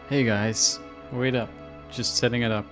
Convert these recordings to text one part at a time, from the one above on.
Hey guys, wait up, just setting it up.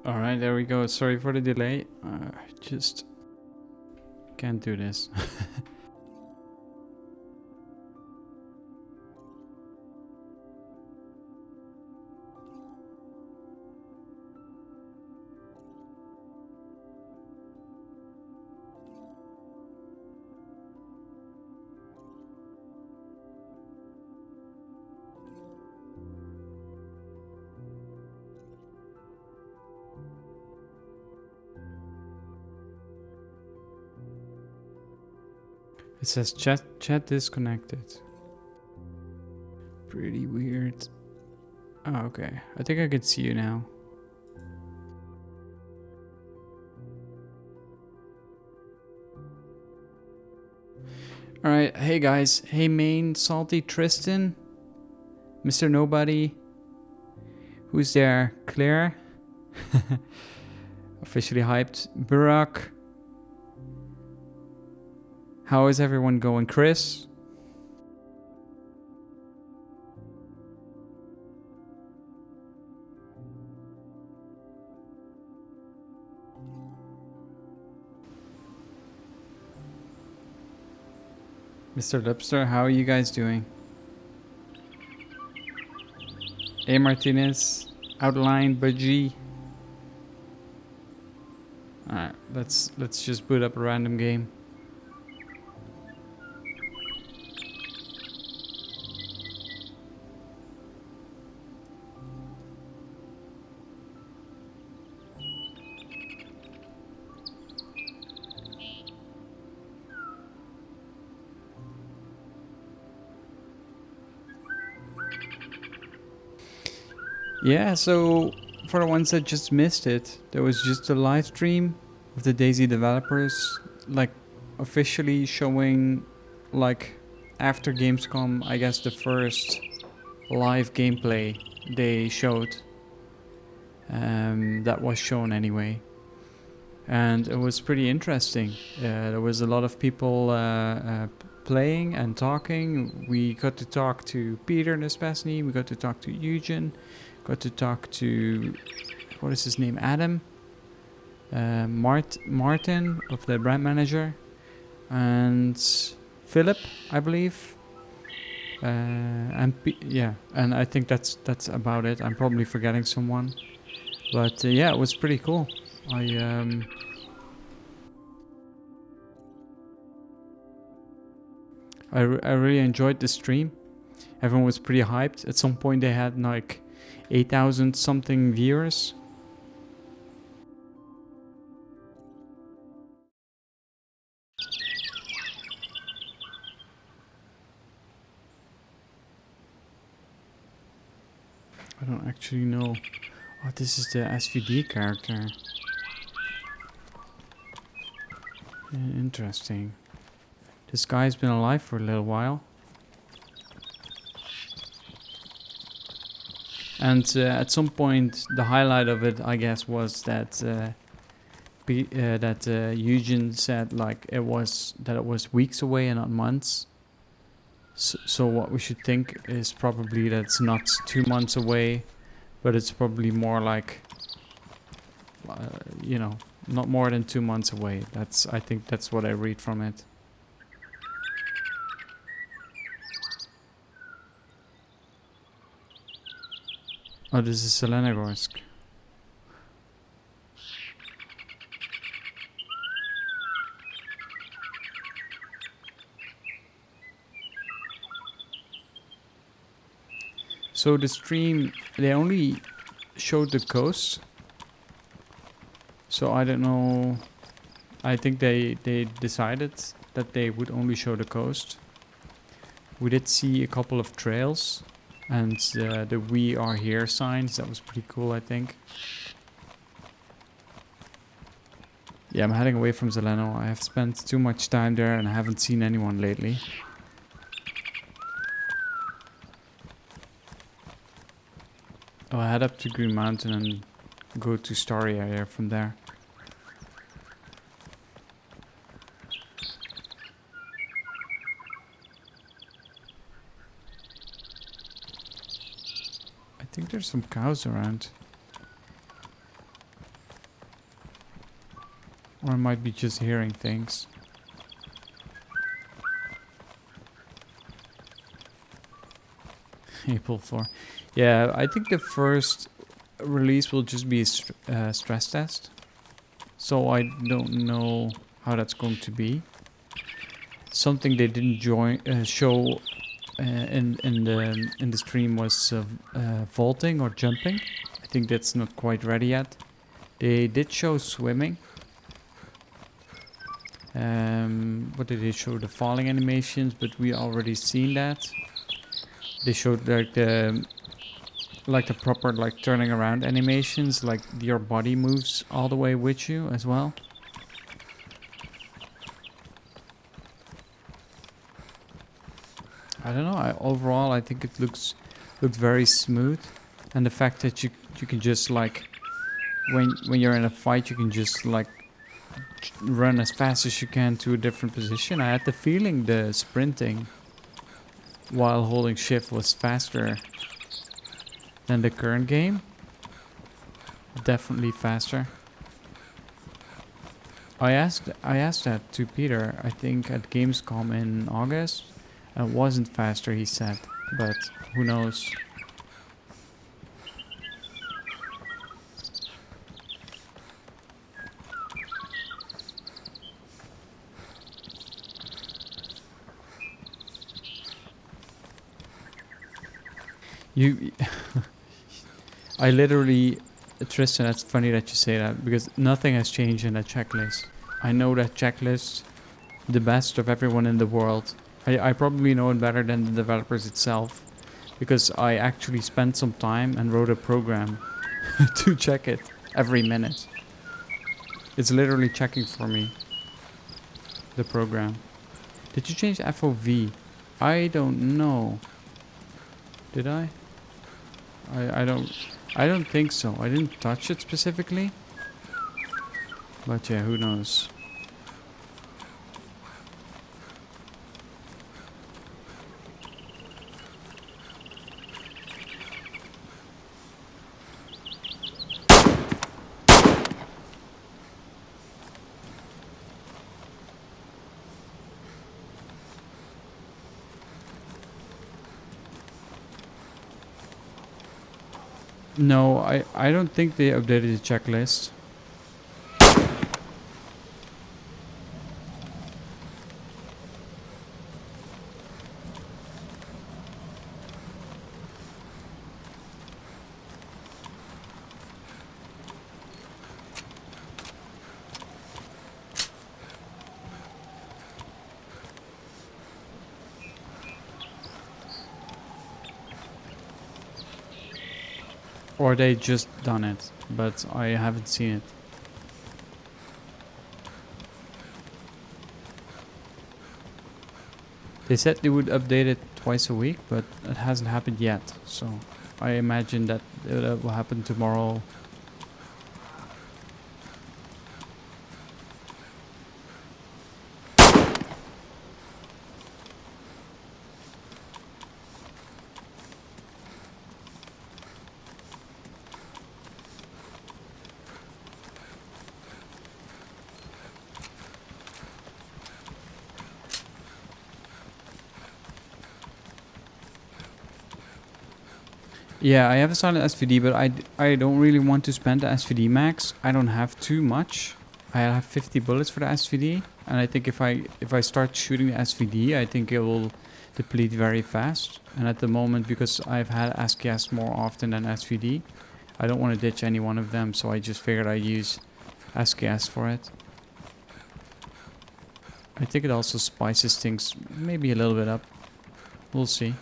Alright, there we go. Sorry for the delay. Just can't do this. It says chat disconnected. Pretty weird. Oh, okay. I think I can see you now. Alright, hey guys. Hey main, Salty Tristan. Mr. Nobody. Who's there? Claire. Officially hyped. Burak. How is everyone going? Chris? Mr. Lipster, how are you guys doing? A Martinez, Outline, Budgie. Alright, let's just boot up a random game. Yeah, so for the ones that just missed it, there was just a live stream of the DayZ developers, like officially showing, like after Gamescom, I guess the first live gameplay they showed. That was shown anyway. And it was pretty interesting. There was a lot of people playing and talking. We got to talk to Peter Nespasny, we got to talk to Eugen. Got to talk to, what is his name, Adam? Martin of the brand manager. And Philip, I believe. And yeah, and I think that's about it. I'm probably forgetting someone. But yeah, it was pretty cool. I really enjoyed the stream. Everyone was pretty hyped. At some point they had like 8,000 something viewers. I don't actually know. Oh, this is the SVD character. Interesting. This guy's been alive for a little while. And at some point, the highlight of it, I guess, was that Eugen said like it was weeks away and not months. So what we should think is probably that it's not 2 months away, but it's probably more like, you know, not more than 2 months away. I think that's what I read from it. Oh, this is Zelenogorsk. So the stream, they only showed the coast. So I don't know. I think they decided that they would only show the coast. We did see a couple of trails and the "We Are Here" signs. That was pretty cool, I think. Yeah, I'm heading away from Zeleno. I have spent too much time there and I haven't seen anyone lately. I'll head up to Green Mountain and go to Starry Area from there. I think there's some cows around. Or I might be just hearing things. April 4. Yeah, I think the first release will just be a stress test. So I don't know how that's going to be. Something they didn't show in the stream was vaulting or jumping. I think that's not quite ready yet. They did show swimming. What did they show? The falling animations, but we already seen that. They showed like the proper like turning around animations, like your body moves all the way with you as well. I don't know. Overall, I think it looks very smooth, and the fact that you can just like when you're in a fight, you can just like run as fast as you can to a different position. I had the feeling the sprinting while holding shift was faster than the current game. Definitely faster. I asked that to Peter, I think at Gamescom in August. It wasn't faster, he said, but who knows. I literally, Tristan, that's funny that you say that, because nothing has changed in that checklist. I know that checklist the best of everyone in the world. I probably know it better than the developers itself, because I actually spent some time and wrote a program to check it every minute. It's literally checking for me, the program. Did you change FOV? I don't know. Did I? I don't think so. I didn't touch it specifically. But yeah, who knows? No, I don't think they updated the checklist. Or they just done it, but I haven't seen it. They said they would update it twice a week, but it hasn't happened yet. So I imagine that it will happen tomorrow. Yeah, I have a silent SVD, but I don't really want to spend the SVD max. I don't have too much. I have 50 bullets for the SVD, and I think if I start shooting the SVD, I think it will deplete very fast. And at the moment, because I've had SKS more often than SVD, I don't want to ditch any one of them, so I just figured I'd use SKS for it. I think it also spices things maybe a little bit up. We'll see.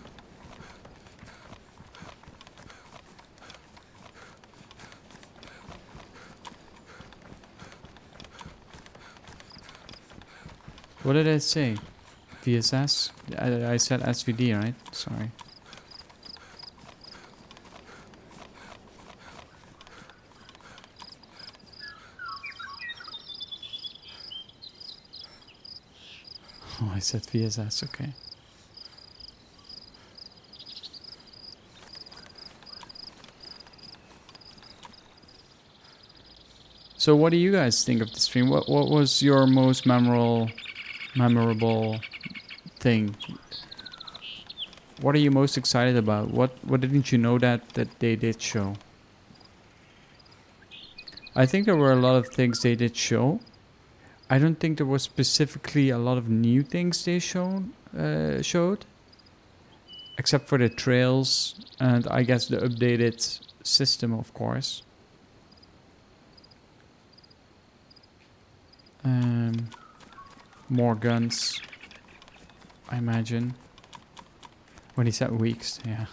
What did I say? VSS? I said SVD, right? Sorry. Oh, I said VSS, okay. So what do you guys think of the stream? What was your most memorable thing? What are you most excited about? What didn't you know that they did show? I think there were a lot of things they did show. I don't think there was specifically a lot of new things they showed, except for the trails and I guess the updated system, of course. More guns, I imagine. When he said weeks, yeah.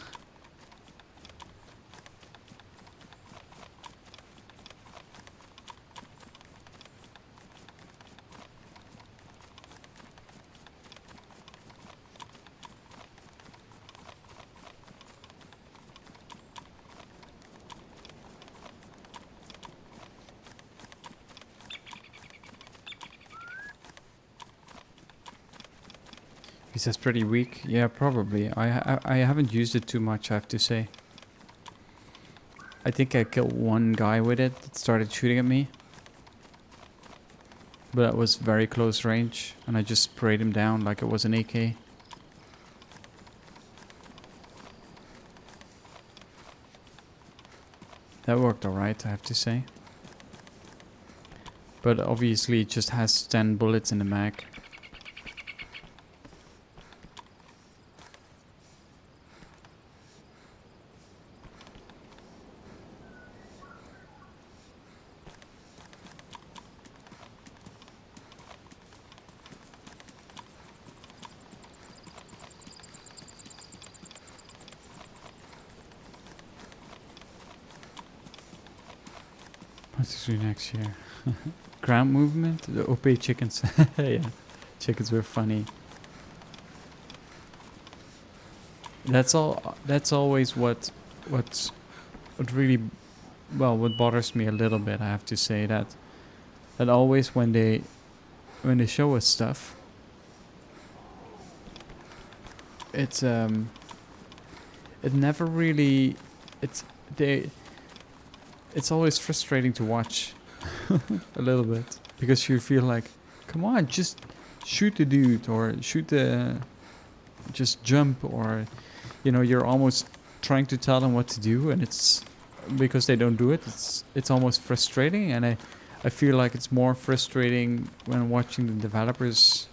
He says pretty weak. Yeah, probably. I haven't used it too much, I have to say. I think I killed one guy with it that started shooting at me. But that was very close range, and I just sprayed him down like it was an AK. That worked alright, I have to say. But obviously it just has 10 bullets in the mag. What's this next year? Ground movement? The OP chickens. Yeah, chickens were funny. That's all. That's always what really, well, what bothers me a little bit. I have to say that always when they show us stuff, it's it never really, it's always frustrating to watch a little bit, because you feel like, come on, just shoot the dude, or shoot the, just jump, or, you know, you're almost trying to tell them what to do, and it's, because they don't do it, it's almost frustrating. And I feel like it's more frustrating when watching the developers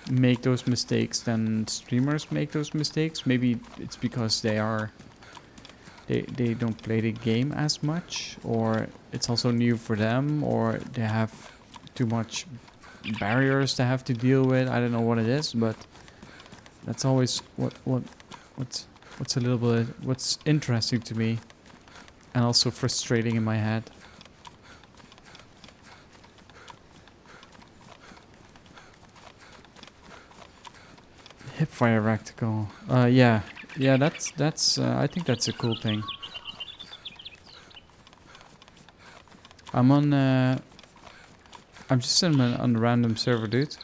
make those mistakes than streamers make those mistakes. Maybe it's because they don't play the game as much, or it's also new for them, or they have too much barriers to have to deal with. I don't know what it is, but that's always what's a little bit, what's interesting to me. and also frustrating in my head. Hipfire reticle. Yeah, that's. I think that's a cool thing. I'm on. I'm just on a random server, dude.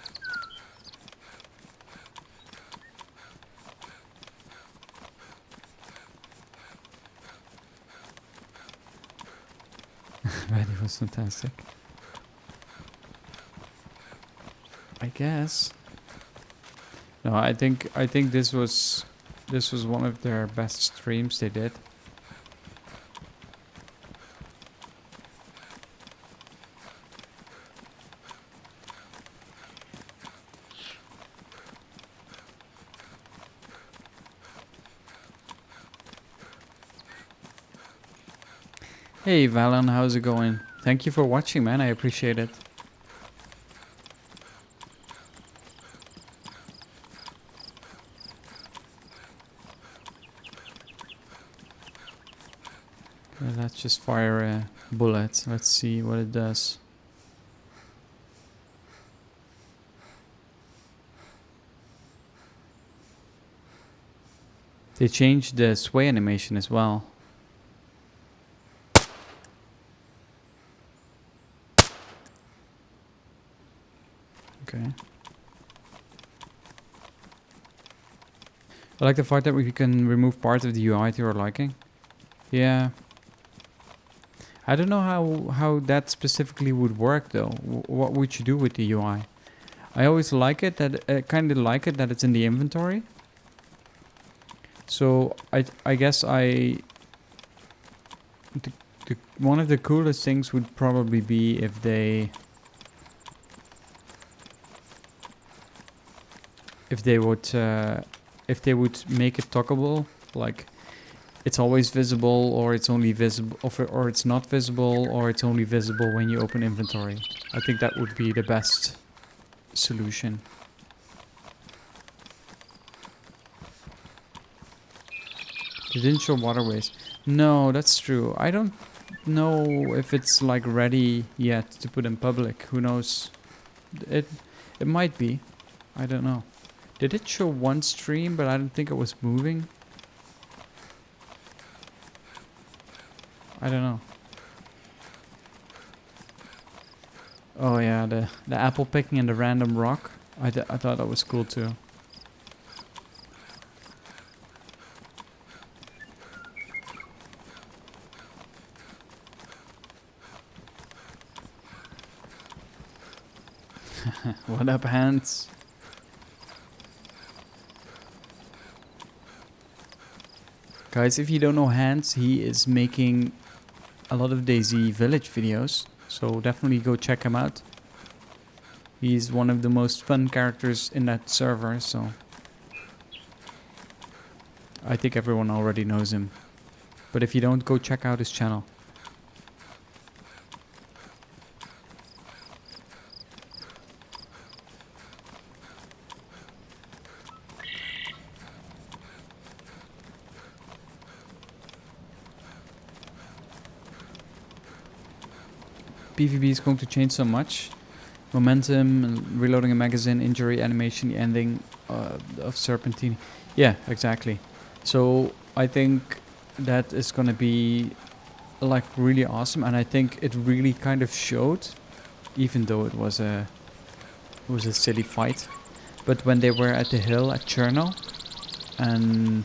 That was fantastic. I guess. No, I think this was one of their best streams they did. Hey Valen, how's it going? Thank you for watching, man. I appreciate it. Let's just fire a bullet. Let's see what it does. They changed the sway animation as well. Okay. I like the fact that we can remove parts of the UI to our liking. Yeah. I don't know how that specifically would work though. What would you do with the UI? I always like it that kind of like it that it's in the inventory. So I guess one of the coolest things would probably be if they would make it toggleable, like it's always visible, or it's only visible, or it's not visible, or it's only visible when you open inventory. I think that would be the best solution. They didn't show waterways. No, that's true. I don't know if it's like ready yet to put in public. Who knows? It might be. I don't know. Did it show one stream, but I don't think it was moving? I don't know. Oh yeah, the apple picking and the random rock. I thought that was cool too. What up, Hans? Guys, if you don't know Hans, he is making a lot of DayZ Village videos, so definitely go check him out. He's one of the most fun characters in that server, so I think everyone already knows him. But if you don't, go check out his channel. PvP is going to change so much. Momentum, reloading a magazine, injury, animation, the ending of Serpentine. Yeah, exactly. So I think that is going to be like really awesome, and I think it really kind of showed, even though it was a silly fight. But when they were at the hill at Cherno, and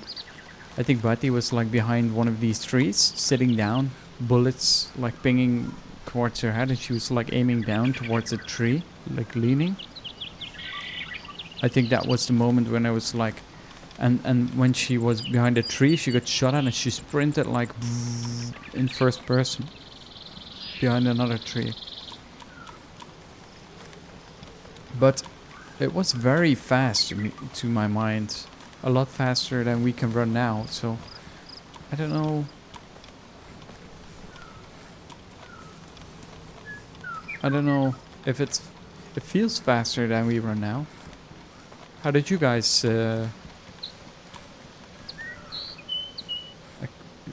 I think Bati was like behind one of these trees, sitting down, bullets like pinging towards her head, and she was like aiming down towards a tree, like leaning. I think that was the moment when I was like, and when she was behind a tree, she got shot at and she sprinted like in first person behind another tree. But it was very fast to my mind, a lot faster than we can run now. So I don't know. I don't know if it feels faster than we run now. How did you guys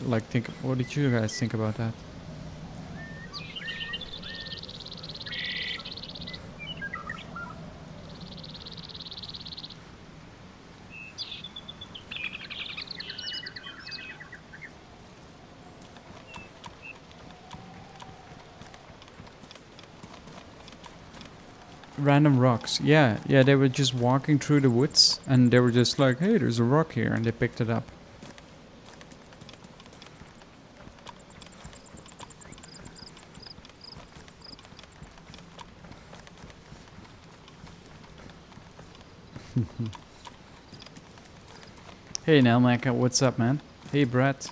like think? What did you guys think about that? Random rocks. Yeah, yeah. They were just walking through the woods, and they were just like, "Hey, there's a rock here," and they picked it up. Hey, Nelmac, what's up, man? Hey, Brett.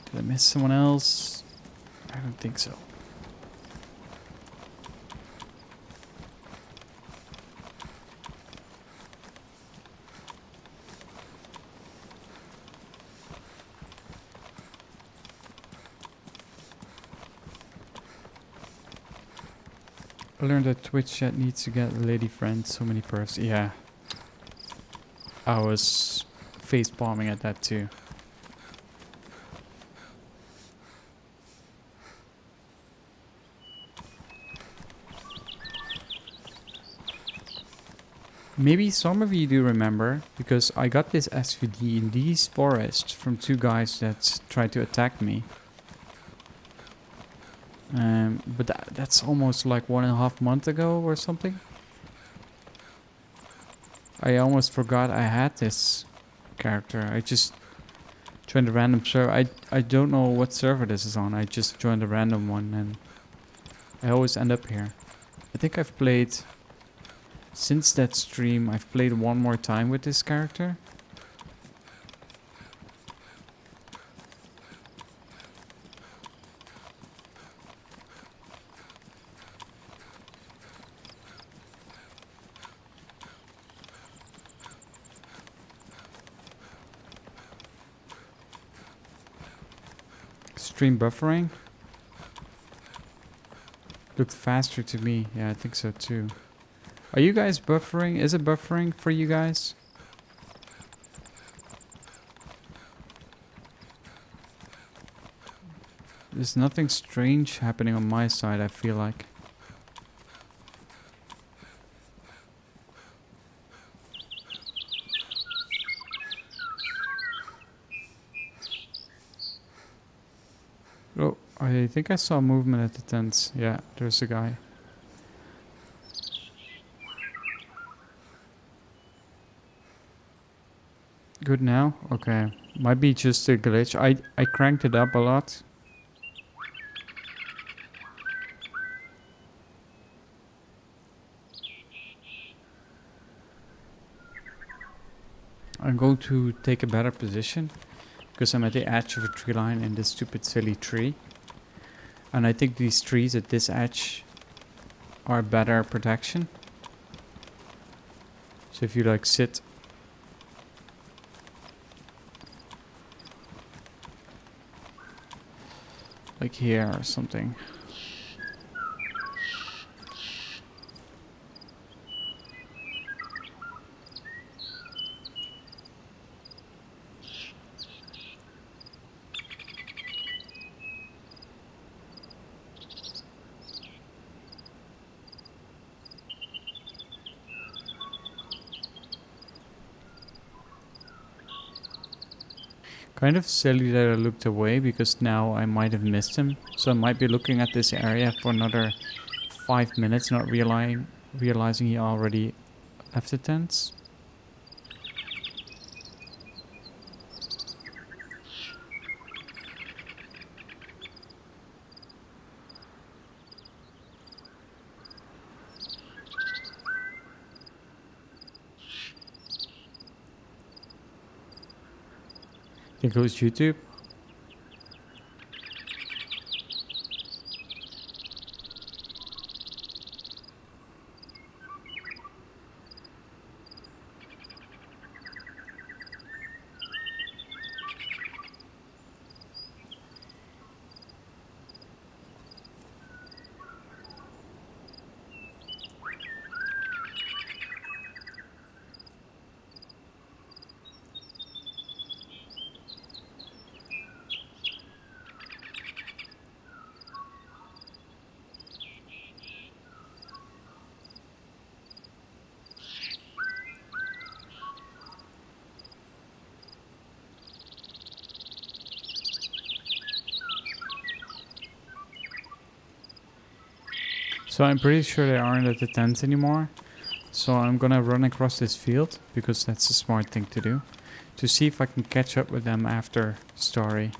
Did I miss someone else? I don't think so. I learned that Twitch chat needs to get a lady friend. So many perks. Yeah. I was face palming at that too. Maybe some of you do remember, because I got this SVD in these forests from two guys that tried to attack me. But that's almost like 1.5 months ago or something. I almost forgot I had this character. I just joined a random server. I don't know what server this is on. I just joined a random one and I always end up here. I think I've played... Since that stream, I've played one more time with this character. Stream buffering? Looked faster to me. Yeah, I think so too. Are you guys buffering? Is it buffering for you guys? There's nothing strange happening on my side, I feel like. Oh, I think I saw movement at the tents. Yeah, there's a guy. Good now? Okay. Might be just a glitch. I cranked it up a lot. I'm going to take a better position because I'm at the edge of a tree line in this stupid silly tree. And I think these trees at this edge are better protection. So if you like sit like here or something. Kind of silly that I looked away because now I might have missed him. So I might be looking at this area for another 5 minutes, not realizing he already left the tents. Think it was YouTube. So I'm pretty sure they aren't at the tent anymore. So I'm gonna run across this field, because that's a smart thing to do, to see if I can catch up with them after story.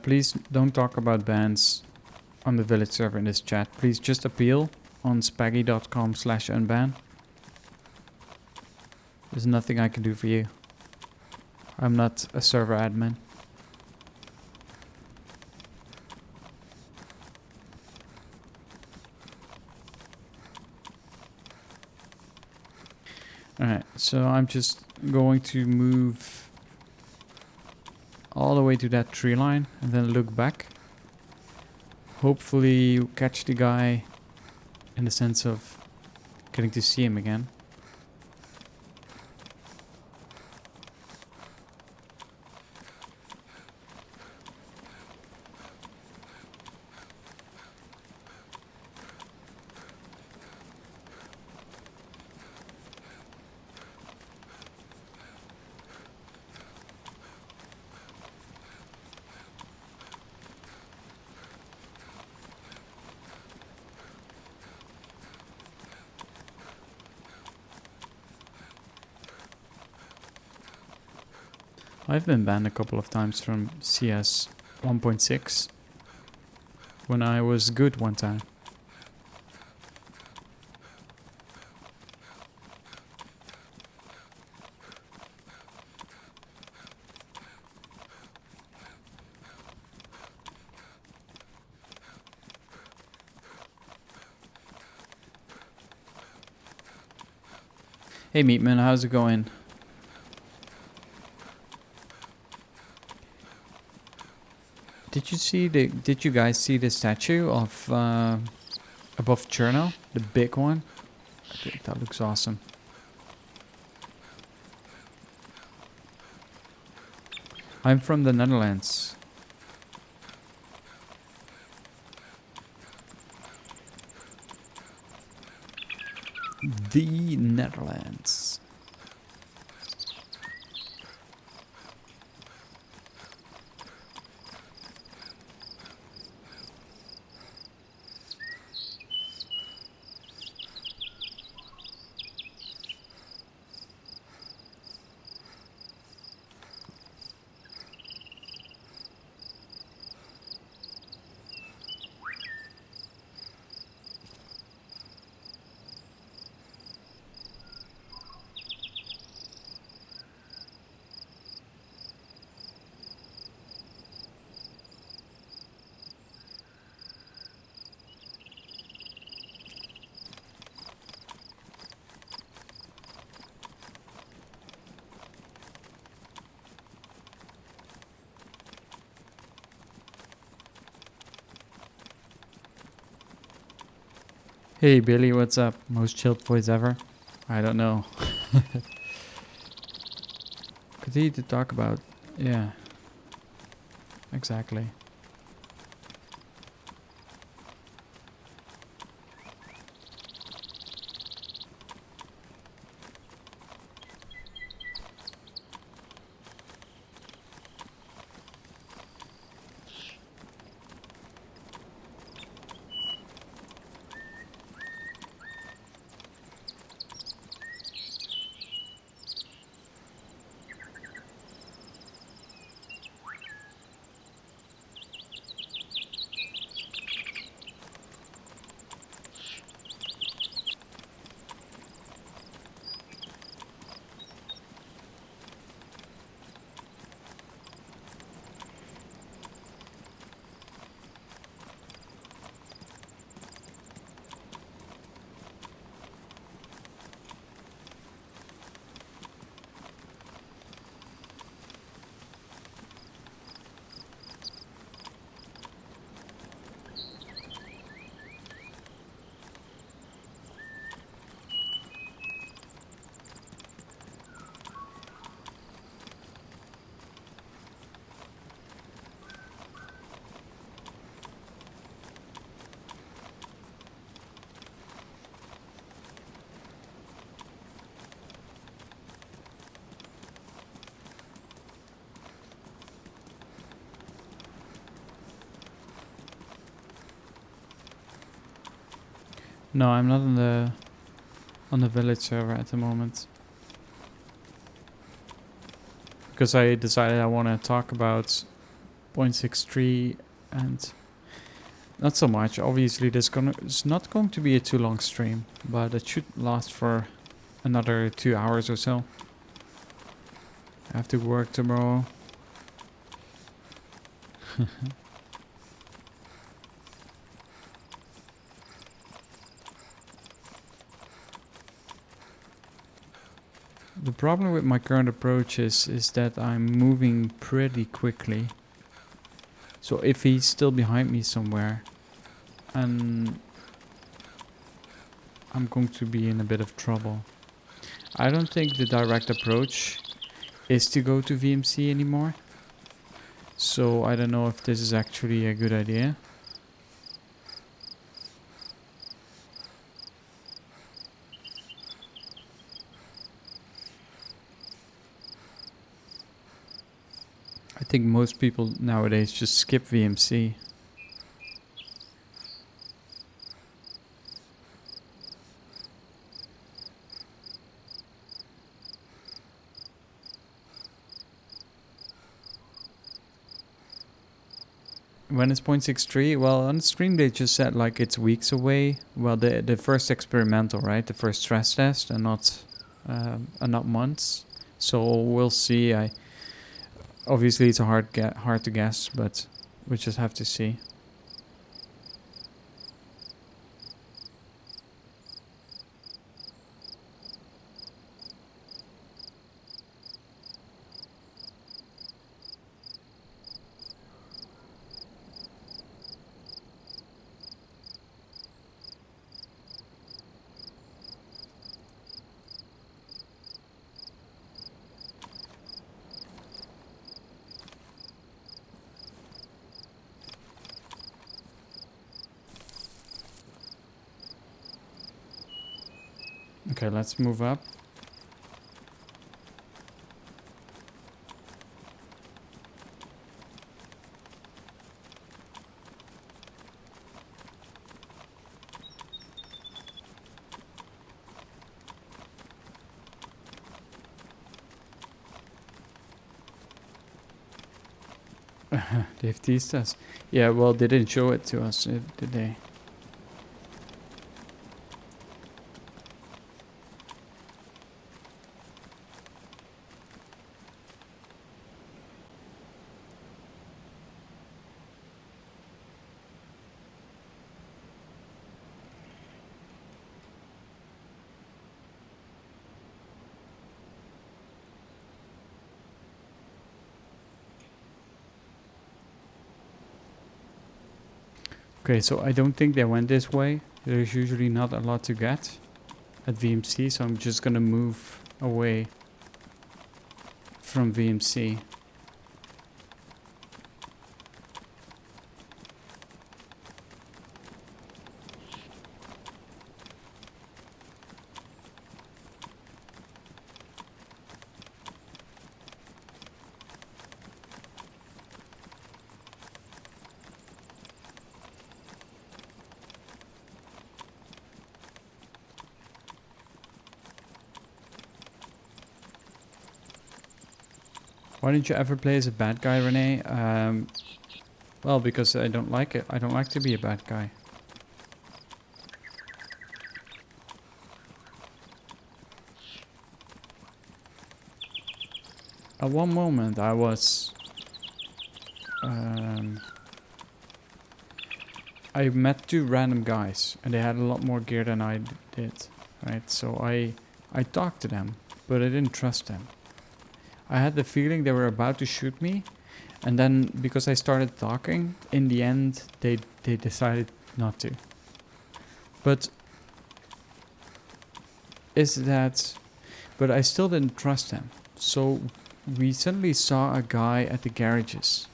Please don't talk about bans on the village server in this chat. Please just appeal on spaggy.com/unban. There's nothing I can do for you. I'm not a server admin. Alright, so I'm just going to move all the way to that tree line and then look back. Hopefully you catch the guy in the sense of getting to see him again. I've been banned a couple of times from CS 1.6 when I was good one time. Hey Meatman, how's it going? Did you guys see the statue of above Cherno? The big one? I think that looks awesome. I'm from the Netherlands. The Netherlands. Hey Billy, what's up? Most chilled voice ever? I don't know. Continue to talk about... Yeah. Exactly. No, I'm not on the village server at the moment. Because I decided I want to talk about 0.63 and not so much. Obviously, it's not going to be a too long stream, but it should last for another 2 hours or so. I have to work tomorrow. The problem with my current approach is that I'm moving pretty quickly. So if he's still behind me somewhere, and I'm going to be in a bit of trouble. I don't think the direct approach is to go to VMC anymore. So I don't know if this is actually a good idea. I think most people nowadays just skip VMC. When it's 0.63, well, on the stream they just said like it's weeks away. Well, the first experimental, right? The first stress test, and not months. So we'll see. Obviously it's hard to guess, but we just have to see. Okay, let's move up. They've teased us. Yeah, well, they didn't show it to us, did they? Okay, so I don't think they went this way. There's usually not a lot to get at VMC, so I'm just gonna move away from VMC. Why didn't you ever play as a bad guy, Renee? Well, because I don't like it. I don't like to be a bad guy. At one moment I was... I met two random guys and they had a lot more gear than I did, right? So I talked to them, but I didn't trust them. I had the feeling they were about to shoot me, and then because I started talking, in the end they decided not to. But but I still didn't trust them. So we suddenly saw a guy at the garages.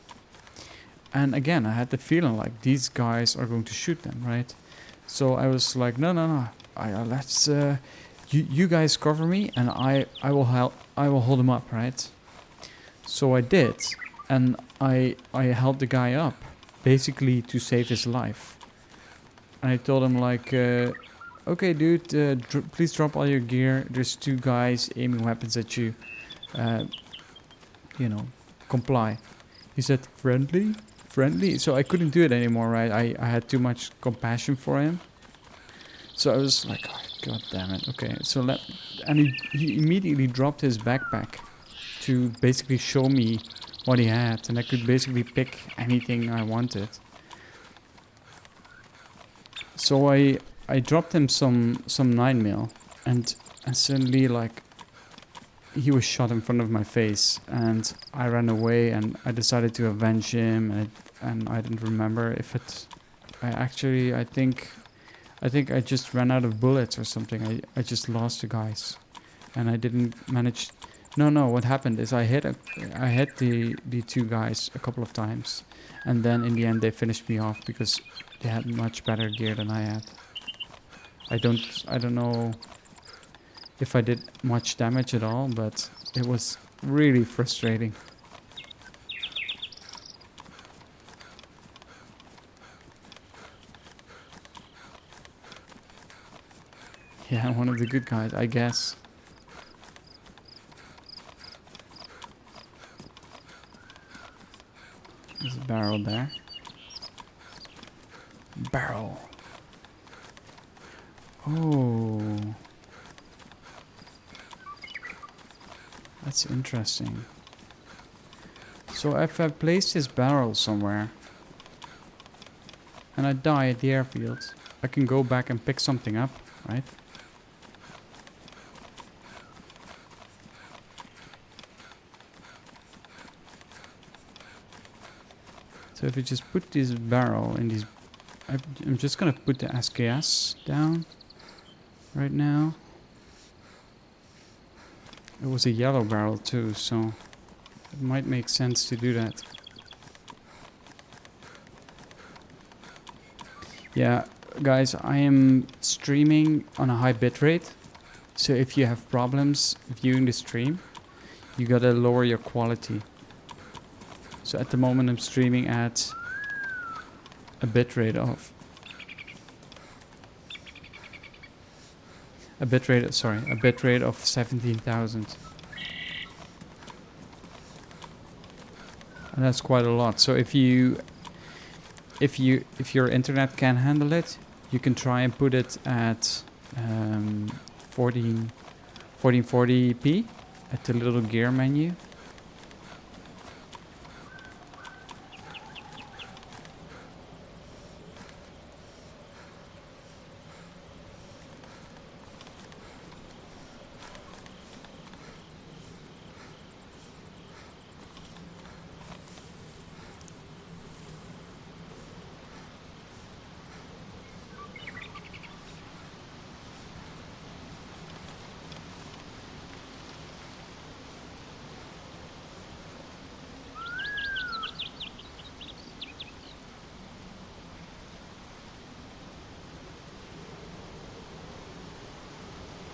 And again, I had the feeling like these guys are going to shoot them, right? So I was like, no. Let's you guys cover me, and I will help. I will hold him up, right? So I did, and I held the guy up, basically to save his life. And I told him like, okay, dude, please drop all your gear. There's 2 guys aiming weapons at you. You know, comply. He said, friendly? Friendly? So I couldn't do it anymore, right? I had too much compassion for him. So I was like, oh, god damn it. Okay, so and he immediately dropped his backpack to basically show me what he had. And I could basically pick anything I wanted. So I dropped him some 9mm, and suddenly, like, he was shot in front of my face, and I ran away, and I decided to avenge him, and I didn't remember if it. I think I just ran out of bullets or something. I just lost the guys, and I didn't manage. No. What happened is I hit the 2 guys a couple of times, and then in the end they finished me off because they had much better gear than I had. I don't know if I did much damage at all, but it was really frustrating. Yeah, one of the good guys, I guess. There's a barrel there. Barrel. Oh. That's interesting. So if I place this barrel somewhere and I die at the airfield, I can go back and pick something up, right? So if you just put this barrel in these... I'm just gonna put the SKS down right now. It was a yellow barrel too, so it might make sense to do that. Yeah, guys, I am streaming on a high bitrate, so if you have problems viewing the stream, you gotta lower your quality. So at the moment I'm streaming at a bitrate of... a bitrate of 17,000. And that's quite a lot. So if your internet can handle it, you can try and put it at 1440p at the little gear menu.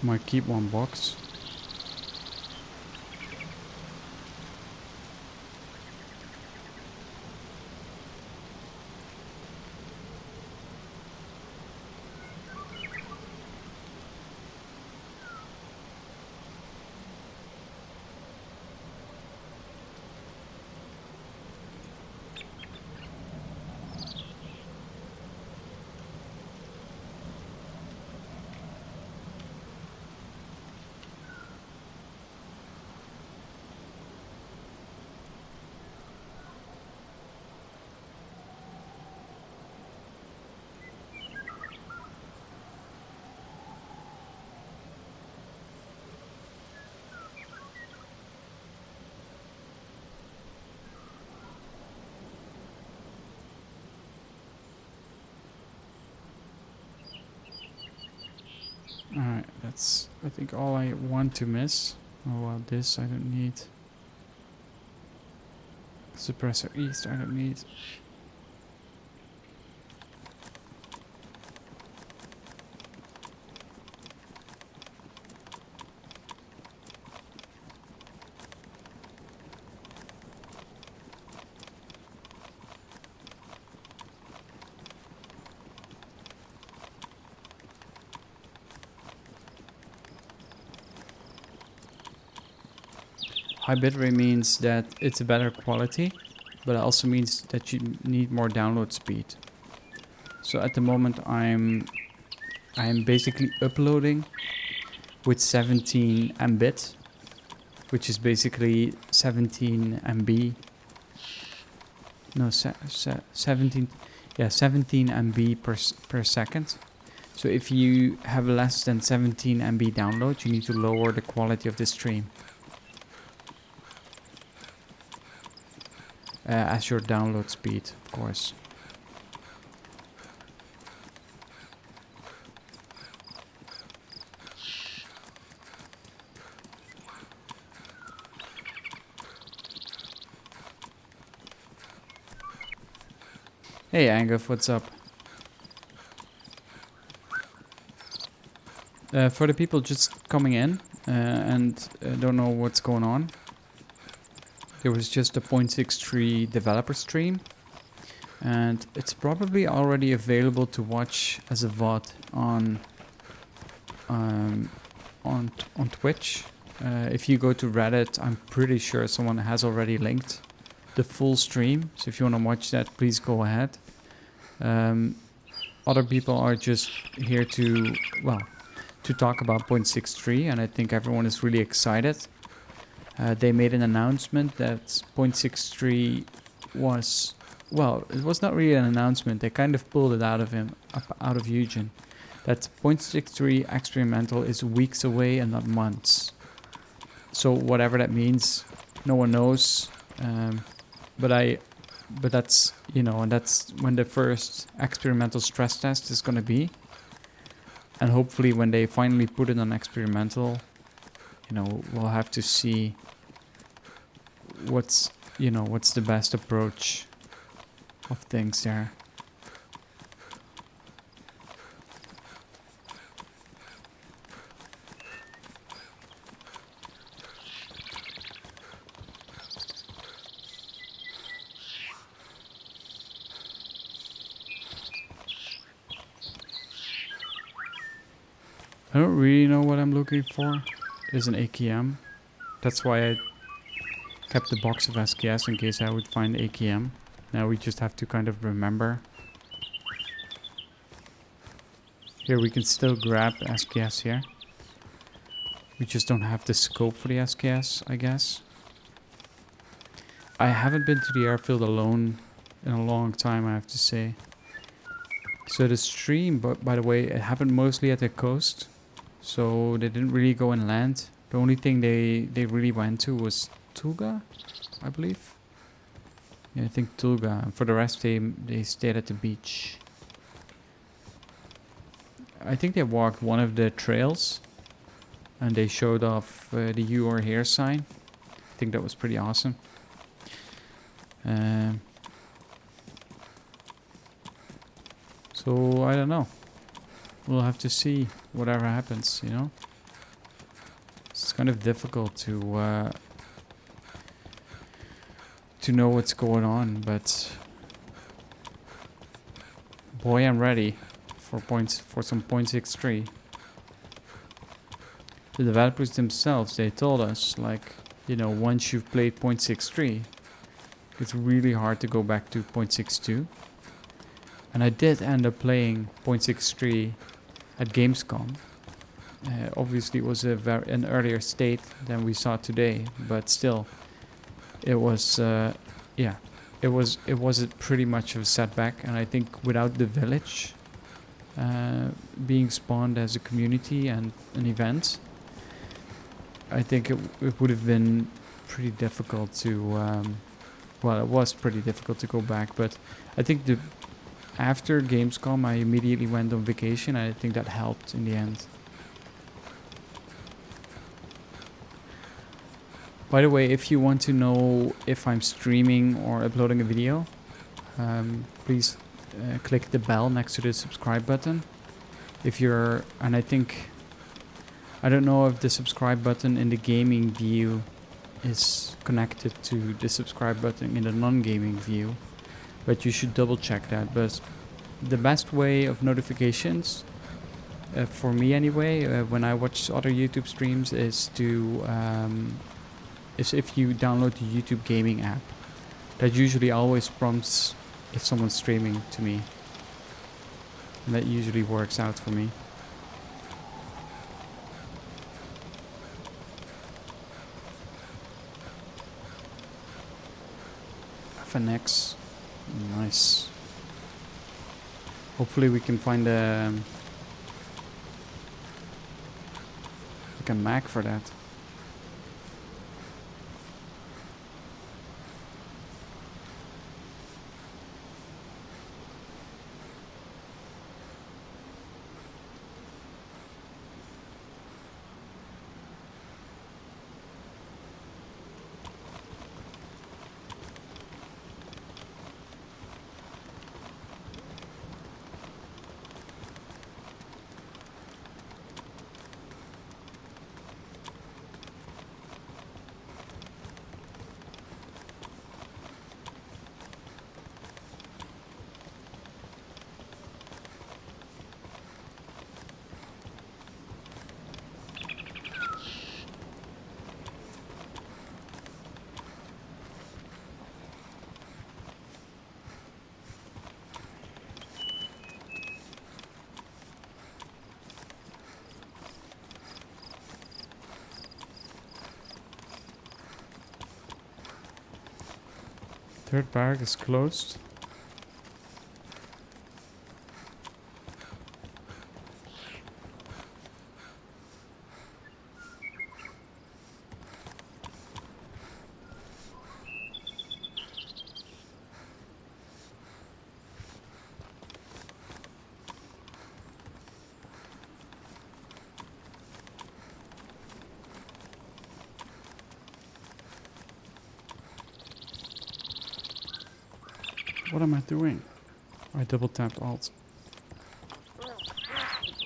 Might keep one box. Alright, that's I think all I want to miss. Oh well, this I don't need. Suppressor East I don't need. high bitrate means that it's a better quality, but it also means that you need more download speed. So at the moment I'm basically uploading with 17 Mbit, which is basically 17 MB. No, 17 MB per second. So if you have less than 17 MB download, you need to lower the quality of the stream as your download speed, of course. Hey Anguf, what's up? For the people just coming in and don't know what's going on, there was just a 0.63 developer stream, and it's probably already available to watch as a VOD on Twitch. If you go to Reddit, I'm pretty sure someone has already linked the full stream. So if you want to watch that, please go ahead. Other people are just here to talk about 0.63, and I think everyone is really excited. They made an announcement that 0.63 was, well, it was not really an announcement. They kind of pulled it out of Eugen. That 0.63 experimental is weeks away and not months. So whatever that means, no one knows. But that's, you know, and that's when the first experimental stress test is going to be. And hopefully when they finally put it on experimental, you know, we'll have to see what's the best approach of things there. I don't really know what I'm looking for. Is an AKM. That's why I kept the box of SKS in case I would find AKM. Now we just have to kind of remember. Here we can still grab SKS here. We just don't have the scope for the SKS, I guess. I haven't been to the airfield alone in a long time, I have to say. So the stream, by the way, it happened mostly at the coast. So they didn't really go inland. The only thing they really went to was Tulga, I believe. Yeah, I think Tulga. And for the rest, they stayed at the beach. I think they walked one of the trails, and they showed off the "You Are Here" sign. I think that was pretty awesome. So I don't know. We'll have to see whatever happens, you know. It's kind of difficult to know what's going on, but boy, I'm ready for some 0.63. The developers themselves, they told us, like, you know, once you've played 0.63, it's really hard to go back to 0.62. And I did end up playing 0.63 at Gamescom. Obviously, it was an earlier state than we saw today, but still, it was it was pretty much of a setback. And I think without the village being spawned as a community and an event, I think it would have been pretty difficult to. Well, it was pretty difficult to go back, but I think after Gamescom, I immediately went on vacation, and I think that helped in the end. By the way, if you want to know if I'm streaming or uploading a video, please click the bell next to the subscribe button. And I don't know if the subscribe button in the gaming view is connected to the subscribe button in the non-gaming view, but you should double check that. But the best way of notifications, for me anyway, when I watch other YouTube streams, is to is if you download the YouTube gaming app. That usually always prompts if someone's streaming to me. And that usually works out for me. FNX. Nice. Hopefully we can find a Mac for that. Third barrack is closed. What am I doing? I double tapped Alt.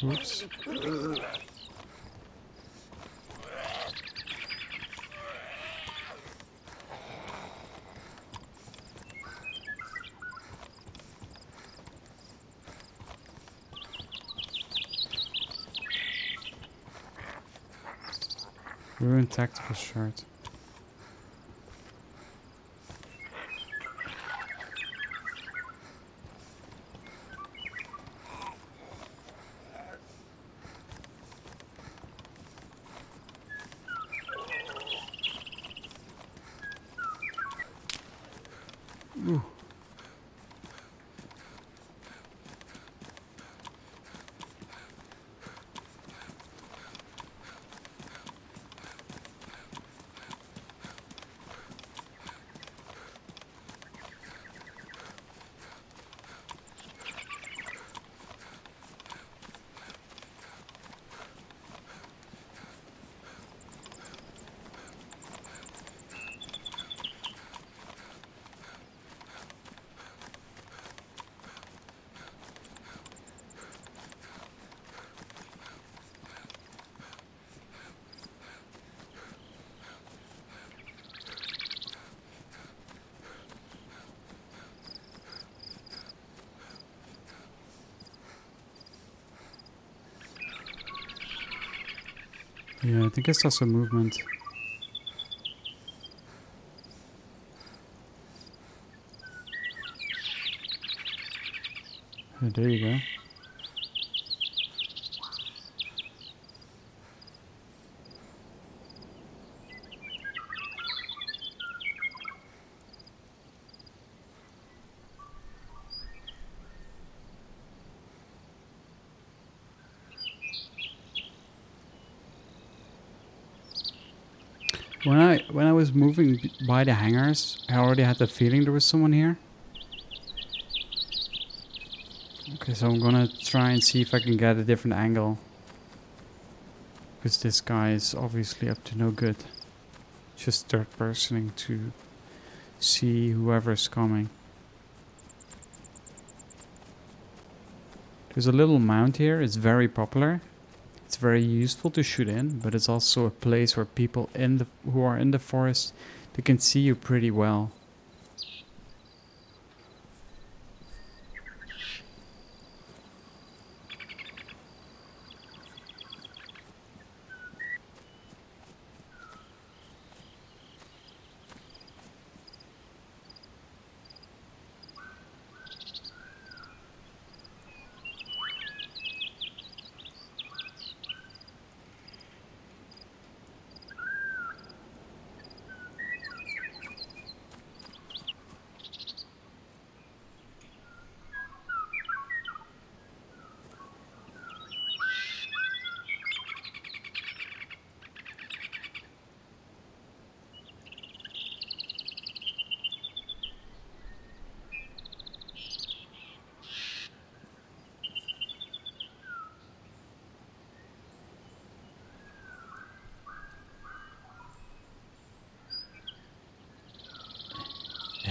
Oops. Ruined tactical shirt. Ooh. Yeah, I think I saw some movement. Oh, there you go. When I was moving by the hangars, I already had the feeling there was someone here. Okay, so I'm gonna try and see if I can get a different angle. Because this guy is obviously up to no good. Just third personing to see whoever's coming. There's a little mound here, it's very popular. It's very useful to shoot in, but it's also a place where people who are in the forest, they can see you pretty well.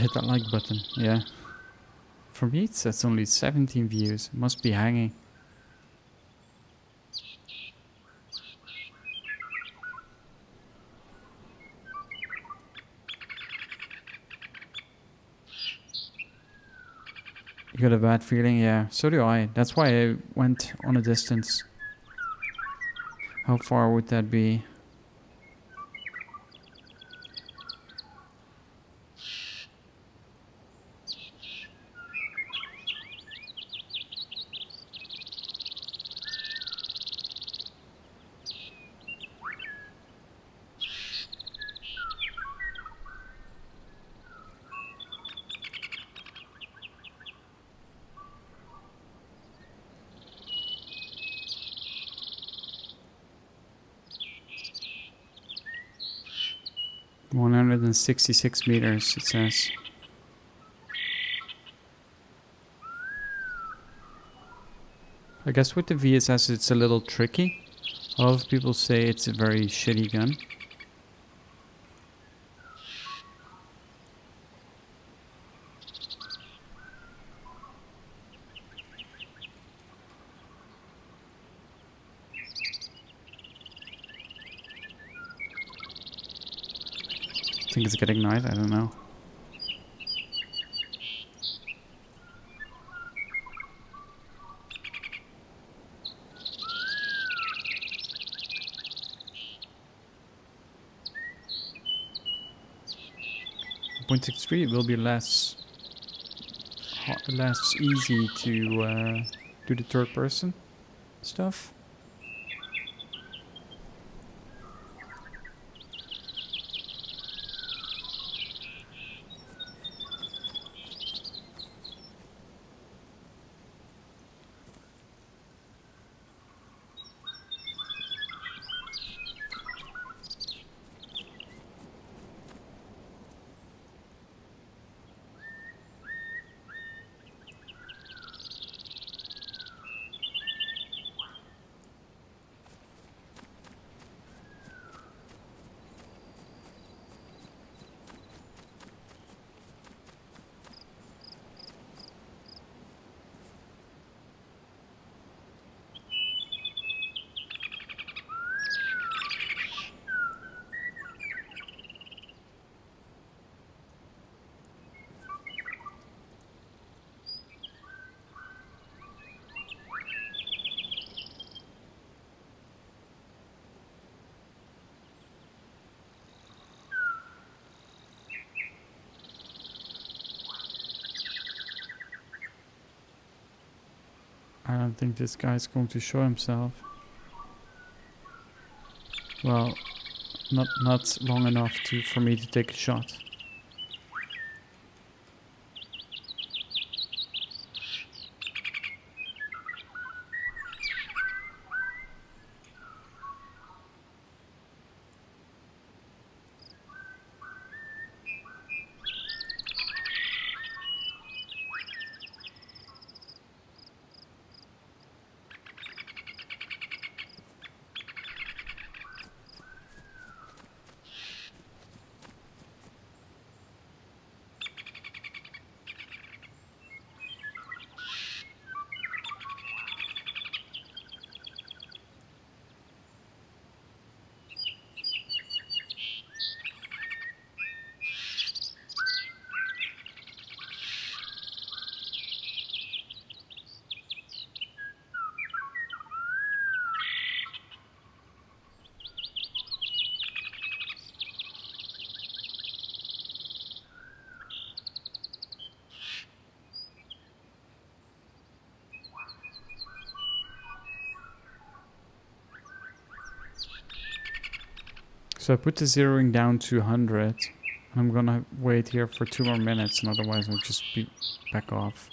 hit that like button, yeah. For me it says only 17 views. It must be hanging. You got a bad feeling? Yeah, so do I. That's why I went on a distance. How far would that be? $166 it says. I guess with the VSS it's a little tricky. A lot of people say it's a very shitty gun. I think it's getting night, I don't know. .63 will be less easy to do the third person stuff. I don't think this guy's going to show himself. Well, not long enough for me to take a shot. So I put the zeroing down to 100. I'm gonna wait here for 2 more minutes, and otherwise I'll just be back off.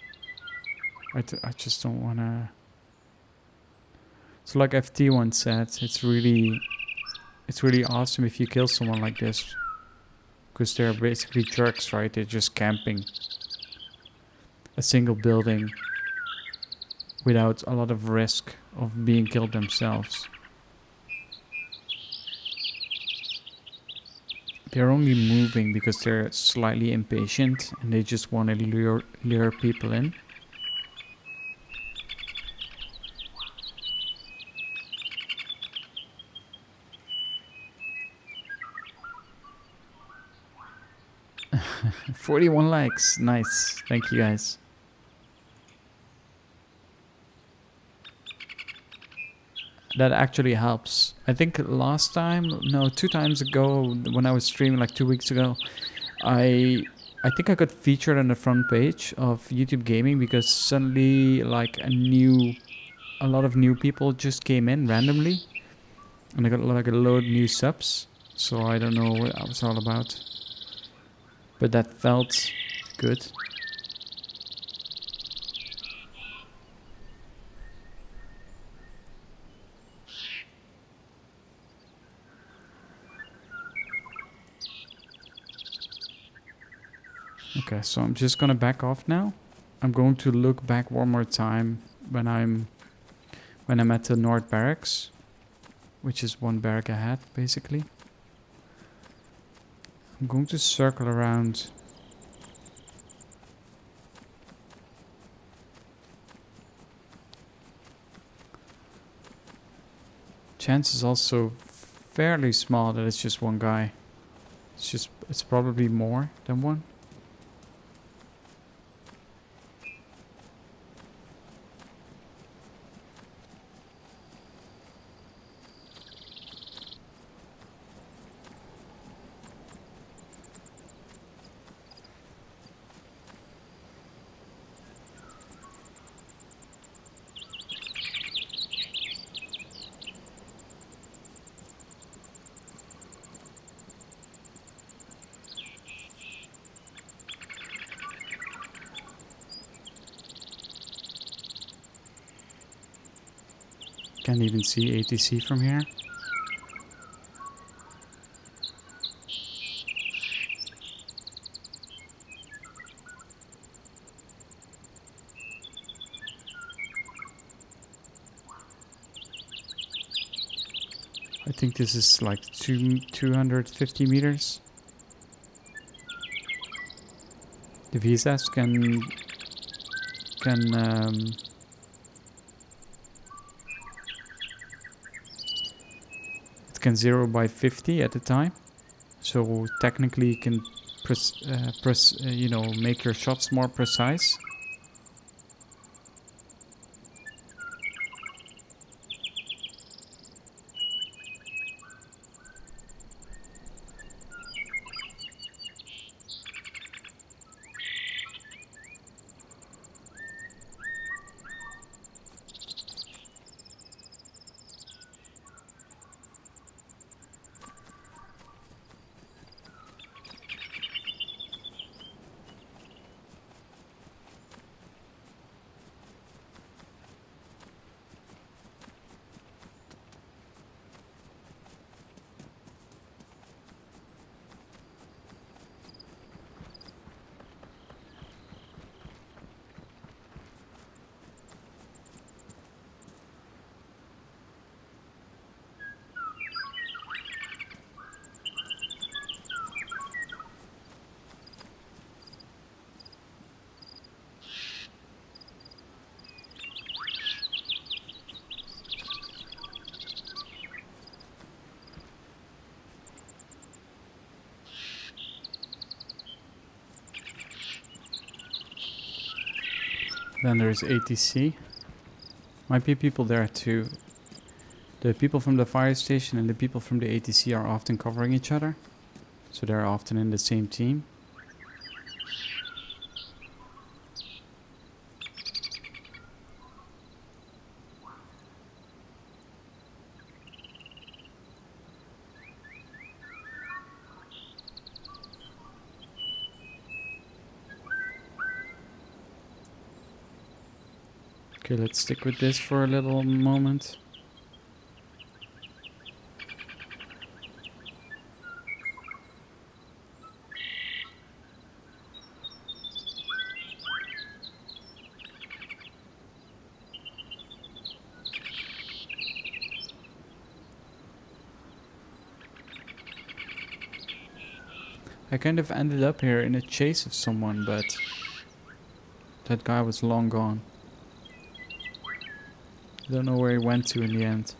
I just don't wanna... So like FT once said, it's really awesome if you kill someone like this. Because they're basically jerks, right? They're just camping a single building without a lot of risk of being killed themselves. they're only moving because they're slightly impatient and they just want to lure people in. "41 likes. Nice. Thank you guys." That actually helps. I think last time, no, 2 times ago, when I was streaming like 2 weeks ago, I think I got featured on the front page of YouTube Gaming because suddenly like a lot of new people just came in randomly, and I got like a load of new subs. So I don't know what that was all about, but that felt good. Okay, so I'm just gonna back off now. I'm going to look back one more time when I'm at the North Barracks, which is one barrack ahead, basically. I'm going to circle around. Chance is also fairly small that it's just one guy. It's probably more than one. Can't even see ATC from here. I think this is like 250 meters. The VSS it can 0 by 50 at a time. So technically you can make your shots more precise. Then there's ATC. Might be people there too. The people from the fire station and the people from the ATC are often covering each other. So they're often in the same team. Okay, let's stick with this for a little moment. I kind of ended up here in a chase of someone, but that guy was long gone. I don't know where he went to in the end.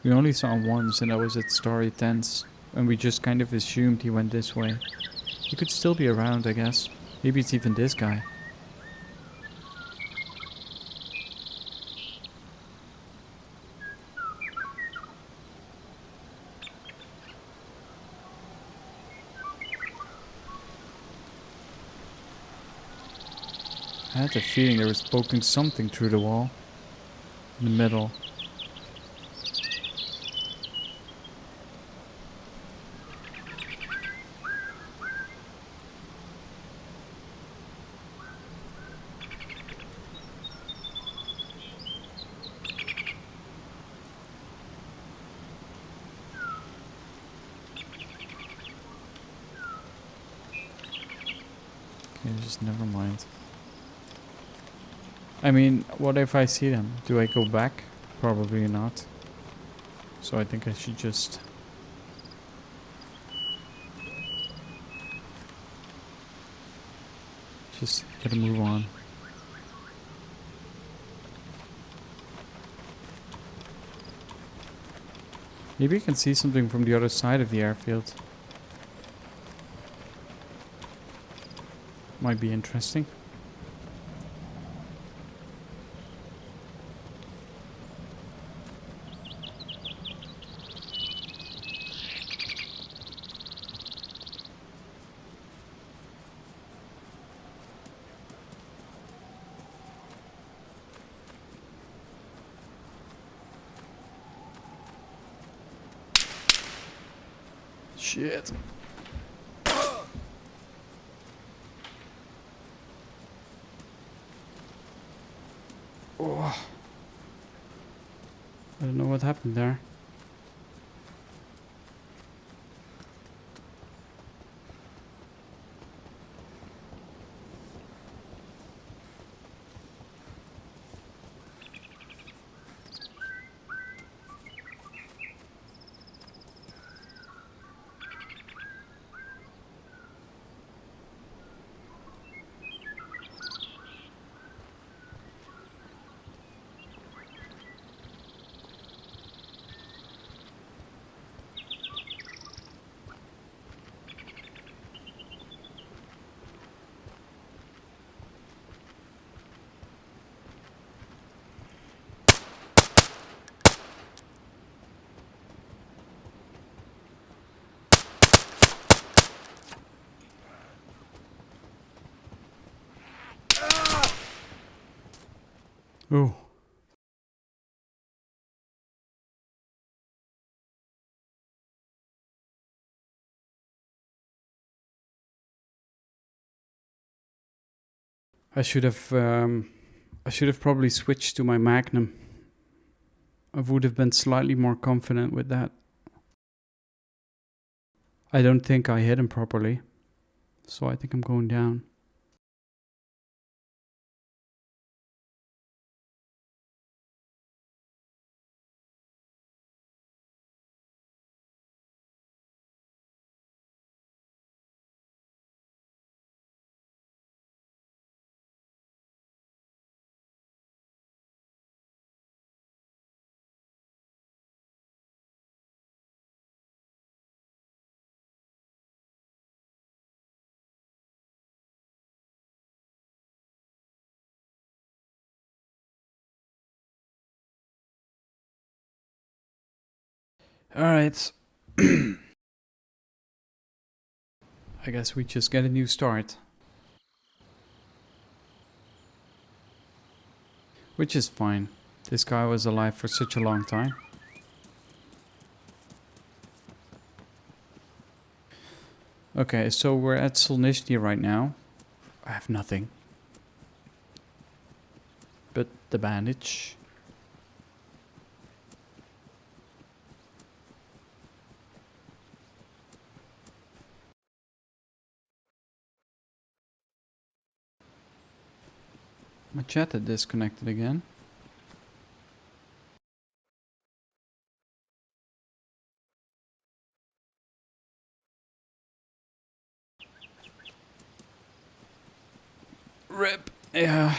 We only saw him once, and that was at Starry Tents, and we just kind of assumed he went this way. He could still be around, I guess. Maybe it's even this guy. I had the feeling they were poking something through the wall. In the middle. Okay, just never mind. I mean, what if I see them? Do I go back? Probably not. So I think I should just... just gotta move on. Maybe I can see something from the other side of the airfield. Might be interesting. Shit. Oh. I don't know what happened there. Oh. I should have probably switched to my Magnum. I would have been slightly more confident with that. I don't think I hit him properly. So I think I'm going down. Alright. I guess we just get a new start. Which is fine. This guy was alive for such a long time. Okay, so we're at Solnishny right now. I have nothing. But the bandage. My chat had disconnected again. Rip. Yeah.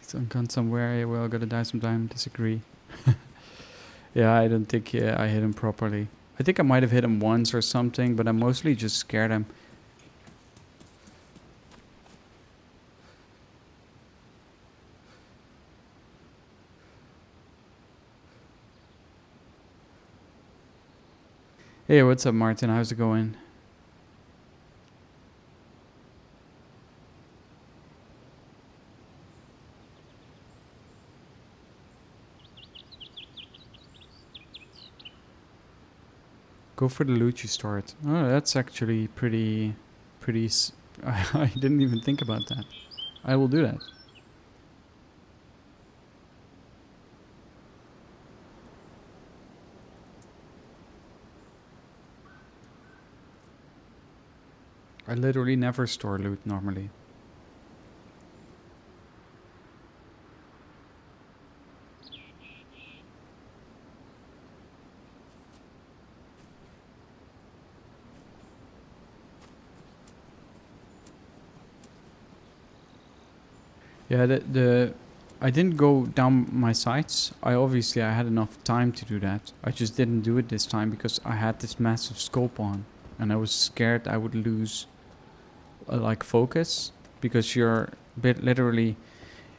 Some gun somewhere. Yeah, well, gotta die sometime. Disagree. Yeah, I don't think I hit him properly. I think I might have hit him once or something, but I mostly just scared him. Hey, what's up, Martin? How's it going? Go for the loot you stored. Oh, that's actually pretty... I didn't even think about that. I will do that. I literally never store loot normally. Yeah, I didn't go down my sights. I had enough time to do that. I just didn't do it this time because I had this massive scope on, and I was scared I would lose like focus, because you're literally,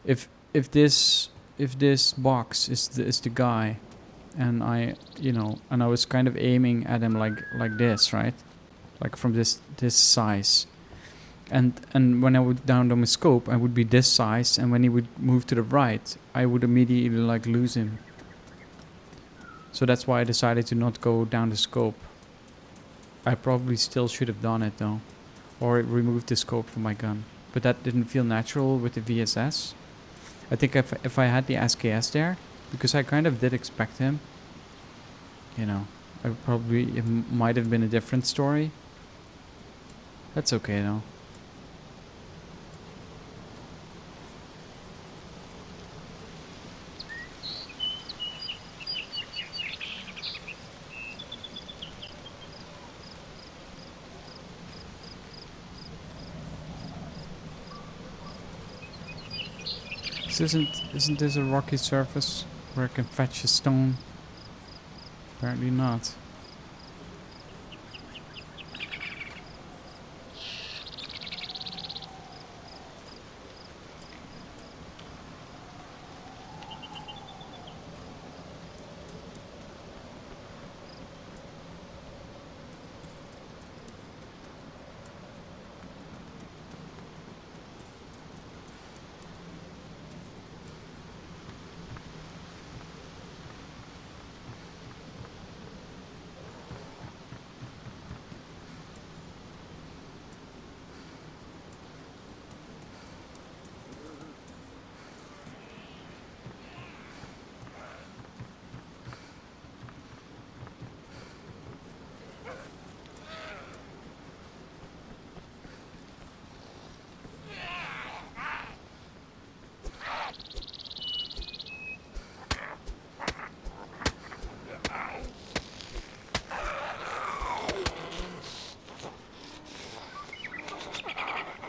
if this box is the guy, and I was kind of aiming at him like this, right, like from this size. And when I would down on my scope, I would be this size, and when he would move to the right, I would immediately like lose him. So that's why I decided to not go down the scope. I probably still should have done it though, or removed the scope from my gun. But that didn't feel natural with the VSS. I think if I had the SKS there, because I kind of did expect him, it might have been a different story. That's okay though. Isn't this a rocky surface where I can fetch a stone? Apparently not.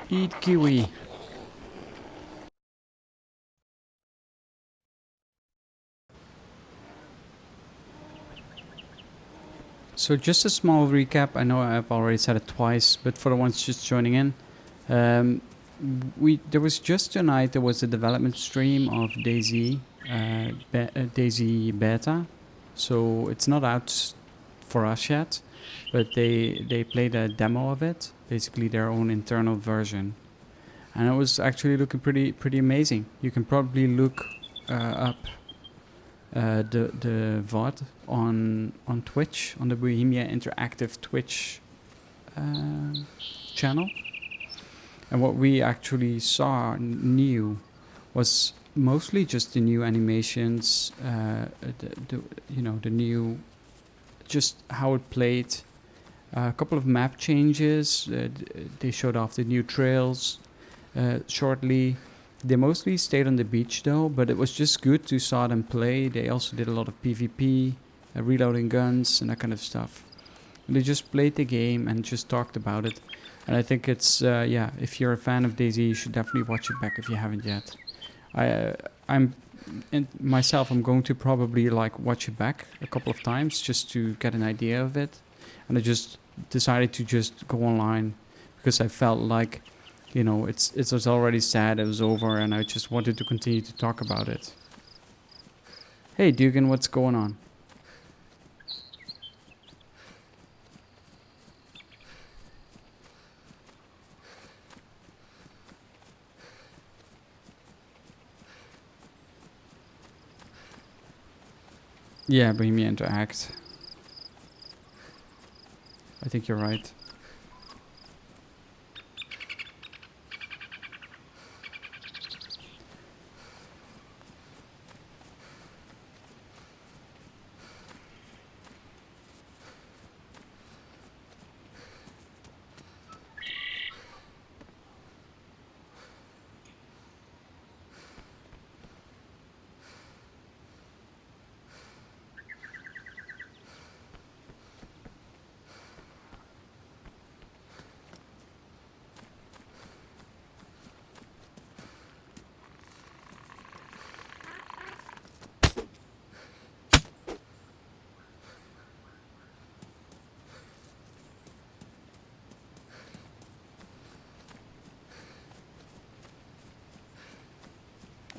Eat kiwi. So just a small recap. I know I've already said it twice, but for the ones just joining in, there was just tonight there was a development stream of DayZ, DayZ Beta. So it's not out for us yet, but they played a demo of it, basically their own internal version, and it was actually looking pretty amazing. You can probably look up the VOD on Twitch, on the Bohemia Interactive Twitch channel. And what we actually saw new was mostly just the new animations, the new, just how it played. A couple of map changes. They showed off the new trails shortly. They mostly stayed on the beach though, but it was just good to saw them play. They also did a lot of PvP, reloading guns and that kind of stuff. They just played the game and just talked about it. And I think it's, yeah, if you're a fan of DayZ, you should definitely watch it back if you haven't yet. I'm myself, I'm going to probably like watch it back a couple of times just to get an idea of it. And I just decided to just go online because I felt like, you know, it was already sad, it was over, and I just wanted to continue to talk about it. Hey Dugan, what's going on? Yeah, Bohemia Interact. I think you're right.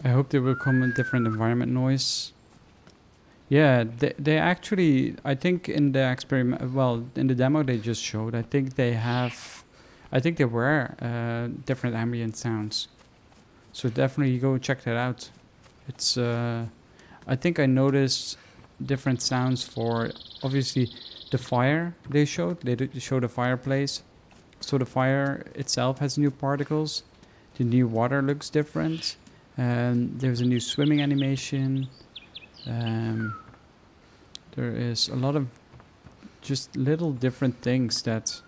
I hope there will come a different environment noise. Yeah, they actually, I think in the experiment, well, in the demo they just showed, I think there were different ambient sounds. So definitely go check that out. It's, I think I noticed different sounds for, obviously, the fire they showed. They showed a fireplace. So the fire itself has new particles. The new water looks different. There's a new swimming animation. There is a lot of just little different things that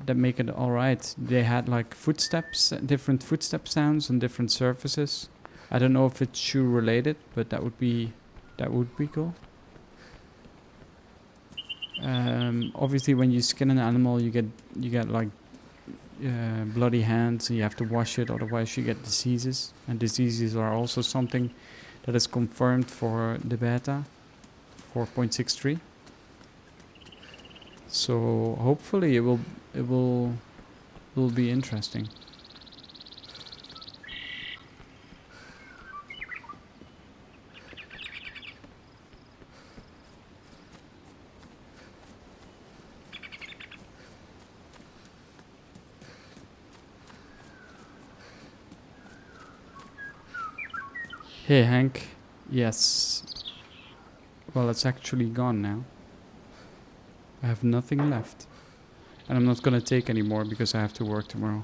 make it all right. They had like footsteps, different footstep sounds on different surfaces. I don't know if it's shoe related, but that would be cool. Obviously, when you skin an animal, you get like bloody hands, and you have to wash it, otherwise you get diseases. And diseases are also something that is confirmed for the beta 4.63. So hopefully it will be interesting. Hey Hank, yes. Well, it's actually gone now. I have nothing left. And I'm not gonna take any more because I have to work tomorrow.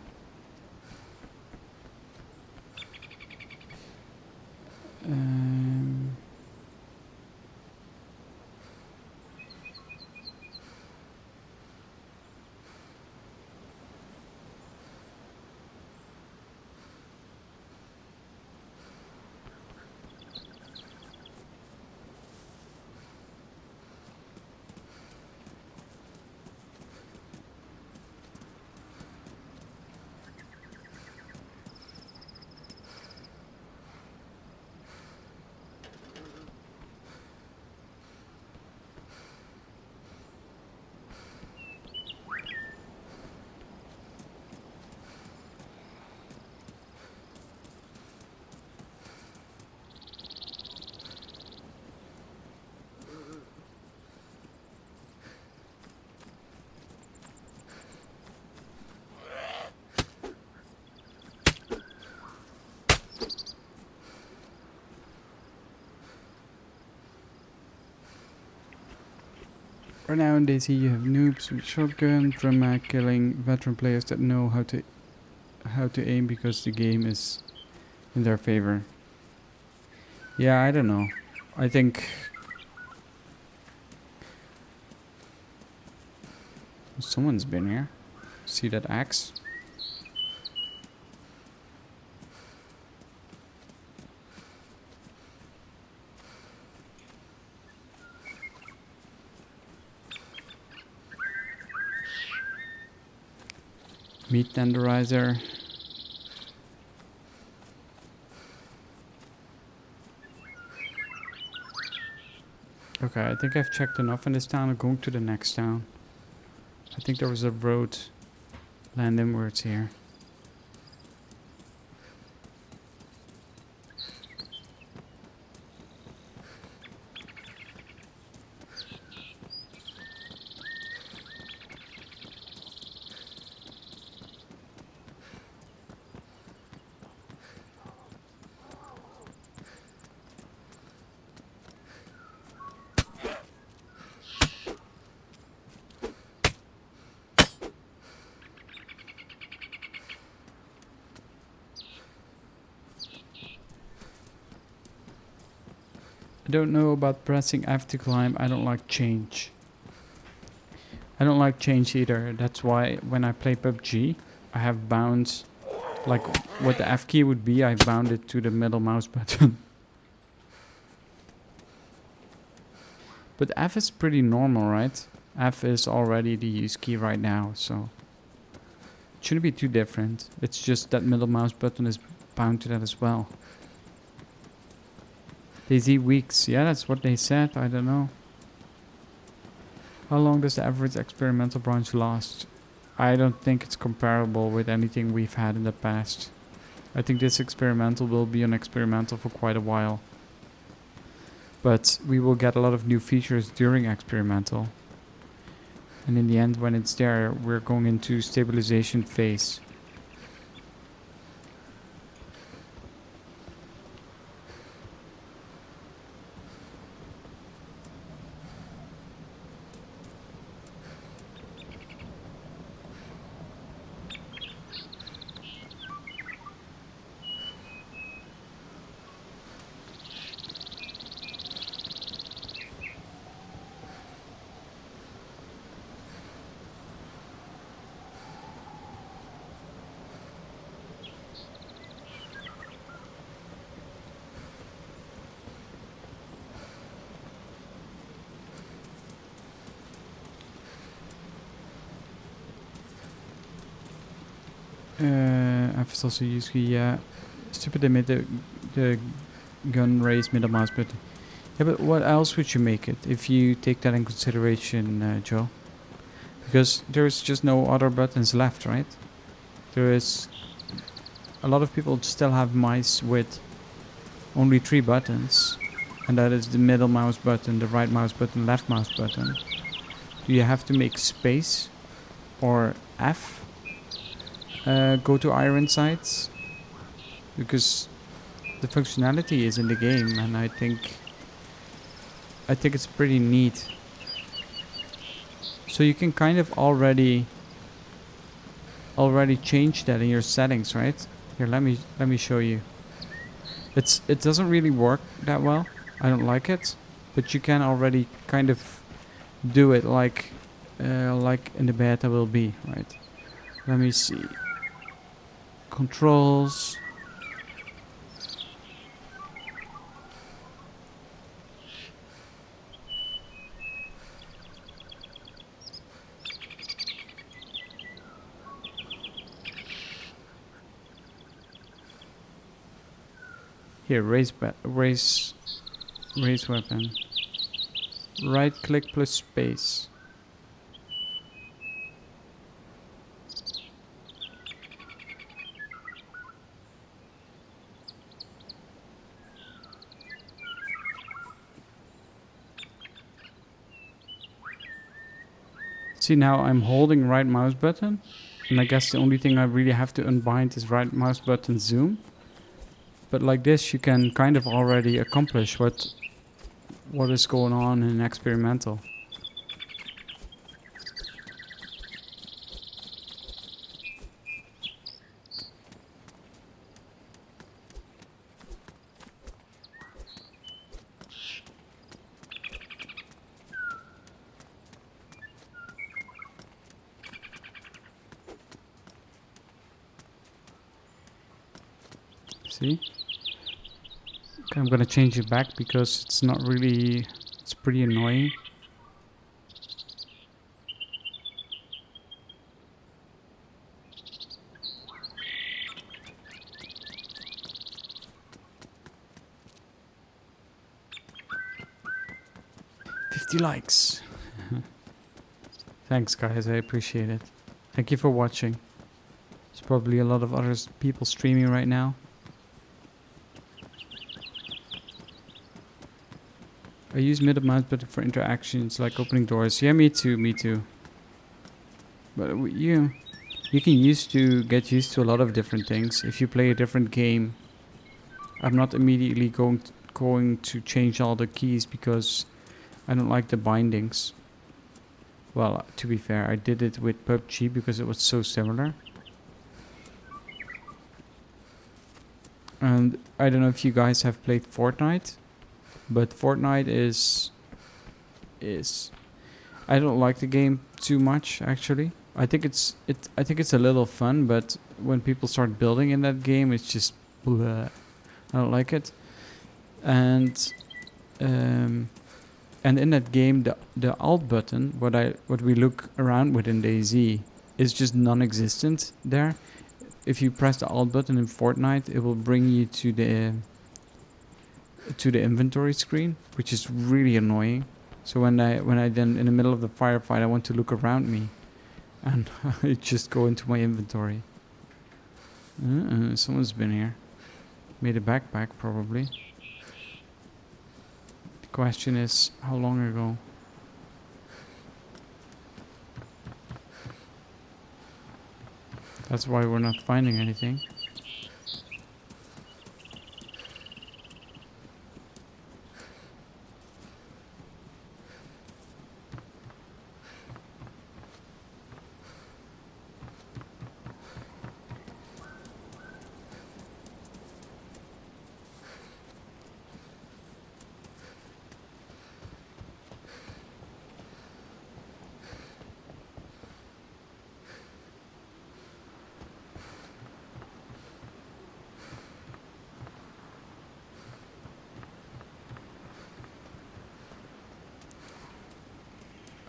Right now in DayZ you have noobs with shotgun, drama killing veteran players that know how to aim because the game is in their favor. Yeah, I don't know. I think someone's been here. See that axe? Meat tenderizer. Okay, I think I've checked enough in this town. I'm going to the next town. I think there was a road land inwards here. I don't know about pressing F to climb. I don't like change. I don't like change either. That's why when I play PUBG, I have bounds. Like what the F key would be, I bound it to the middle mouse button. But F is pretty normal, right? F is already the use key right now, so it shouldn't be too different. It's just that middle mouse button is bound to that as well. DayZ weeks, yeah, that's what they said. I don't know. How long does the average experimental branch last? I don't think it's comparable with anything we've had in the past. I think this experimental will be on experimental for quite a while. But we will get a lot of new features during experimental. And in the end, when it's there, we're going into stabilization phase. I've also used stupid they made the gun raise middle mouse button. Yeah, but what else would you make it if you take that in consideration, Joe? Because there's just no other buttons left, right? There is a lot of people still have mice with only 3 buttons, and that is the middle mouse button, the right mouse button, left mouse button. Do you have to make space or F? Go to iron sights, because the functionality is in the game, and I think it's pretty neat. So you can kind of already change that in your settings, right? Here, let me show you. It doesn't really work that well. I don't like it, but you can already kind of do it like in the beta will be, right? Let me see. Controls. Here, raise weapon. Right click plus space. See, now I'm holding right mouse button, and I guess the only thing I really have to unbind is right mouse button zoom. But like this, you can kind of already accomplish what is going on in experimental. See? Okay, I'm gonna change it back because it's not really, it's pretty annoying. 50 likes. Thanks, guys. I appreciate it. Thank you for watching. There's probably a lot of other people streaming right now. I use middle mouse button for interactions like opening doors. Yeah, me too, me too. But you can get used to a lot of different things. If you play a different game, I'm not immediately going to change all the keys because I don't like the bindings. Well, to be fair, I did it with PUBG because it was so similar. And I don't know if you guys have played Fortnite, but Fortnite is I don't like the game too much actually. I think it's a little fun, but when people start building in that game, it's just bleh. I don't like it. And in that game, the alt button, what we look around with in DayZ, is just non-existent there. If you press the alt button in Fortnite, it will bring you to the inventory screen, which is really annoying. So when I then in the middle of the firefight, I want to look around me, and I just go into my inventory. Someone's been here. Made a backpack probably. The question is, how long ago? That's why we're not finding anything.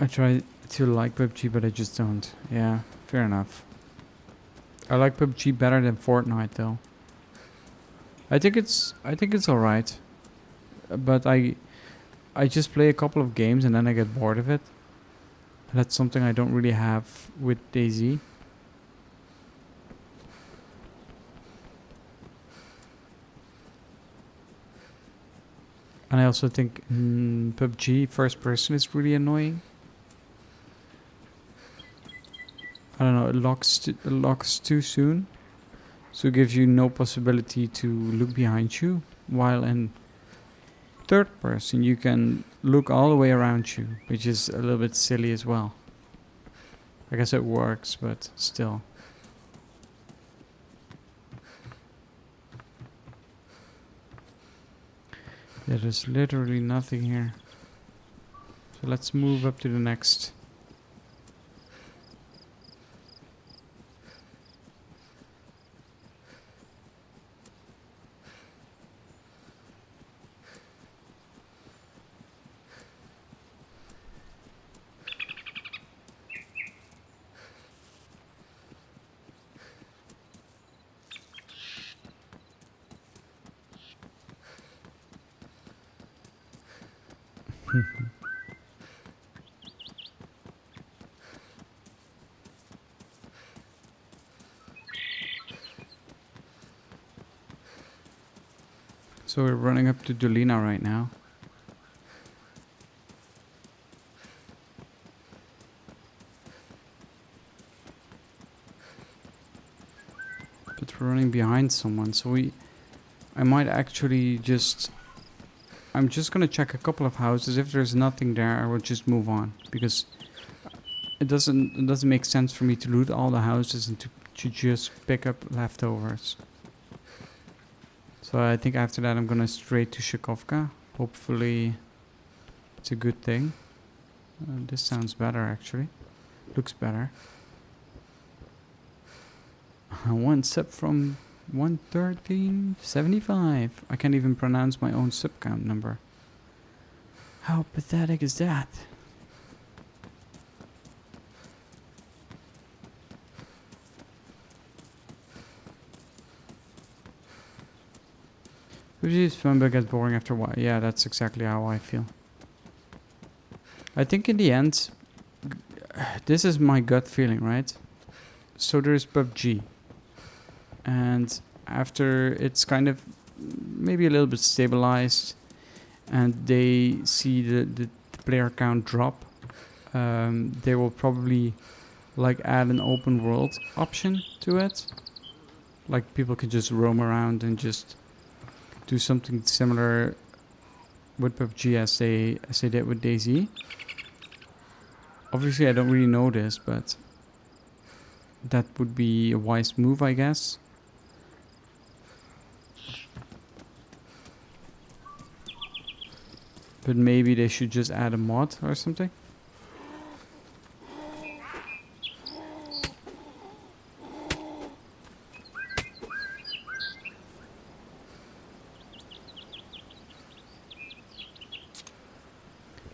I try to like PUBG, but I just don't. Yeah, fair enough. I like PUBG better than Fortnite, though. I think it's alright, but I just play a couple of games and then I get bored of it. That's something I don't really have with DayZ. And I also think PUBG first person is really annoying. I don't know, it locks too soon. So it gives you no possibility to look behind you. While in third person you can look all the way around you, which is a little bit silly as well. I guess it works, but still. Yeah, there's literally nothing here. So let's move up to the next. So we're running up to Dolina right now. But we're running behind someone, so I might actually just... I'm just gonna check a couple of houses. If there's nothing there, I will just move on. Because it doesn't make sense for me to loot all the houses and to just pick up leftovers. So I think after that I'm gonna straight to Shakovka. Hopefully it's a good thing. This sounds better actually. Looks better. One sub from 113.75. I can't even pronounce my own sub count number. How pathetic is that? Which is fun but gets boring after a while. Yeah, that's exactly how I feel. I think in the end, this is my gut feeling, right? So there's PUBG, and after it's kind of maybe a little bit stabilized, and they see the player count drop, they will probably like add an open world option to it. Like people can just roam around and just do something similar with PUBG as they did with DayZ. Obviously, I don't really know this, but that would be a wise move, I guess. But maybe they should just add a mod or something.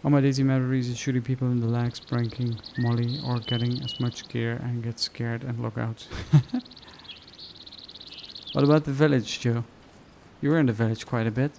All my DayZ memories is shooting people in the legs, pranking Molly, or getting as much gear and get scared and log out. What about the village, Joe? You were in the village quite a bit.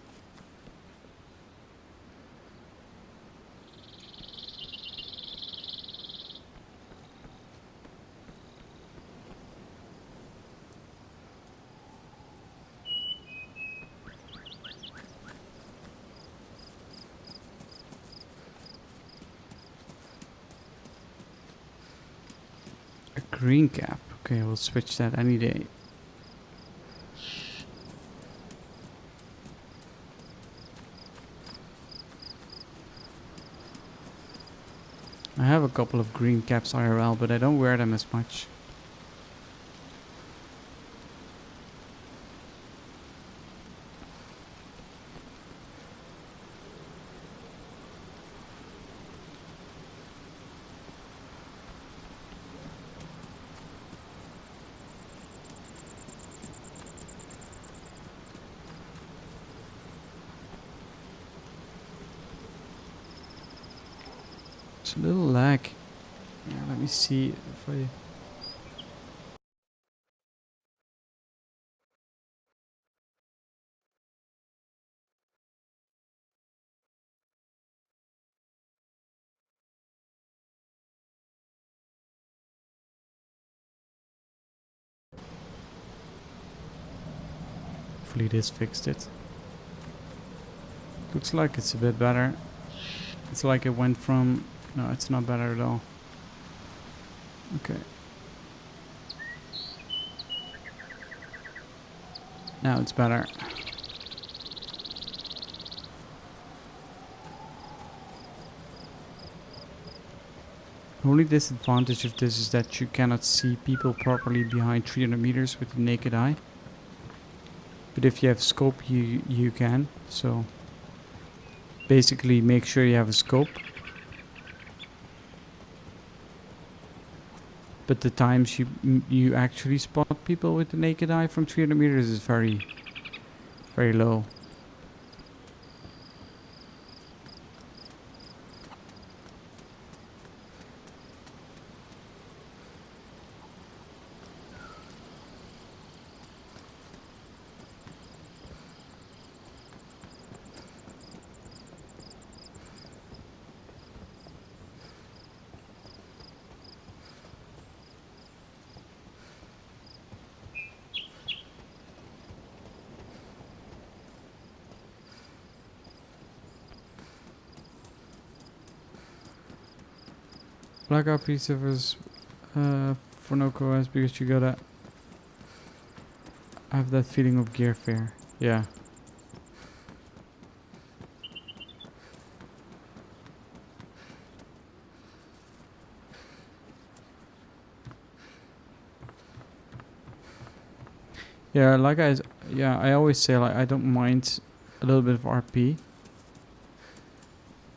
A green cap. Okay, we'll switch that any day. I have a couple of green caps IRL, but I don't wear them as much. It's a little lag. Yeah, let me see if I... Hopefully this fixed it. Looks like it's a bit better. It's like it went from... No, it's not better at all. Okay. Now it's better. The only disadvantage of this is that you cannot see people properly behind 300 meters with the naked eye. But if you have scope, you can. So basically make sure you have a scope. But the times you actually spot people with the naked eye from 300 meters is very, very low. Blackout pre-servers for no COS because you gotta have that feeling of gear fair. Yeah. Yeah, I always say, like, I don't mind a little bit of RP,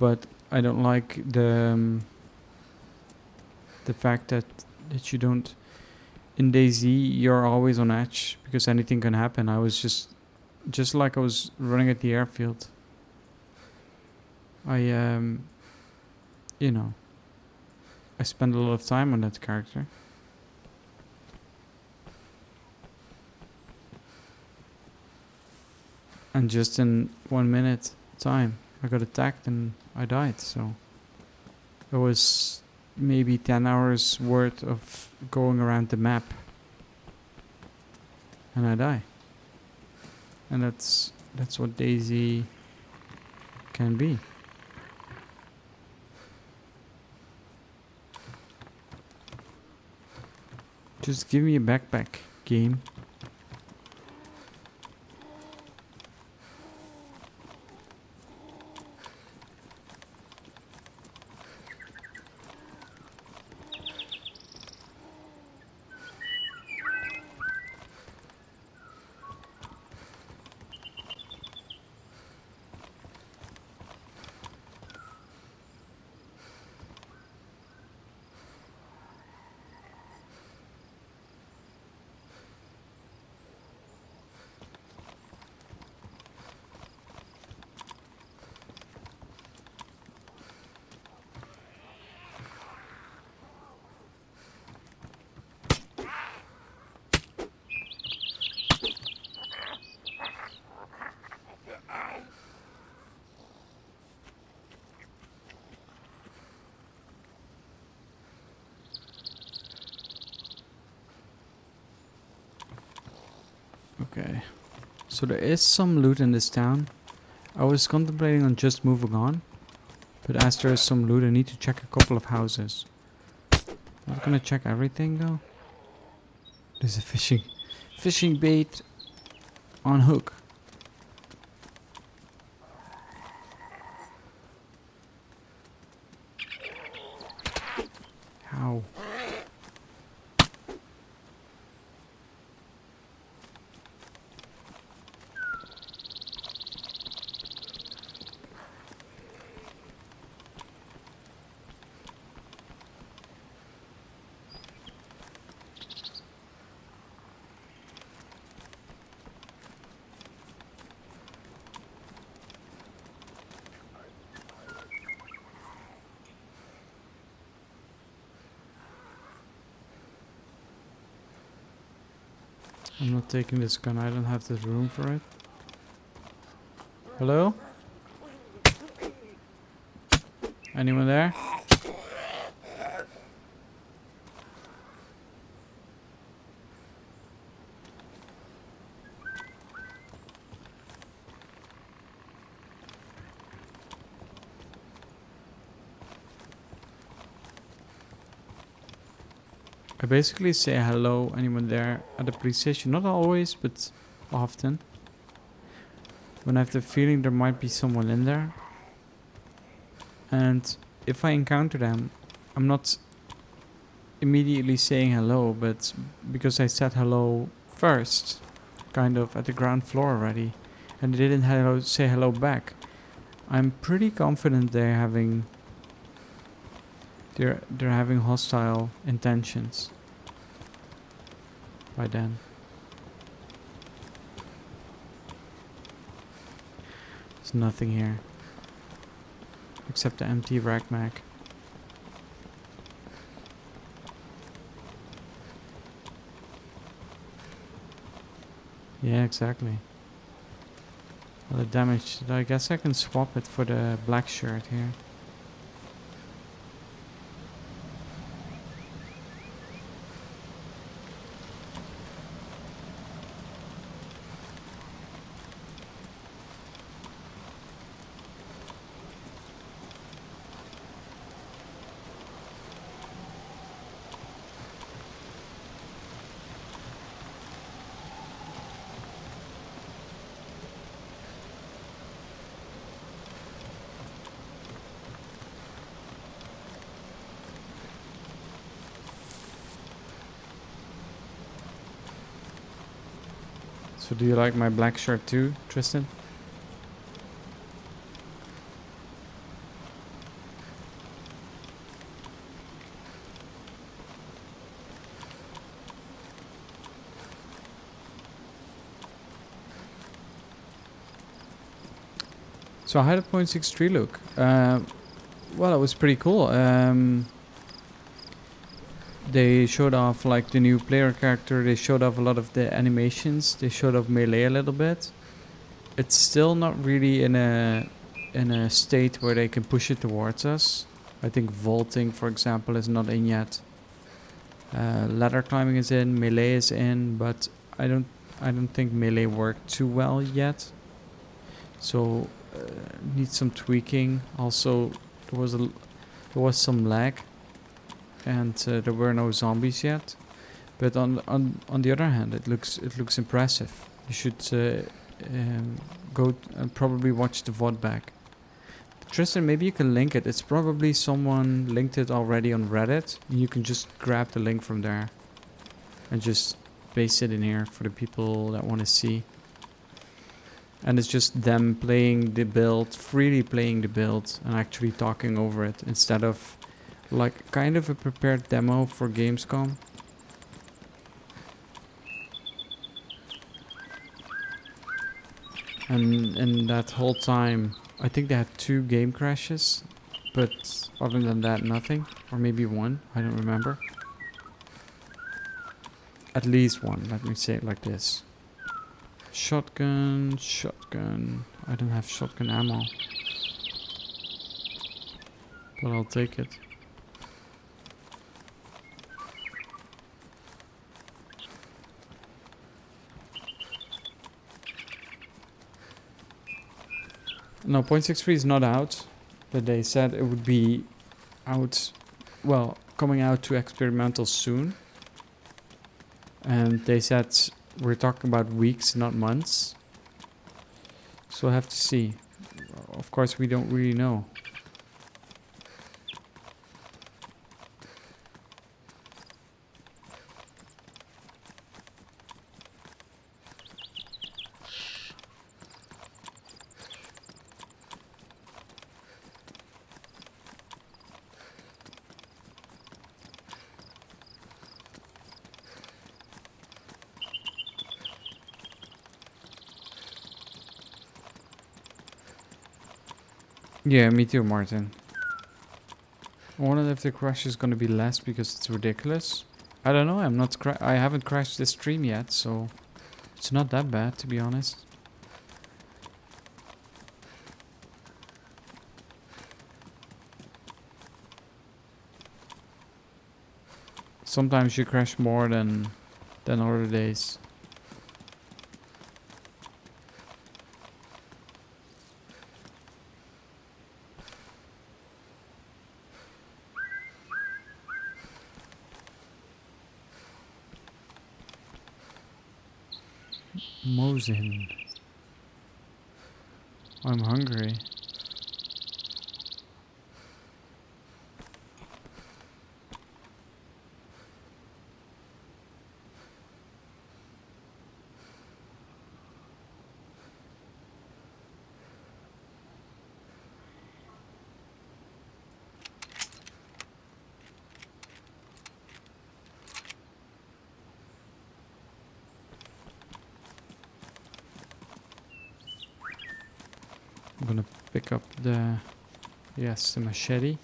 but I don't like the fact that you don't... In DayZ, you're always on edge because anything can happen. I was just like I was running at the airfield. I you know, I spend a lot of time on that character. And just in 1 minute time, I got attacked and I died, so... It was maybe 10 hours worth of going around the map. And I die. And that's what Daisy can be. Just give me a backpack, game. Okay, so there is some loot in this town. I was contemplating on just moving on, but as there is some loot, I need to check a couple of houses. I'm not gonna check everything though. There's a fishing bait on hook. How? I'm not taking this gun, I don't have the room for it. Hello? Anyone there? I basically say hello, anyone there at the police station. Not always, but often. When I have the feeling there might be someone in there. And if I encounter them, I'm not immediately saying hello, but because I said hello first, kind of at the ground floor already, and they didn't say hello back, I'm pretty confident they're having hostile intentions by then. There's nothing here except the empty rack mag. Yeah, exactly. Well, the damage. I guess I can swap it for the black shirt here. So do you like my black shirt too, Tristan? So I had a .63 look. Well, it was pretty cool. They showed off like the new player character. They showed off a lot of the animations. They showed off melee a little bit. It's still not really in a state where they can push it towards us. I think vaulting, for example, is not in yet. Ladder climbing is in, melee is in, but I don't think melee worked too well yet. So needs some tweaking. Also, there was some lag, and there were no zombies yet. But on the other hand, it looks impressive. You should go and probably watch the VOD back. Tristan, maybe you can link it. It's probably someone linked it already on Reddit. And you can just grab the link from there and just paste it in here for the people that want to see. And it's just them playing the build, freely playing the build, and actually talking over it instead of like kind of a prepared demo for Gamescom. And in that whole time, I think they had 2 game crashes, but other than that, nothing. Or maybe 1, I don't remember. At least 1, let me say it like this. Shotgun. I don't have shotgun ammo. But I'll take it. No, 0.63 is not out, but they said it would be out, well, coming out to experimental soon. And they said we're talking about weeks, not months. So we'll have to see. Of course, we don't really know. Yeah, me too, Martin. I wonder if the crash is gonna be less because it's ridiculous. I don't know. I haven't crashed this stream yet, so it's not that bad, to be honest. Sometimes you crash more than other days. Mosin. I'm hungry. I'm gonna pick up the machete.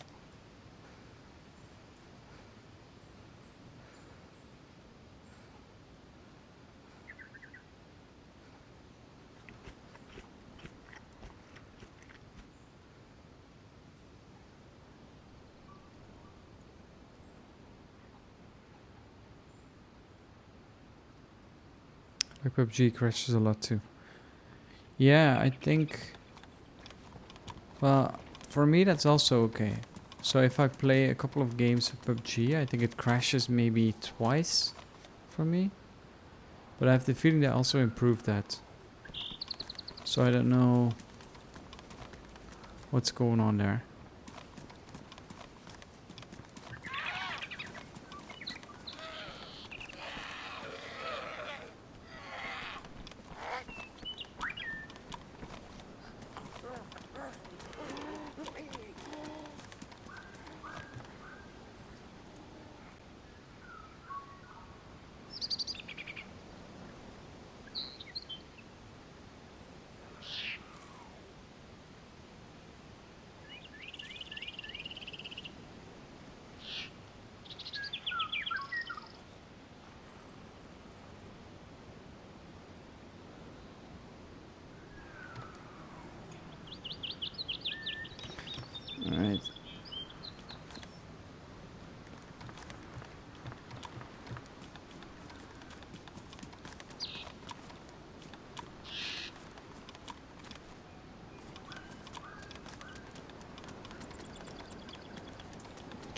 My PUBG crashes a lot too. Yeah, I think. Well, for me that's also okay. So if I play a couple of games of PUBG, I think it crashes maybe twice for me. But I have the feeling they also improved that. So I don't know what's going on there.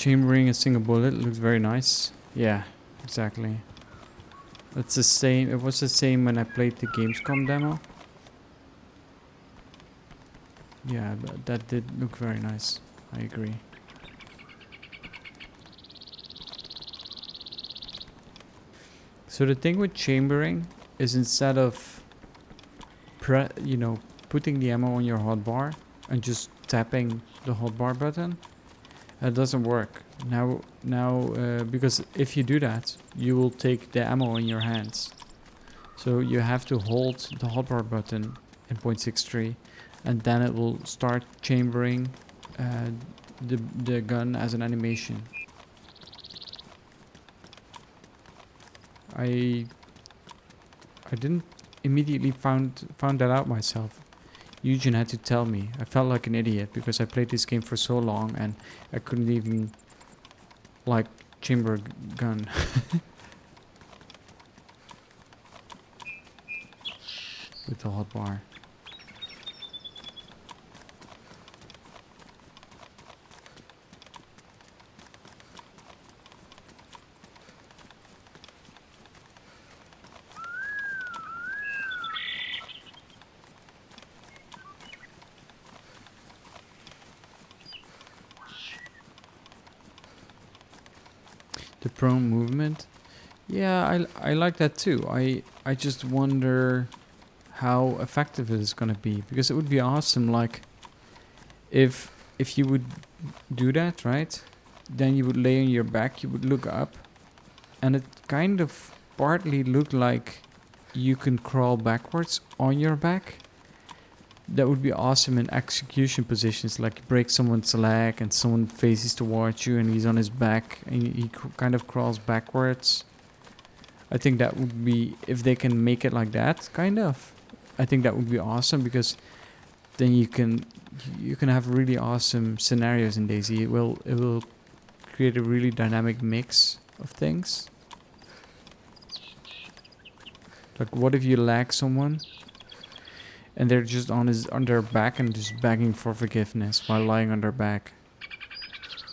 Chambering a single bullet looks very nice. Yeah, exactly. It's the same. It was the same when I played the Gamescom demo. Yeah, that did look very nice. I agree. So the thing with chambering is instead of putting the ammo on your hotbar and just tapping the hotbar button, that doesn't work. Now, because if you do that, you will take the ammo in your hands. So you have to hold the hotbar button in 0.63, and then it will start chambering the gun as an animation. I didn't immediately found that out myself. Eugen had to tell me. I felt like an idiot because I played this game for so long and I couldn't even like chamber gun. With the hotbar. The prone movement. Yeah, I like that too. I just wonder how effective it is gonna be, because it would be awesome like if you would do that, right? Then you would lay on your back, you would look up, and it kind of partly looked like you can crawl backwards on your back. That would be awesome in execution positions, like you break someone's leg and someone faces towards you and he's on his back and he kind of crawls backwards. I think that would be, if they can make it like that, kind of, I think that would be awesome, because then you can have really awesome scenarios in DayZ. It will create a really dynamic mix of things. Like, what if you lag someone and they're just on their back and just begging for forgiveness while lying on their back?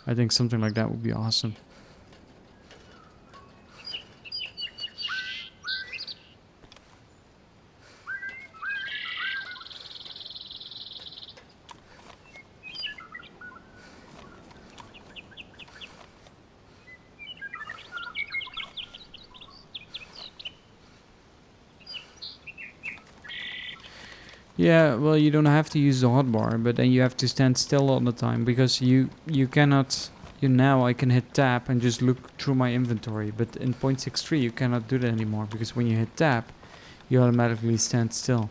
I think something like that would be awesome. Yeah, well, you don't have to use the hotbar, but then you have to stand still all the time, because you cannot. Now I can hit tab and just look through my inventory, but in 0.63 you cannot do that anymore, because when you hit tab, you automatically stand still.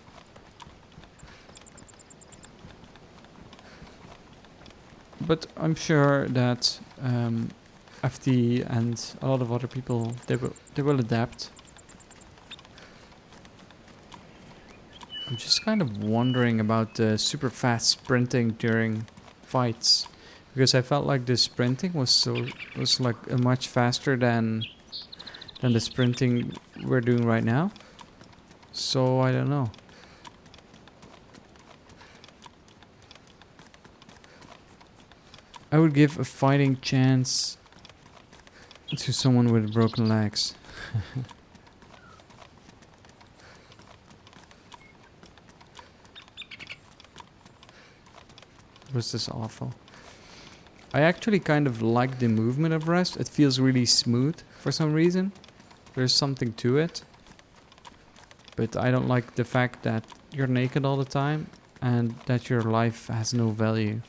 But I'm sure that FD and a lot of other people, they will adapt. I'm just kind of wondering about the super fast sprinting during fights, because I felt like the sprinting was like much faster than the sprinting we're doing right now. So I don't know. I would give a fighting chance to someone with broken legs. Was this awful? I actually kind of like the movement of Rest. It feels really smooth for some reason. There's something to it. But I don't like the fact that you're naked all the time and that your life has no value.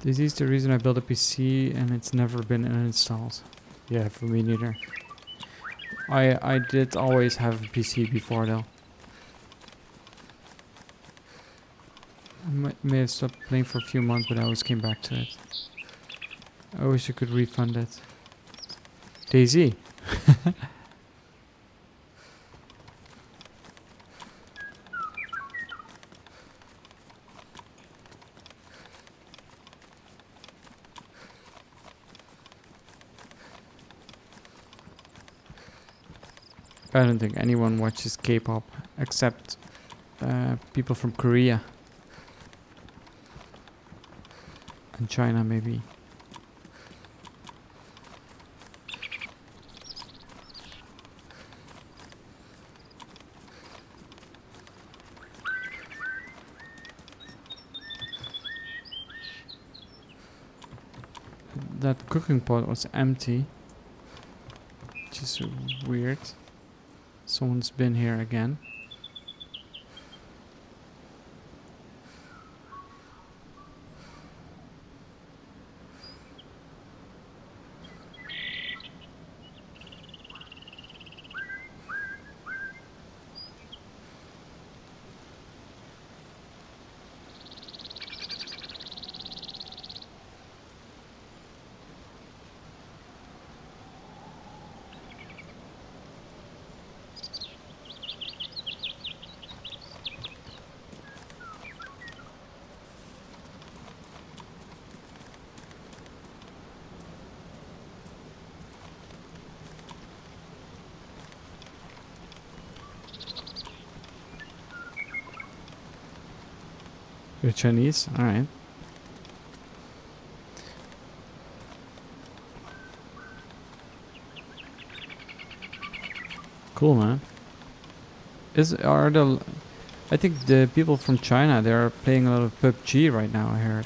This is the reason I built a PC and it's never been uninstalled. Yeah, for me neither. I did always have a PC before though. I may have stopped playing for a few months, but I always came back to it. I wish I could refund it. DayZ. I don't think anyone watches K-pop except people from Korea and China maybe. That cooking pot was empty, which is weird. Someone's been here again. You're Chinese? Alright. Cool, man. I think the people from China, they are playing a lot of PUBG right now, I heard.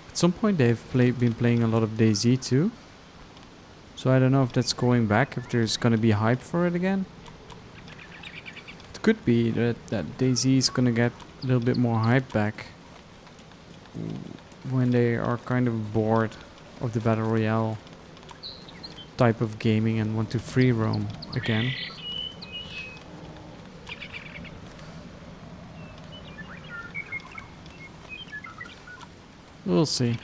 At some point they've been playing a lot of DayZ too. So I don't know if that's going back, if there's gonna be hype for it again. It could be that DayZ is gonna get a little bit more hype back when they are kind of bored of the Battle Royale type of gaming and want to free roam again. We'll see.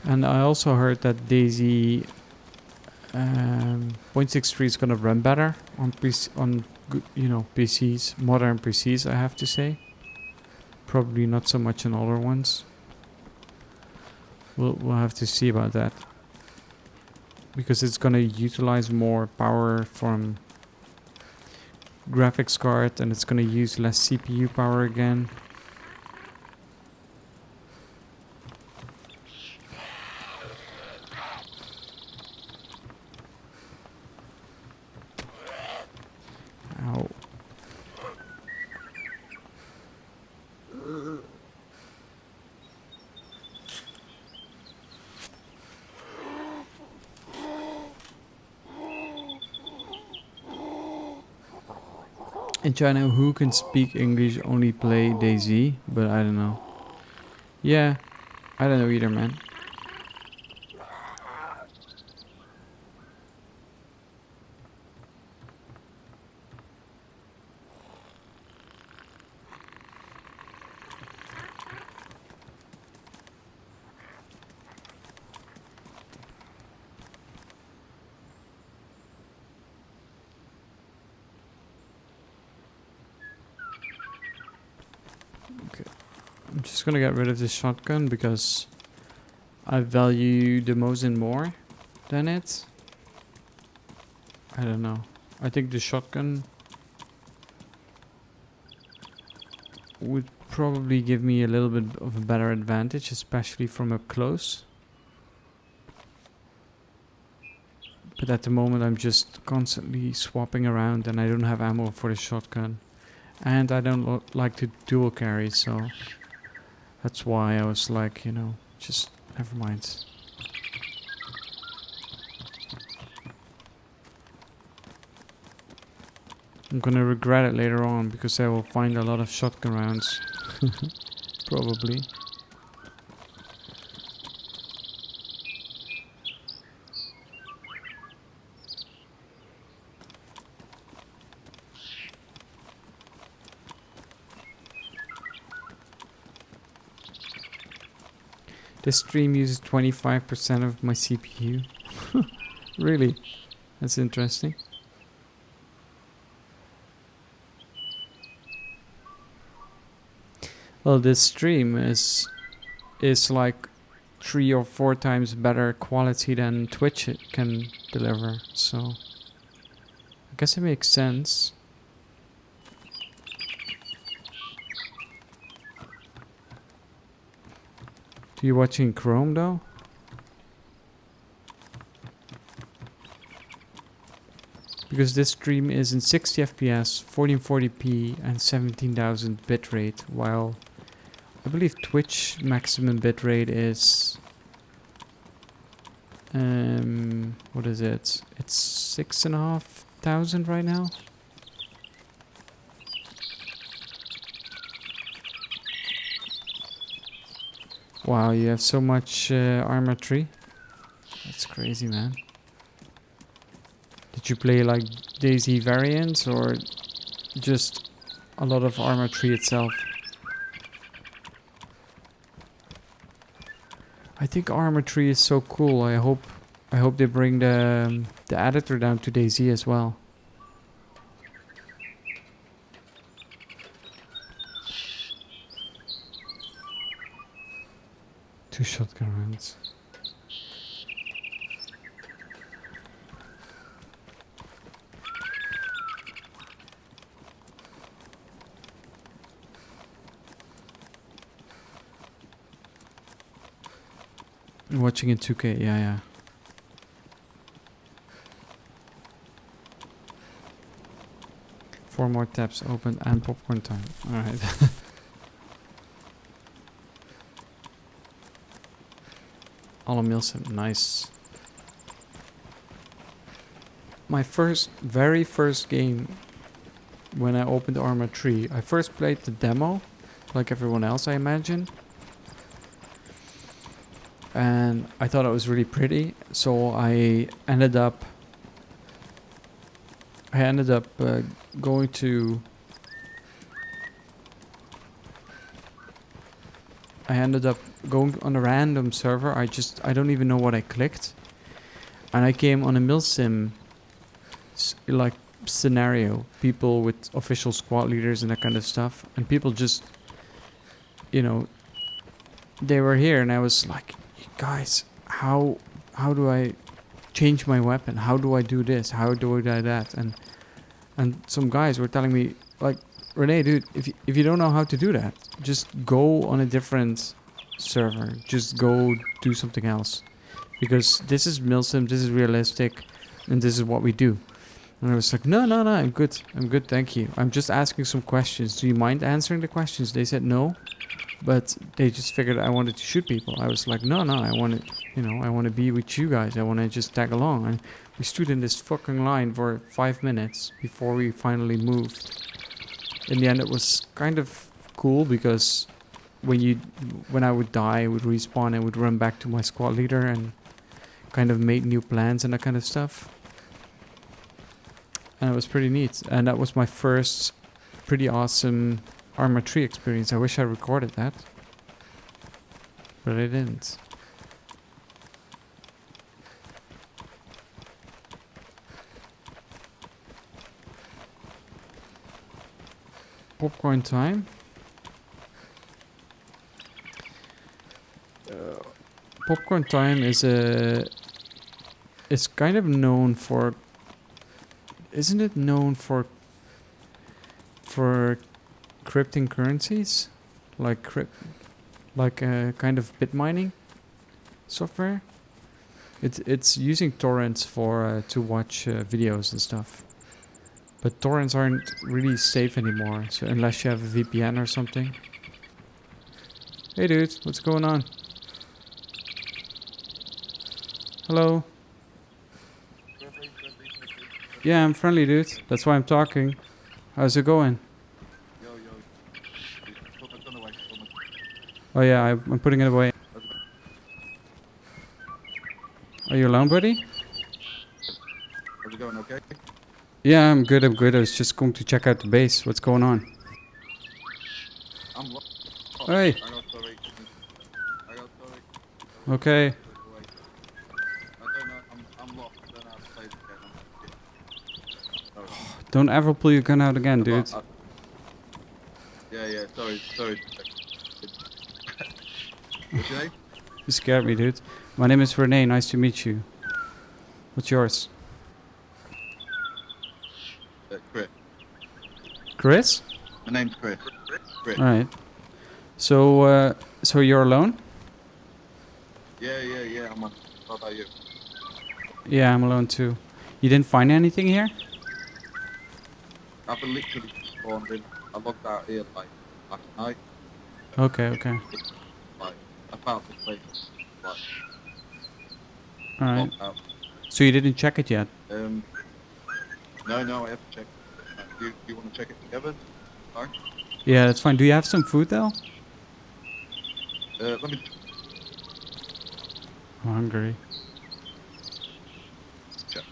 And I also heard that DayZ 0.63 is gonna run better on PCs, modern PCs. I have to say, probably not so much on older ones. We'll have to see about that, because it's gonna utilize more power from graphics card and it's gonna use less CPU power again. Ow. In China, who can speak English only play DayZ, but I don't know. Yeah, I don't know either, man. I'm just gonna get rid of this shotgun because I value the Mosin more than it. I don't know. I think the shotgun would probably give me a little bit of a better advantage, especially from up close. But at the moment I'm just constantly swapping around and I don't have ammo for the shotgun. And I don't like to dual carry, so that's why I was like, you know, just never mind. I'm gonna regret it later on because I will find a lot of shotgun rounds. Probably. This stream uses 25% of my CPU. Really? That's interesting. Well, this stream is like 3 or 4 times better quality than Twitch it can deliver, so I guess it makes sense. Do you watching Chrome though? Because this stream is in 60 FPS, 1440p and 17,000 bitrate, while I believe Twitch maximum bitrate is what is it? It's 6,500 right now. Wow, you have so much armor tree. That's crazy, man. Did you play like DayZ variants or just a lot of armor tree itself? I think armor tree is so cool. I hope they bring the editor down to DayZ as well. Two shotgun rounds. Watching in 2K, yeah. Four more tabs open and popcorn time. Alright. Alle Milsim, nice. My very first game when I opened Arma 3, I first played the demo, like everyone else I imagine. And I thought it was really pretty, so I ended up going to on a random server. I don't even know what I clicked, and I came on a milsim like scenario, people with official squad leaders and that kind of stuff, and people just, you know, they were here, and I was like, guys, how do I change my weapon? How do I do this? How do I do that? And some guys were telling me, like, Renee, dude, if you don't know how to do that, just go on a different server. Just go do something else, because this is milsim, this is realistic, and this is what we do. And I was like, no, I'm good, thank you. I'm just asking some questions. Do you mind answering the questions? They said no. But they just figured I wanted to shoot people. I was like, no, I want to, you know, I want to be with you guys. I want to just tag along. And we stood in this fucking line for 5 minutes before we finally moved. In the end, it was kind of cool because when I would die, I would respawn. I would run back to my squad leader and kind of made new plans and that kind of stuff. And it was pretty neat. And that was my first pretty awesome Arma 3 experience. I wish I recorded that, but I didn't. Popcorn time. Popcorn time is kind of known for isn't it known for crypting currencies, like kind of bit mining software? It's using torrents for to watch videos and stuff. But torrents aren't really safe anymore, so unless you have a VPN or something. Hey dude, what's going on? Hello? Yeah, I'm friendly dude, that's why I'm talking. How's it going? Yo. Put my gun away. Oh yeah, I'm putting it away. Are you alone, buddy? How's it going, okay? Yeah, I'm good, I was just going to check out the base. What's going on? I'm lost. Hey! I got sorry. Okay. I don't know. I'm lost. I don't know how to play this game. Sorry. Don't ever pull your gun out again, dude. Yeah. Sorry. What's your name? You scared me, dude. My name is Renee, nice to meet you. What's yours? Chris. Chris? My name's Chris. Alright. So you're alone? Yeah. I'm on. How about you? Yeah, I'm alone too. You didn't find anything here? I've literally just spawned in. I logged out here like last night. Okay. Like I found this place. Like Alright. logged out. So you didn't check it yet? No, I have to check. Do you want to check it together? Sorry? Yeah, that's fine. Do you have some food though? Let me I'm hungry. check.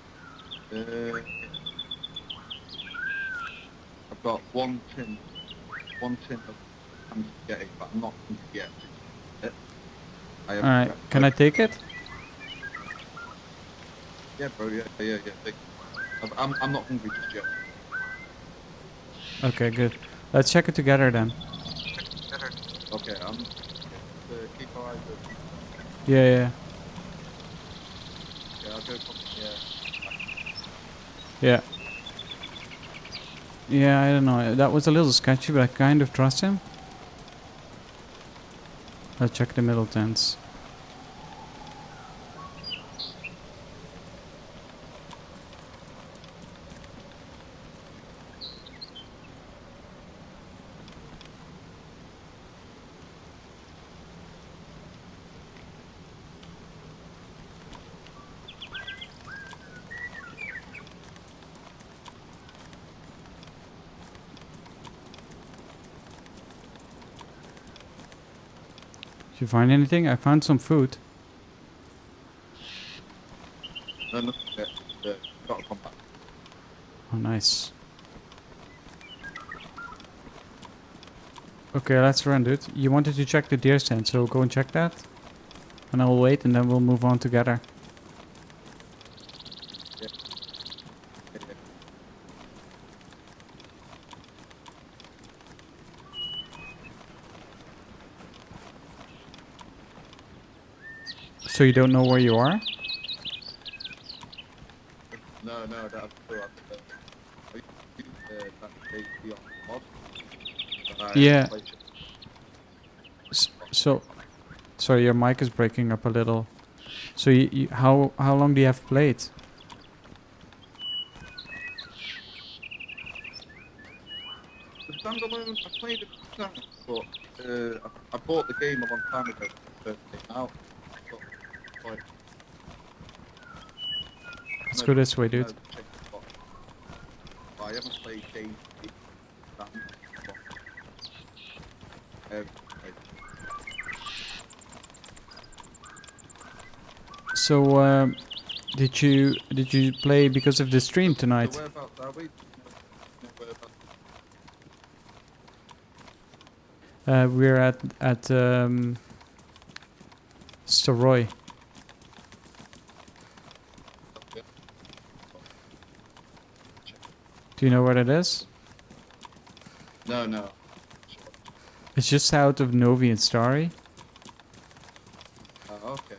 I've got one tin of spaghetti, but I'm not going to get it. Alright, can I take it? Yeah, bro, yeah. Take it. I'm not hungry just yet. Okay, good. Let's check it together then. Okay, keep our eyes open. Yeah. Yeah, I'll go from Yeah. Yeah, I don't know. That was a little sketchy, but I kind of trust him. Let's check the middle tents. Did you find anything? I found some food. No, nothing yet. Gotta come back. Oh, nice. Okay, let's run, dude. You wanted to check the deer stand, so go and check that. And I will wait, and then we'll move on together. Yeah. So you don't know where you are? No, that's true. That they be on mod. Yeah. So, sorry, your mic is breaking up a little. So how long do you have played? The standalone, I played it now, but I bought the game a long time ago. The first game out. But, Let's go this way, dude. I haven't played games. So, did you play because of the stream tonight? So whereabouts are we? We're at Soroy. Do you know what it is? No. It's just south of Novi and Starry. Okay.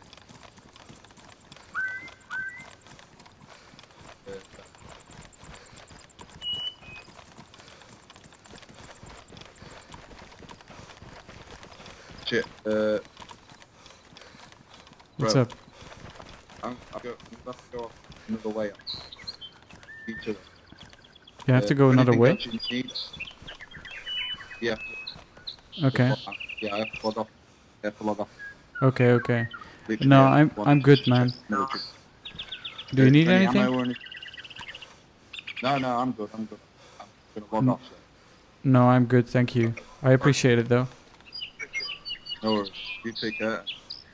Shit. What's Bro, up? I'm going to go another way. Each other. You have to go If another anything way? else you need, yeah. Okay. Yeah, I have to log off. I have to log off. Okay, okay. Literally, No, I just want I'm to good, check man. military. Do you need Any anything? ammo or anything? No, I'm good. I'm gonna log off. So. No, I'm good, thank you. I appreciate it though. No worries. You take care.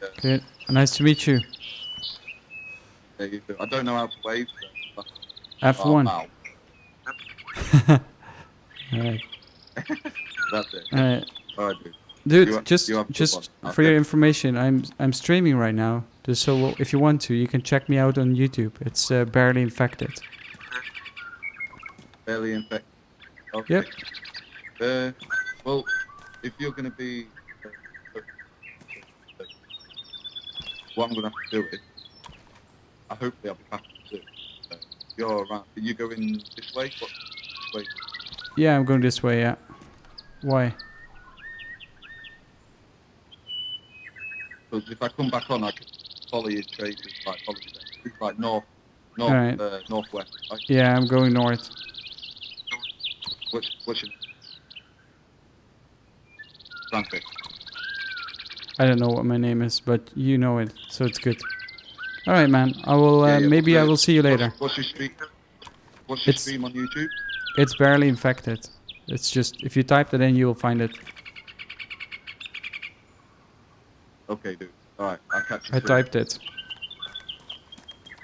Yeah, Okay, nice to meet you. yeah, you too. I don't know how to wave. So. Oh, F1. wow. Alright. That's it. Alright. Alright, dude. Dude, You have a good one. just for Okay. your information, I'm streaming right now. Just so if you want to, you can check me out on YouTube. It's barely infected. Barely infected. Okay. Yep. Well, if you're gonna be, what I'm gonna have to do is, hopefully I'll be back soon. You're around. Are you going this way? What? This way? Yeah, I'm going this way. Yeah. Why? Because if I come back on, I can follow your traces, like follow your traces, like All right. northwest. Right? Yeah, I'm going north. What's your Savfk? I don't know what my name is, but you know it, so it's good. All right, man. I will. Yeah, yeah. Maybe I will see you later. What's your stream? What's your It's stream on YouTube? it's barely infected. It's just if you type that in, you will find it. Okay, dude. All right, I'll catch you I soon. typed it.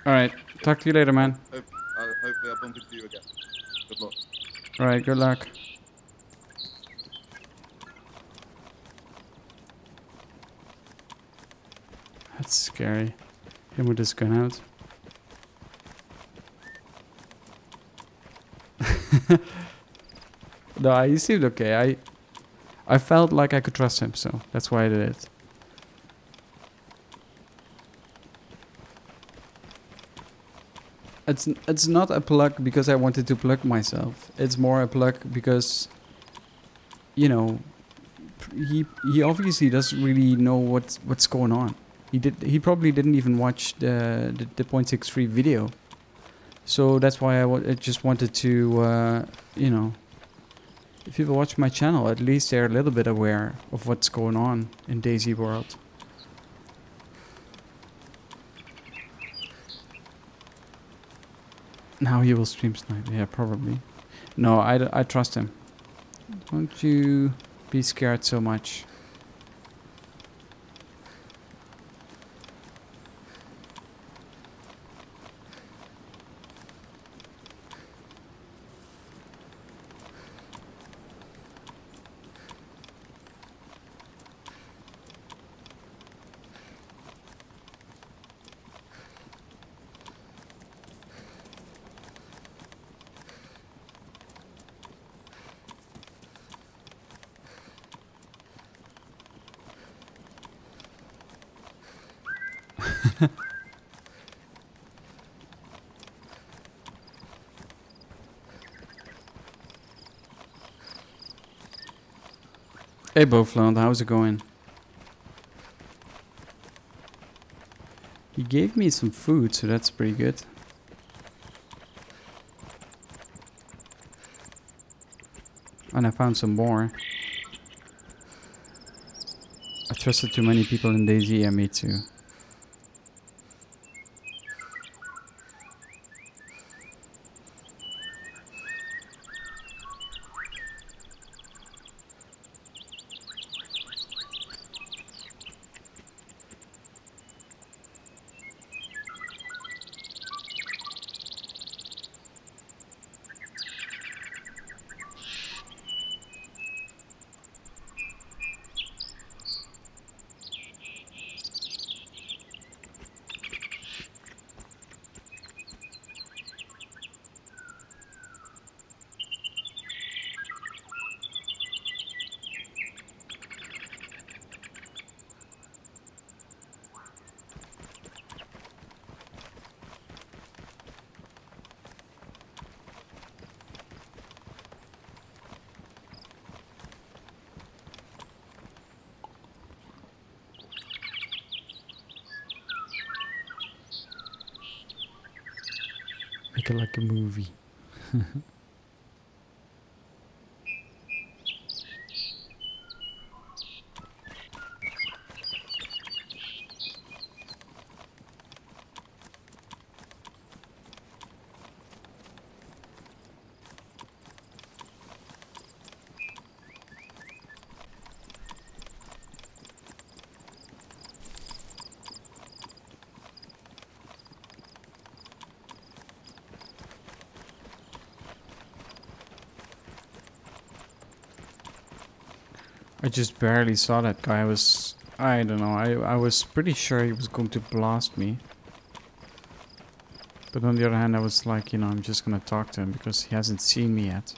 All right. Talk to you later, man. Hopefully I'll bump into you again. Good luck. All right. Good luck. That's scary. Him with his gun out. No, he seemed okay. I felt like I could trust him, so that's why I did it. It's not a plug because I wanted to plug myself. It's more a plug because, you know, he obviously doesn't really know what's going on. He probably didn't even watch the 0.63 video. So that's why I just wanted to, you know, if people watch my channel, at least they're a little bit aware of what's going on in DayZ world. Now he will stream snipe. Yeah, probably. No, I trust him. Don't you be scared so much. Hey Bofland, how's it going? He gave me some food, so that's pretty good. And I found some more. I trusted too many people in DayZ, and me too. like a movie. I just barely saw that guy. I don't know, I was pretty sure he was going to blast me. But on the other hand, I was like, you know, I'm just gonna talk to him because he hasn't seen me yet.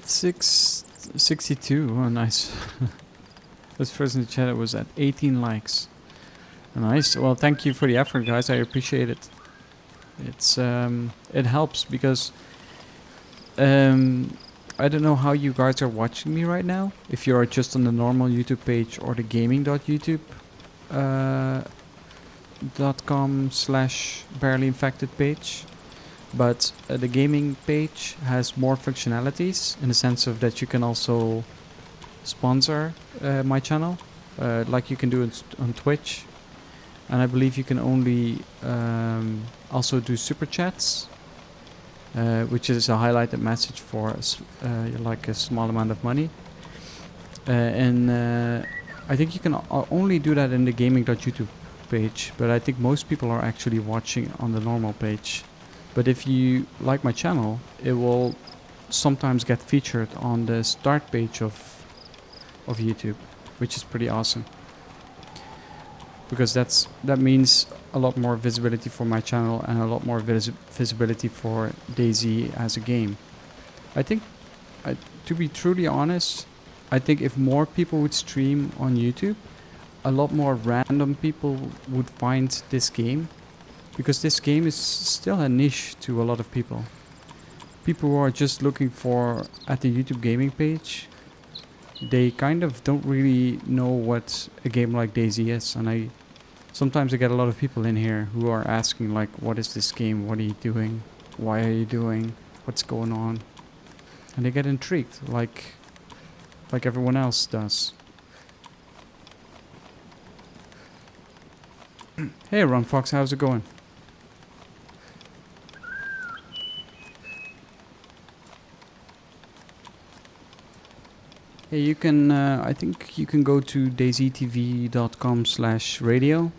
.662. Oh, nice. This first in the chat was at 18 likes. Nice. Well, thank you for the effort, guys. I appreciate it. It's it helps because I don't know how you guys are watching me right now. If you are just on the normal YouTube page or the gaming.youtube .com/barelyinfected page. But the gaming page has more functionalities in the sense of that you can also sponsor my channel, like you can do it on Twitch. And I believe you can only also do super chats, which is a highlighted message for like a small amount of money. And I think you can only do that in the gaming.youtube page, but I think most people are actually watching on the normal page. But if you like my channel, it will sometimes get featured on the start page of YouTube, which is pretty awesome. Because that means a lot more visibility for my channel and a lot more visibility for DayZ as a game. I think, to be truly honest, I think if more people would stream on YouTube, a lot more random people would find this game. Because this game is still a niche to a lot of people. People who are just looking for at the YouTube gaming page, they kind of don't really know what a game like DayZ is. And sometimes I get a lot of people in here who are asking like, what is this game? What are you doing? Why are you doing? What's going on? And they get intrigued like everyone else does. Hey Ron Fox, how's it going? Hey, you can, I think you can go to dayztv.com/radio.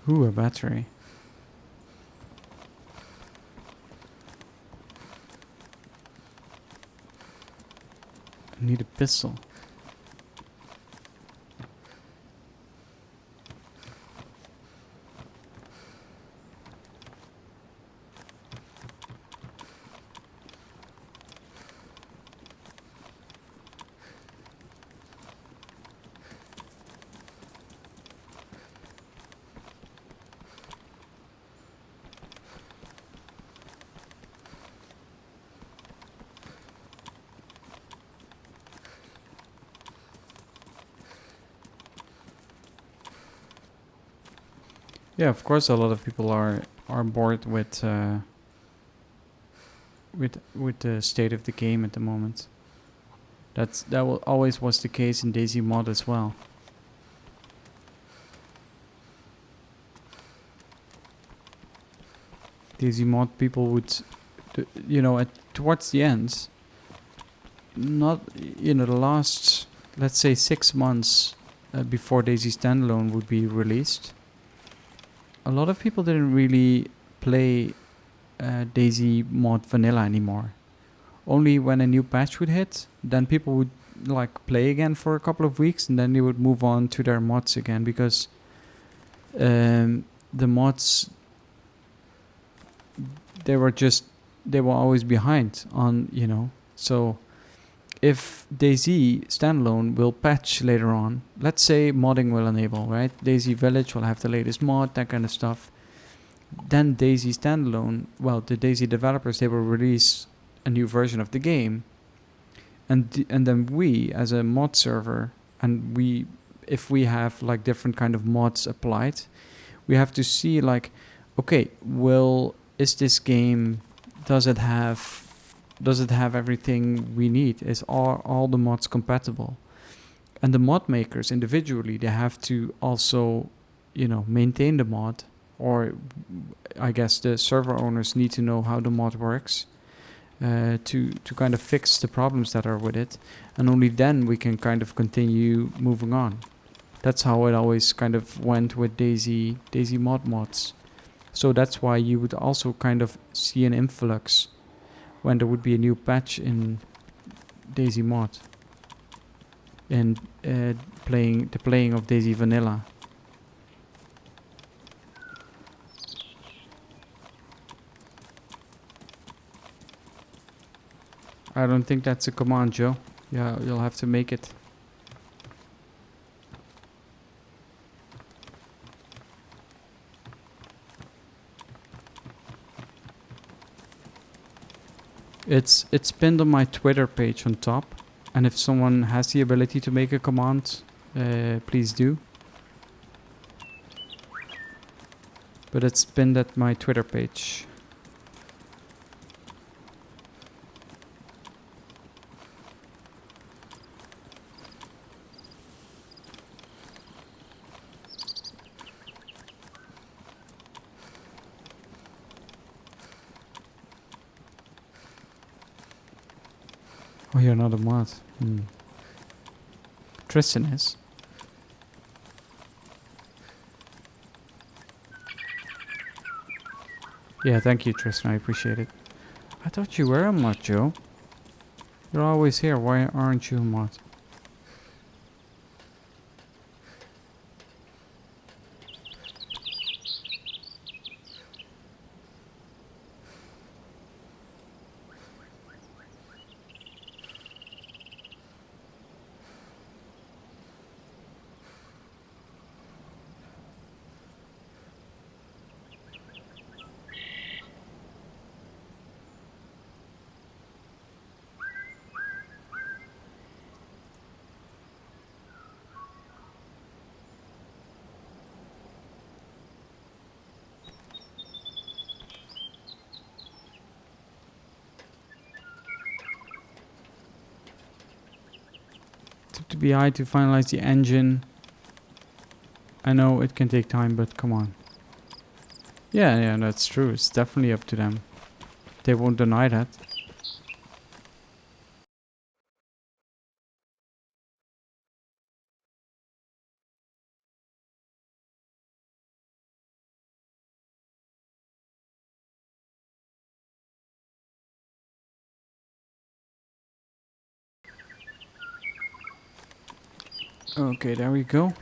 Ooh, a battery. I need a pistol. Yeah, of course, a lot of people are bored with the state of the game at the moment. That always was the case in DayZ mod as well. DayZ mod people would, you know, towards the end, not, you know, the last let's say 6 months before Daisy Standalone would be released, a lot of people didn't really play Daisy mod vanilla anymore. Only when a new patch would hit, then people would like play again for a couple of weeks, and then they would move on to their mods again, because the mods, they were always behind on, you know. So if Daisy Standalone will patch later on, let's say modding will enable, right? Daisy Village will have the latest mod, that kind of stuff. Then Daisy Standalone, well, the Daisy developers, they will release a new version of the game, and then we, as a mod server, and if we have like different kind of mods applied, we have to see like, okay, is this game, does it have everything we need? Is all the mods compatible? And the mod makers individually, they have to also, you know, maintain the mod, or I guess the server owners need to know how the mod works to kind of fix the problems that are with it, and only then we can kind of continue moving on. That's how it always kind of went with Daisy mods. So that's why you would also kind of see an influx when there would be a new patch in Daisy mod, and playing of Daisy Vanilla. I don't think that's a command, Joe. Yeah, you'll have to make it. It's pinned on my Twitter page on top, and if someone has the ability to make a command, please do. But it's pinned at my Twitter page. Oh, you're not a mod. Tristan is. Yeah, thank you, Tristan. I appreciate it. I thought you were a mod, Joe. You're always here. Why aren't you a mod? Took to BI to finalize the engine. I know it can take time, but come on. Yeah, that's true. It's definitely up to them. They won't deny that. Okay, there we go.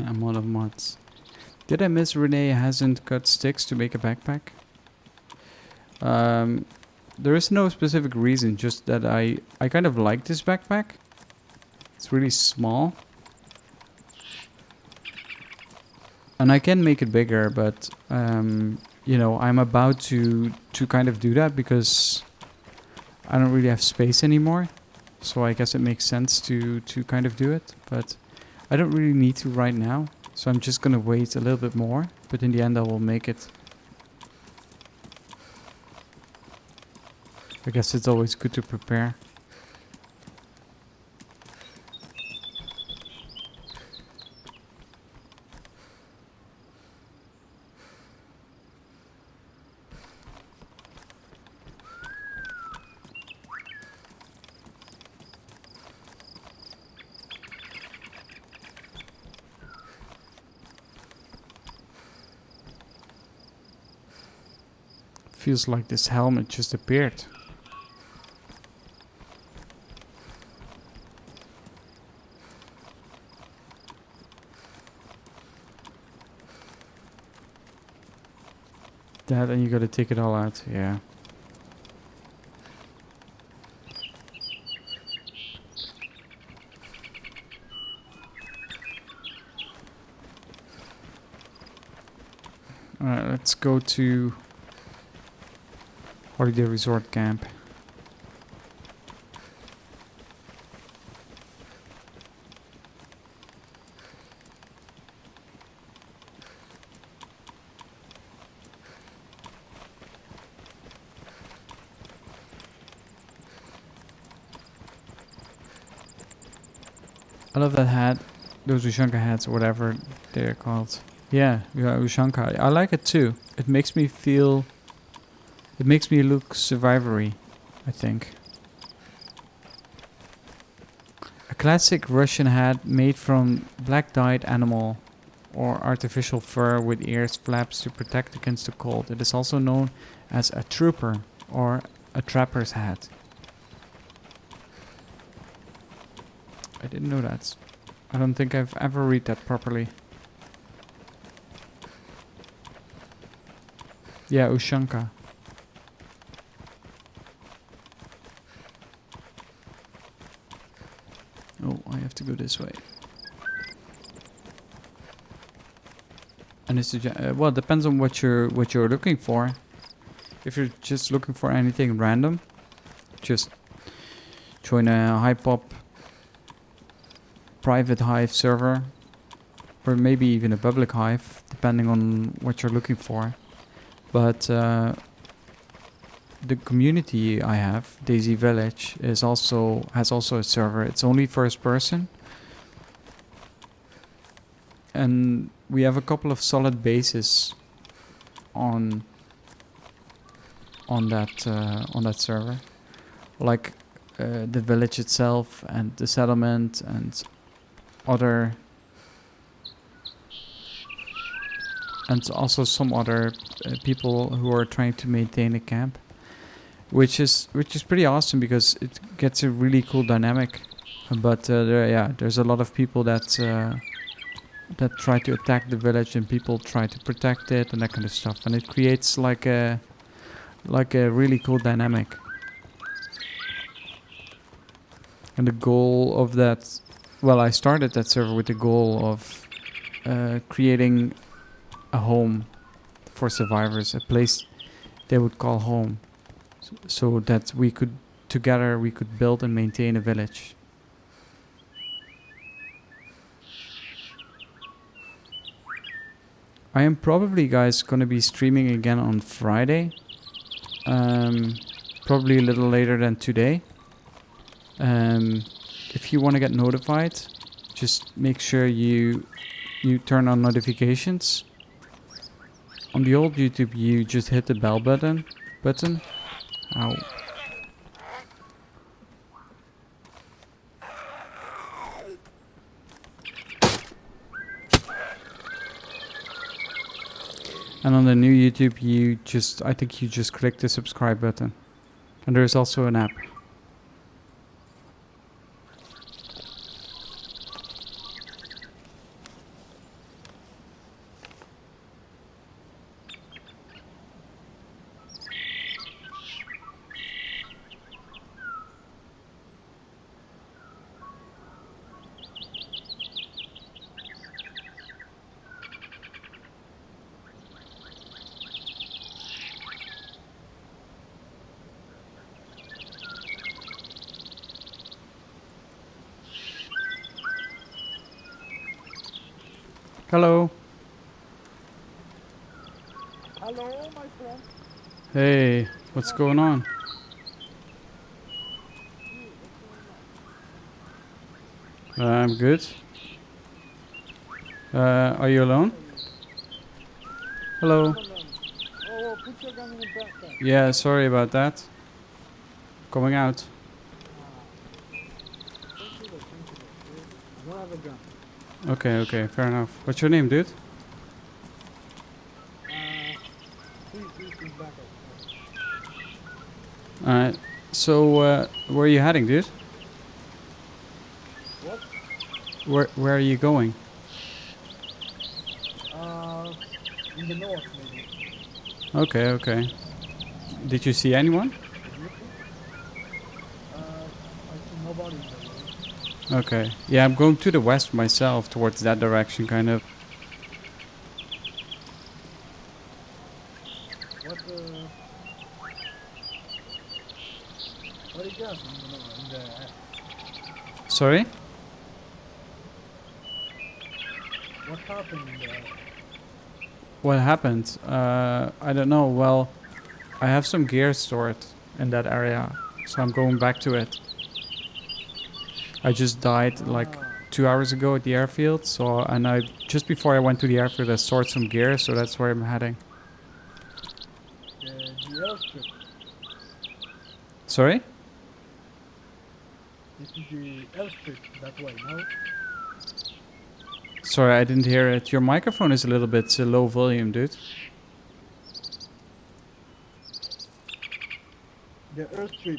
I'm out of mods. Did I miss Renee hasn't cut sticks to make a backpack? There is no specific reason, just that I kind of like this backpack. It's really small. And I can make it bigger, but you know, I'm about to kind of do that because I don't really have space anymore. So I guess it makes sense to kind of do it, but I don't really need to right now. So I'm just gonna wait a little bit more, but in the end I will make it. I guess it's always good to prepare. Feels like this helmet just appeared. That, and you gotta take it all out, yeah. Alright, let's go to Holiday Resort Camp. I love that hat, those Ushanka hats, or whatever they're called. Yeah, Ushanka. I like it too. It makes me feel... It makes me look survivory, I think. A classic Russian hat made from black dyed animal or artificial fur with ears flaps to protect against the cold. It is also known as a trooper or a trapper's hat. I didn't know that. I don't think I've ever read that properly. Yeah, Ushanka. Oh, I have to go this way. And it's well, it depends on what you're looking for. If you're just looking for anything random, just join a Hypop private Hive server, or maybe even a public Hive, depending on what you're looking for. But the community I have, Daisy Village, has also a server. It's only first person, and we have a couple of solid bases on that server, like the village itself and the settlement and other, and also some other people who are trying to maintain a camp, which is pretty awesome because it gets a really cool dynamic. But there's a lot of people that try to attack the village, and people try to protect it and that kind of stuff, and it creates like a really cool dynamic. And the goal of that, well, I started that server with the goal of creating a home for survivors, a place they would call home, so that we could build and maintain a village. I am probably, guys, gonna be streaming again on Friday, probably a little later than today. If you want to get notified, just make sure you turn on notifications. On the old YouTube, you just hit the bell button. Ow. And on the new YouTube, I think you just click the subscribe button. And there's also an app. Hello. Hello, my friend. Hey, what's going on? I'm good. Are you alone? Hello. Oh, put your gun in the back then. Yeah, sorry about that. Coming out. Don't do that. I don't have a gun. Okay, fair enough. What's your name, dude? Please back up. Alright. So, where are you heading, dude? What? Where are you going? In the north maybe. Okay, okay. Did you see anyone? You? I see nobody in the road. Okay. Yeah, I'm going to the west myself, towards that direction, kind of. What what you got in the Sorry? what happened in the What happened? I don't know. Well, I have some gear stored in that area, so I'm going back to it. I just died like ah 2 hours ago at the airfield, so and I just before I went to the airfield, I stored some gear, so that's where I'm heading. the airstrip? Sorry? This is the airstrip that way, no? Sorry, I didn't hear it. Your microphone is a little bit low volume, dude. The airstrip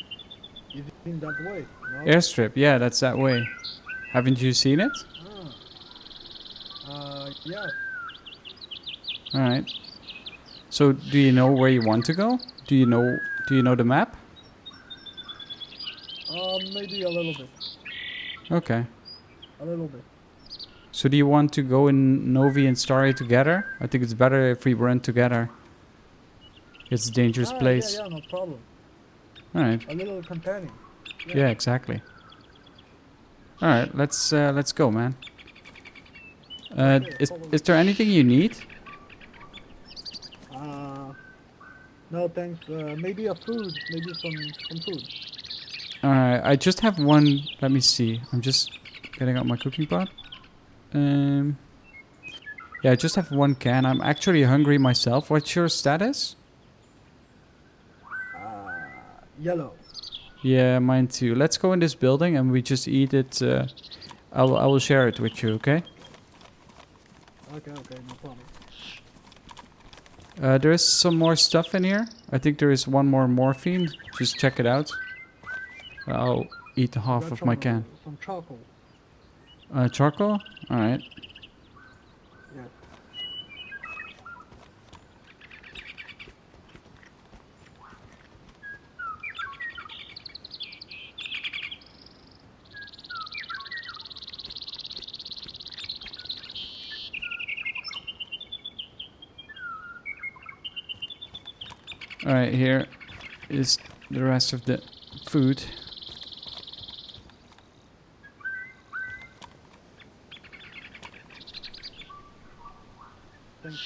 is in that way, no? Airstrip, yeah, that's that way. Haven't you seen it? Yeah. All right. So, do you know where you want to go? Do you know the map? Maybe a little bit. Okay. A little bit. So, do you want to go in Novi and Starry together? I think it's better if we run together. It's a dangerous place. Yeah, no problem. All right. A little companion. Yeah, exactly. All right, let's go, man. Okay, Is there anything you need? No thanks. Maybe a food. Maybe some food. All right, I just have one. Let me see. I'm just getting out my cooking pot. Yeah, I just have one can. I'm actually hungry myself. What's your status? Yellow. Yeah, mine too. Let's go in this building and we just eat it. I will share it with you, okay? Okay, no problem. There is some more stuff in here. I think there is one more morphine. Just check it out. I'll eat half Got of some, my can. Some charcoal. Charcoal? Alright. Yes. Alright, here is the rest of the food. Thank you.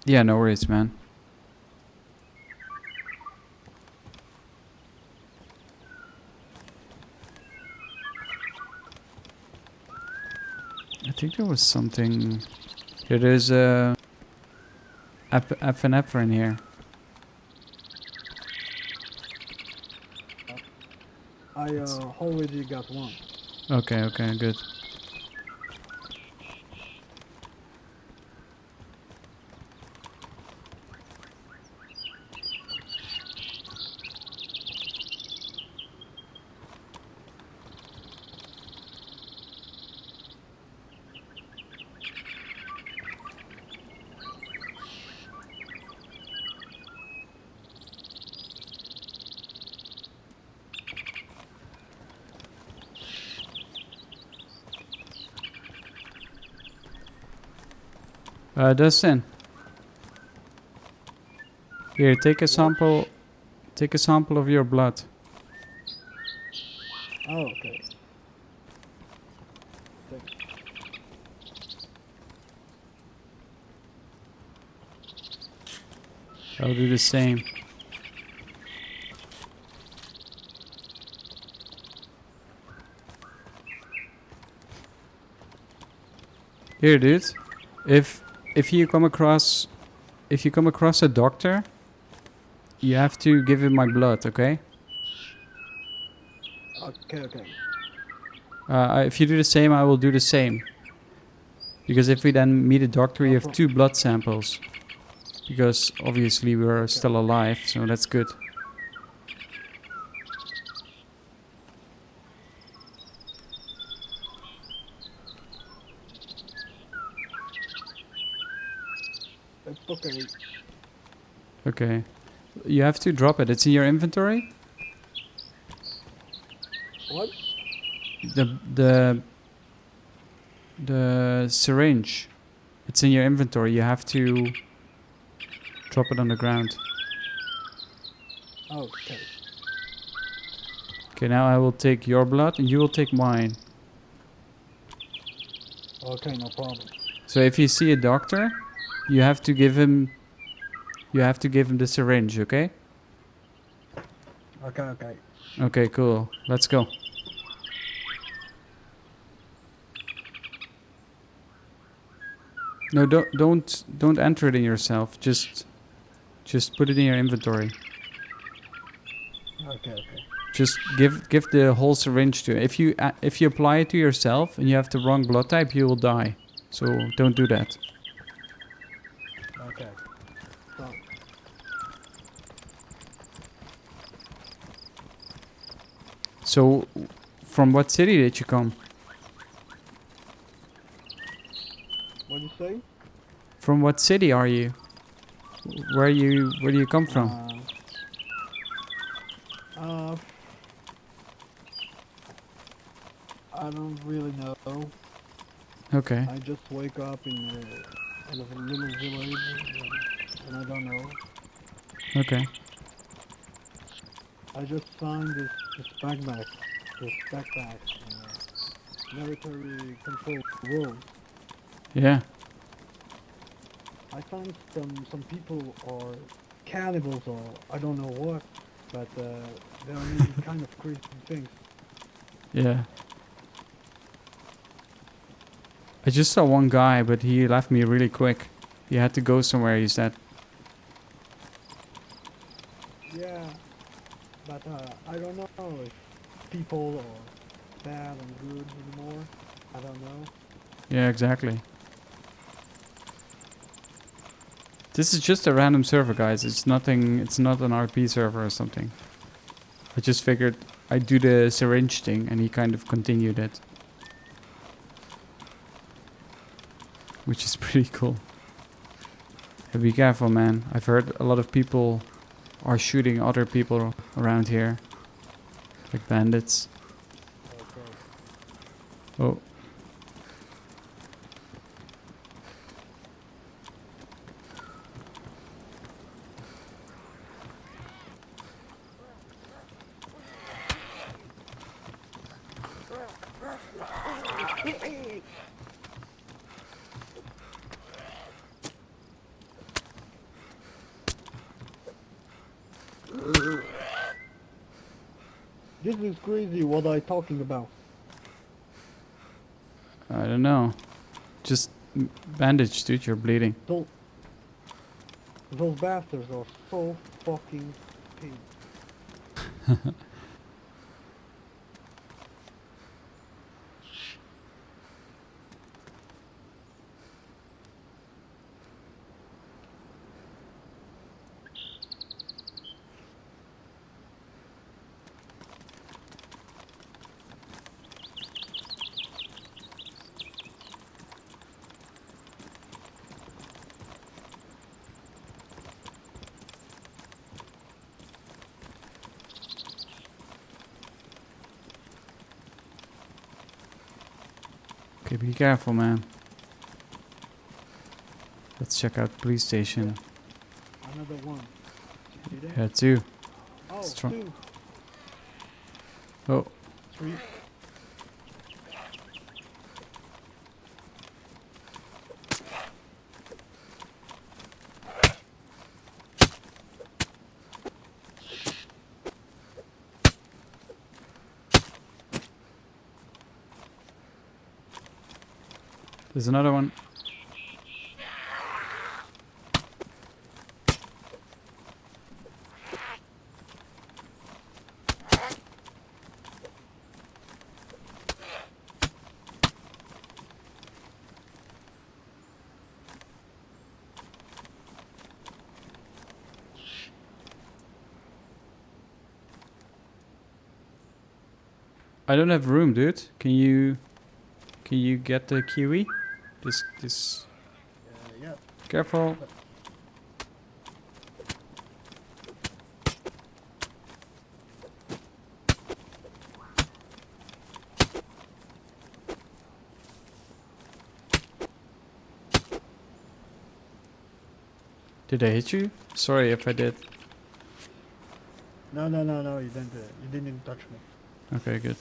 Yeah, no worries, man. I think there was something... Here, there's a... epinephrine here. I already got one. Okay, good. Dustin. Here, take a sample. Take a sample of your blood. Oh, okay. Thank you. I'll do the same. Here, dude. If you come across a doctor, you have to give him my blood, okay? Okay. If you do the same, I will do the same. Because if we then meet a doctor, you have 2 blood samples. Because obviously we're still alive, so that's good. Okay. Okay. You have to drop it. It's in your inventory? What? The syringe. It's in your inventory. You have to drop it on the ground. Okay. Okay, now I will take your blood and you will take mine. Okay, no problem. So if you see a doctor, you have to give him the syringe, okay? Okay, okay. Okay, cool. Let's go. No, don't enter it in yourself. Just put it in your inventory. Okay, okay. Just give the whole syringe to. If you apply it to yourself and you have the wrong blood type, you will die. So don't do that. Okay. So, So, from what city did you come? what do you say? From what city are you? Where do you come from? Uh, I don't really know. Okay. I just wake up in a little village, and I don't know. Okay. I just signed this backpack, military control rules. Yeah. I find some people are cannibals or I don't know what, but they're making kind of crazy things. Yeah. I just saw one guy, but he left me really quick. He had to go somewhere, he said. Yeah, but I don't know if people are bad and good anymore. I don't know. Yeah, exactly. This is just a random server, guys. It's nothing. It's not an RP server or something. I just figured I'd do the syringe thing, and he kind of continued it. Which is pretty cool. But be careful, man. I've heard a lot of people are shooting other people around here. Like bandits. Okay. Oh. This is crazy. What are you talking about? I don't know. Just bandage, dude. You're bleeding. Those bastards are so fucking paid. Okay, be careful, man. Let's check out police station. Another one. See that? Yeah, two. Oh, Strong. 2, Oh, 3. there's another one. I don't have room, dude. Can you get the kiwi? This Yeah. careful. Did I hit you? Sorry if I did. No, you didn't touch me. Okay, good.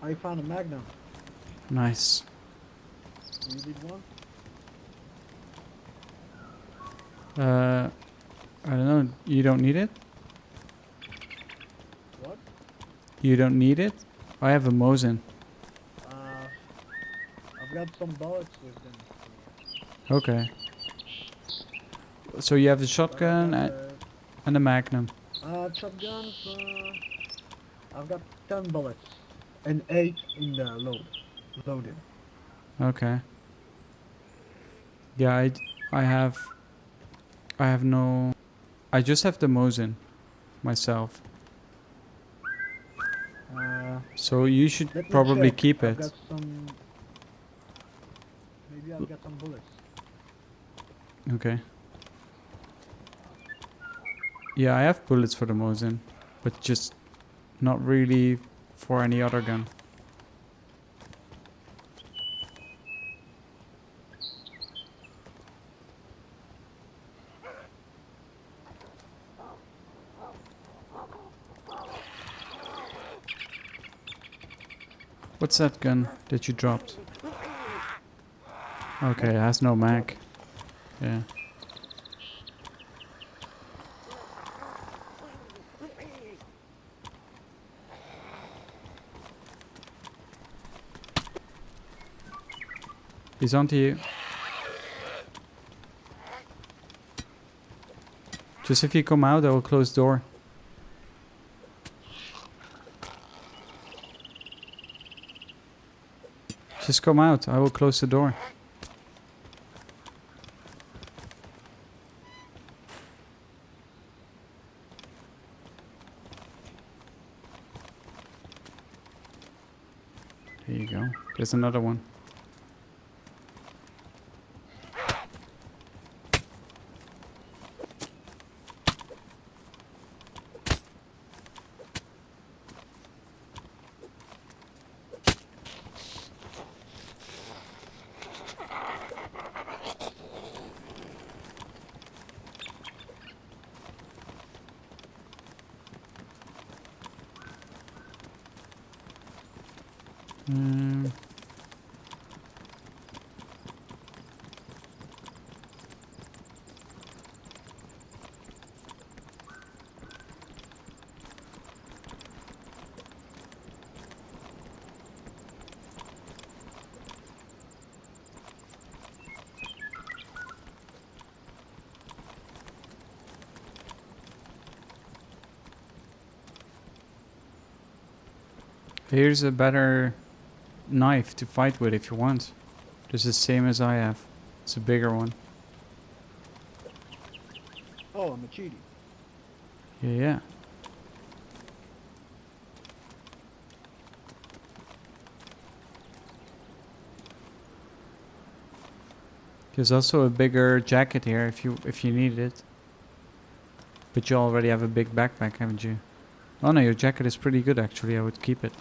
I found a magnum. Nice. You need one? I don't know. You don't need it? What? You don't need it? I have a Mosin. I've got some bullets with them. Okay. So you have the But I've shotgun got and the Magnum. shotguns. I've got 10 bullets and 8 in the loaded. Okay. Yeah, I have no... I just have the Mosin myself. So you should Let me probably check. keep I've it. got some. Maybe I've got some bullets. Okay. Yeah, I have bullets for the Mosin, but just not really for any other gun. What's that gun that you dropped? Okay, it has no mag. Yeah. He's onto you. Just if you come out, I will close the door. Just come out, I will close the door. There you go. There's another one. Um, Here's a better knife to fight with if you want. This is the same as I have. It's a bigger one. Oh, I'm a cheaty. Yeah. There's also a bigger jacket here if you need it. But you already have a big backpack, haven't you? Oh no, your jacket is pretty good actually. I would keep it.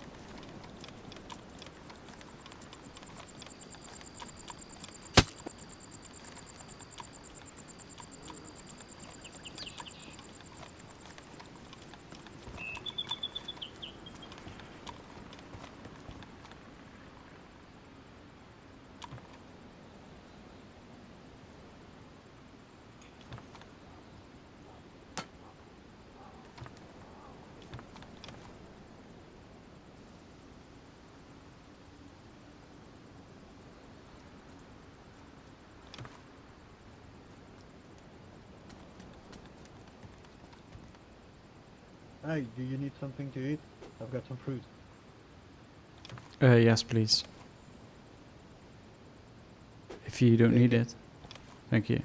Hey, do you need something to eat? I've got some fruit. Yes, please. If you don't Take need it. it. Thank you.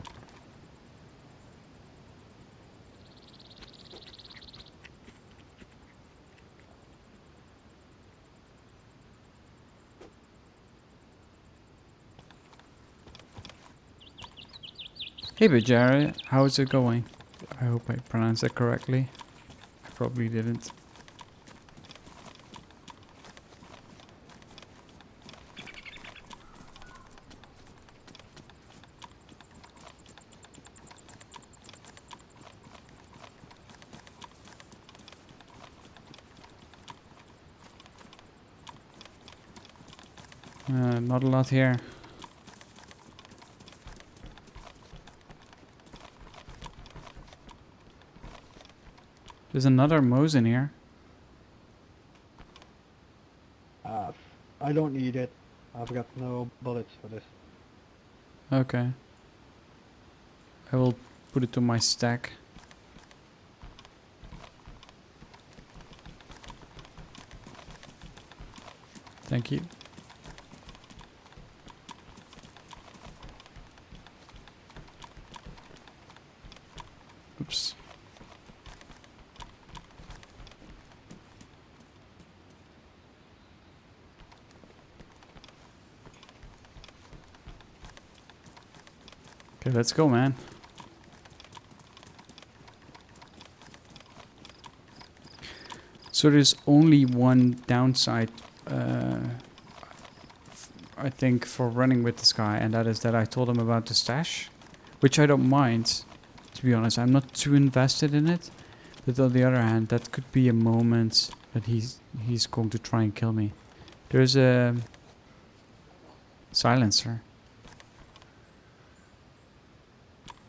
Hey, Bajara, how is it going? I hope I pronounced it correctly. I probably didn't. Not a lot here. There's another Mo's in here. I don't need it. I've got no bullets for this. Okay. I will put it to my stack. Thank you. Oops. Okay, let's go, man. So there's only one downside, I think, for running with this guy, and that is that I told him about the stash, which I don't mind, to be honest. I'm not too invested in it, but on the other hand, that could be a moment that he's going to try and kill me. There's a silencer.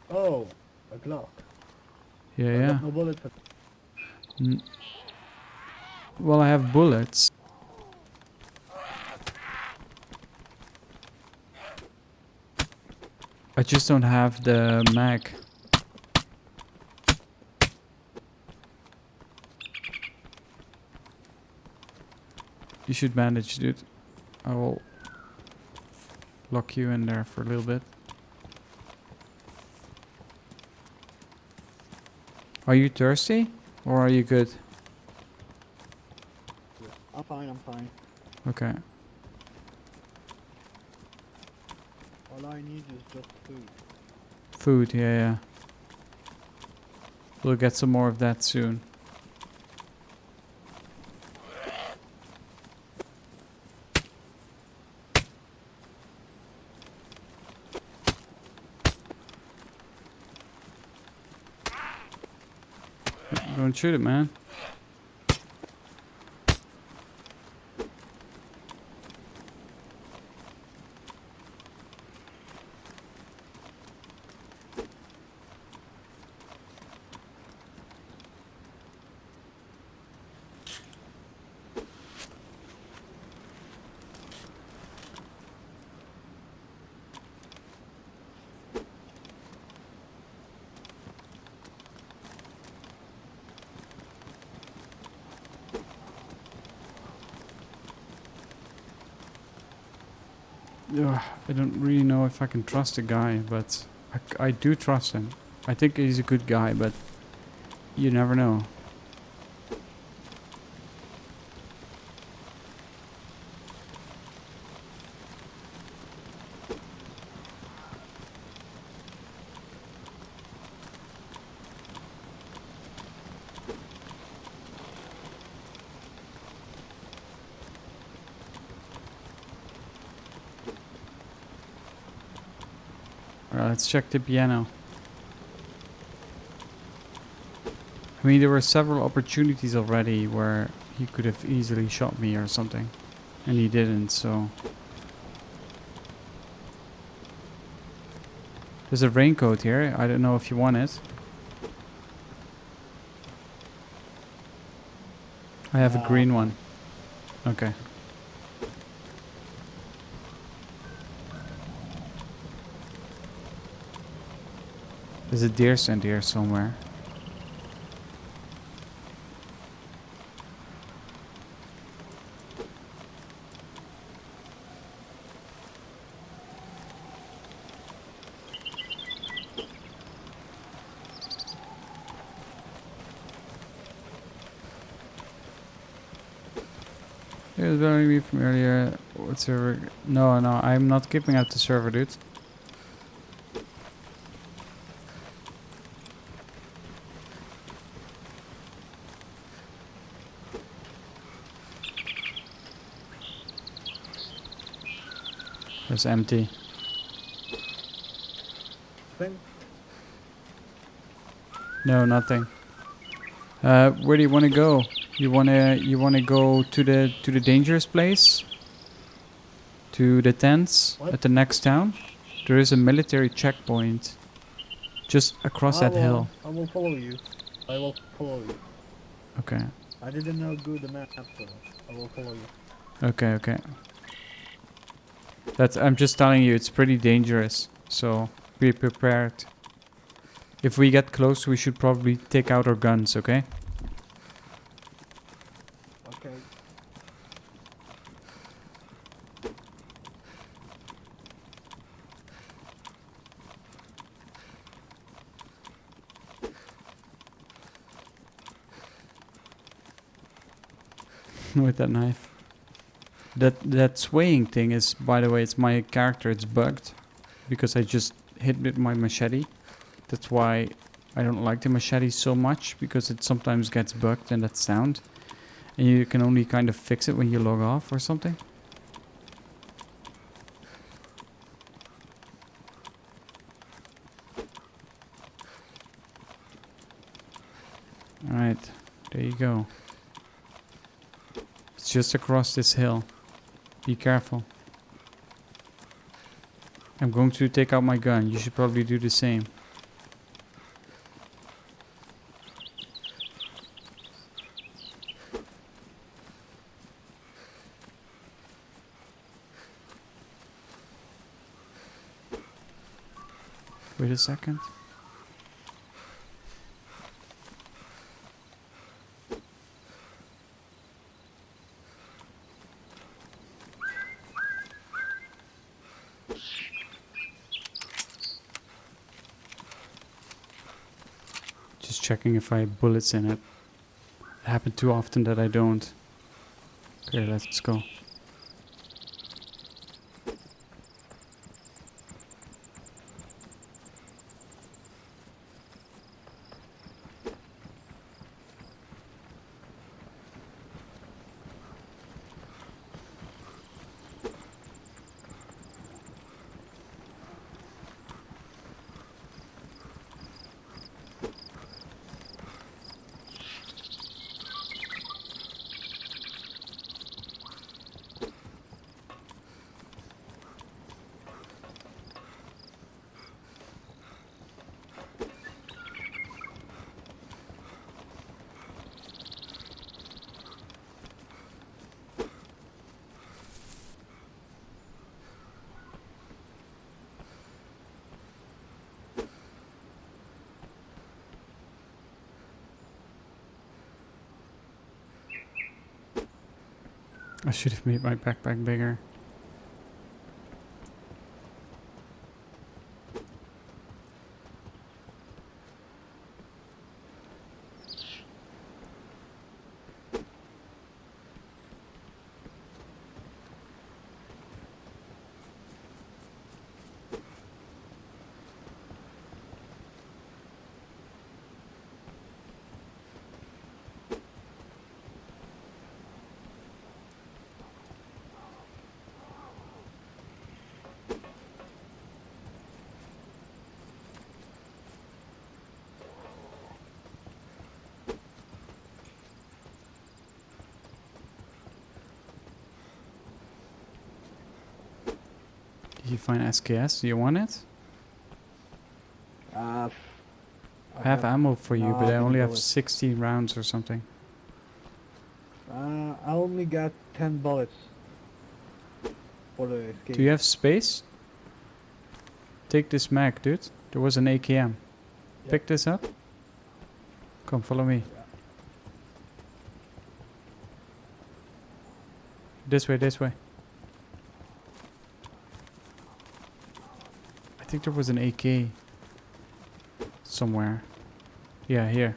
Oh, a Glock. Yeah, I've yeah. got no bullets for N- well, I have bullets. I just don't have the mag. You should manage, dude. I will lock you in there for a little bit. Are you thirsty? Or are you good? I'm fine, I'm fine. Okay. All I need is just food. Food, yeah, yeah. We'll get some more of that soon. Don't shoot it, man. Ugh, I don't really know if I can trust the guy, but I do trust him. I think he's a good guy, but you never know. Alright, let's check the piano. I mean, there were several opportunities already where he could have easily shot me or something. And he didn't, so... There's a raincoat here. I don't know if you want it. I have a Nah, green I'm one. fine. Okay. There's a deer stand here somewhere. It was bothering me from earlier. What server? No, no, I'm not keeping out the server, dude. It's empty. Thing? No, nothing. Where do you want to go? You wanna go to the dangerous place? To the tents What? at the next town? There is a military checkpoint just across that hill. I will follow you. I will follow you. Okay. I didn't know good the map, so I will follow you. Okay, okay. I'm just telling you, it's pretty dangerous. So be prepared. If we get close, we should probably take out our guns, okay? Okay. With that knife. That swaying thing is, by the way, it's my character. It's bugged because I just hit with my machete. That's why I don't like the machete so much, because it sometimes gets bugged in that sound. And you can only kind of fix it when you log off or something. Alright, there you go. It's just across this hill. Be careful. I'm going to take out my gun. You should probably do the same. Wait a second. Just checking if I have bullets in it. It happened too often that I don't. Okay, let's go. I should have made my backpack bigger. Did you find SKS? Do you want it? I I have ammo for you, no, but I many only have bullets. 60 rounds or something. I only got 10 bullets for the escape. Do you have space? Take this mag, dude. There was an AKM. Yeah. Pick this up. Come, follow me. Yeah. This way, this way. I think there was an AK somewhere. Yeah, here.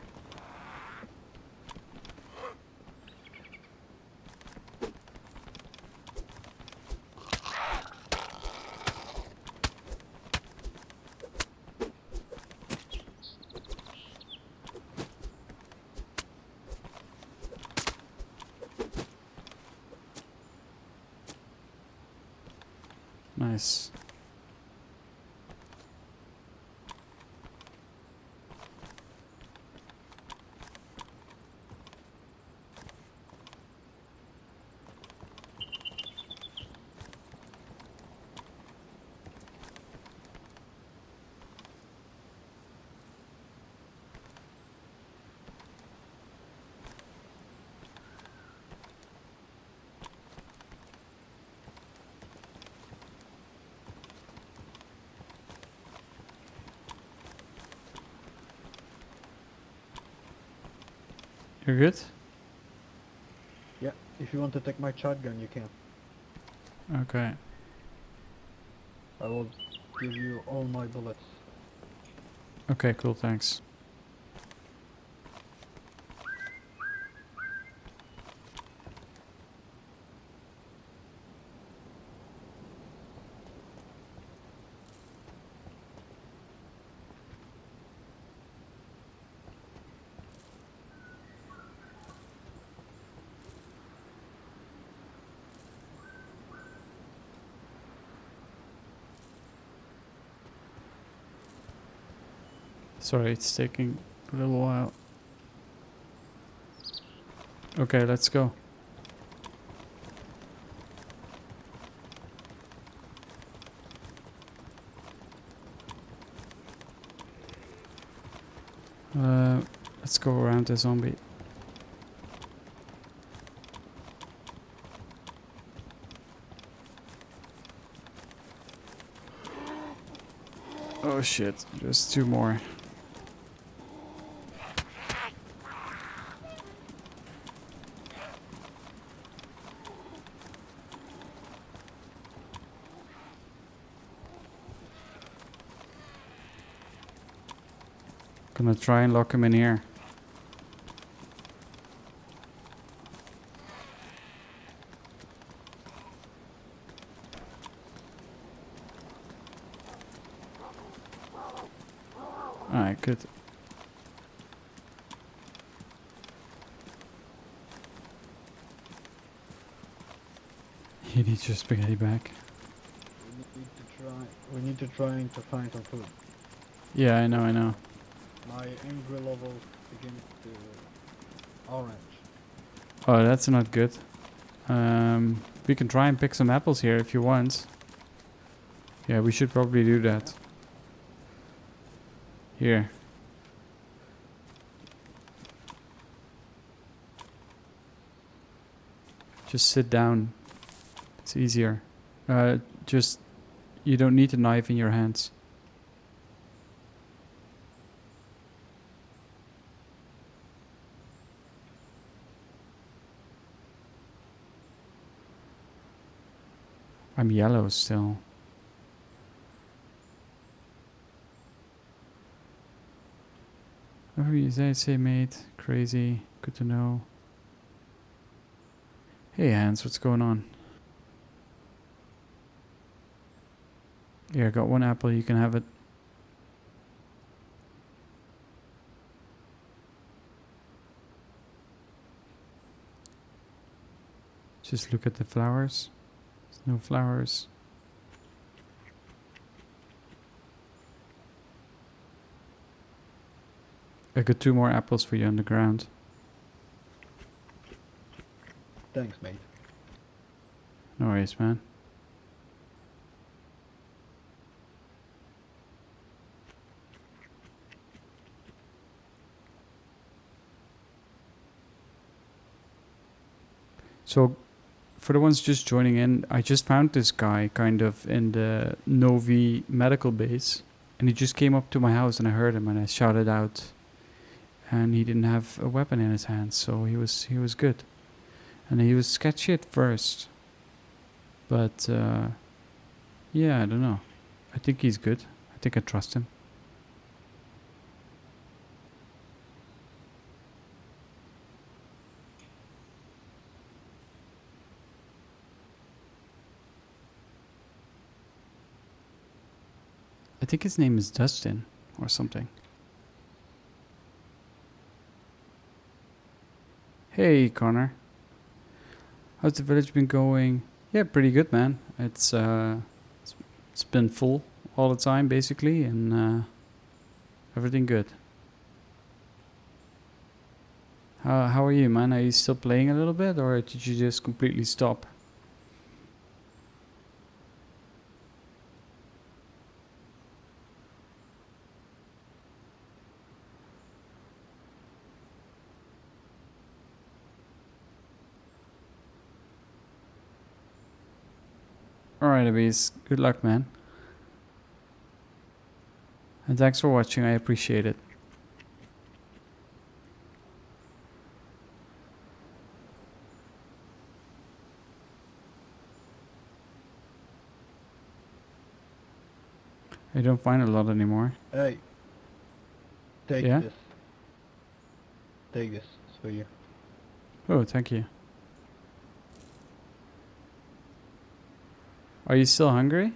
Nice. You're good? Yeah, if you want to take my shotgun, you can. Okay. I will give you all my bullets. Okay, cool, thanks. Sorry, it's taking a little while. Okay, let's go. Let's go around the zombie. Oh shit, there's two more. Gonna try and lock him in here. Alright, good. He needs your spaghetti back. We need to try to find some food. Yeah, I know. My angry level begins to orange. Oh, that's not good. We can try and pick some apples here if you want. Yeah, we should probably do that. Here. Just sit down. It's easier. Just, you don't need a knife in your hands. I'm yellow still. Whatever you say, mate. Crazy. Good to know. Hey, Hans, what's going on? Here, I got one apple. You can have it. Just look at the flowers. There's no flowers. I got two more apples for you on the ground. Thanks, mate. No worries, man. So, for the ones just joining in, I just found this guy kind of in the Novi medical base. And he just came up to my house and I heard him and I shouted out. And he didn't have a weapon in his hands, so he was good. And he was sketchy at first. But, yeah, I don't know. I think he's good. I think I trust him. I think his name is Dustin or something. Hey, Connor. How's the village been going? Yeah, pretty good, man. It's It's been full all the time, basically, and everything good. How are you, man? Are you still playing a little bit, or did you just completely stop? Alright, Abis. Good luck, man. And thanks for watching. I appreciate it. I don't find a lot anymore. Hey, take Yeah? this. Take this. It's for you. Oh, thank you. Are you still hungry?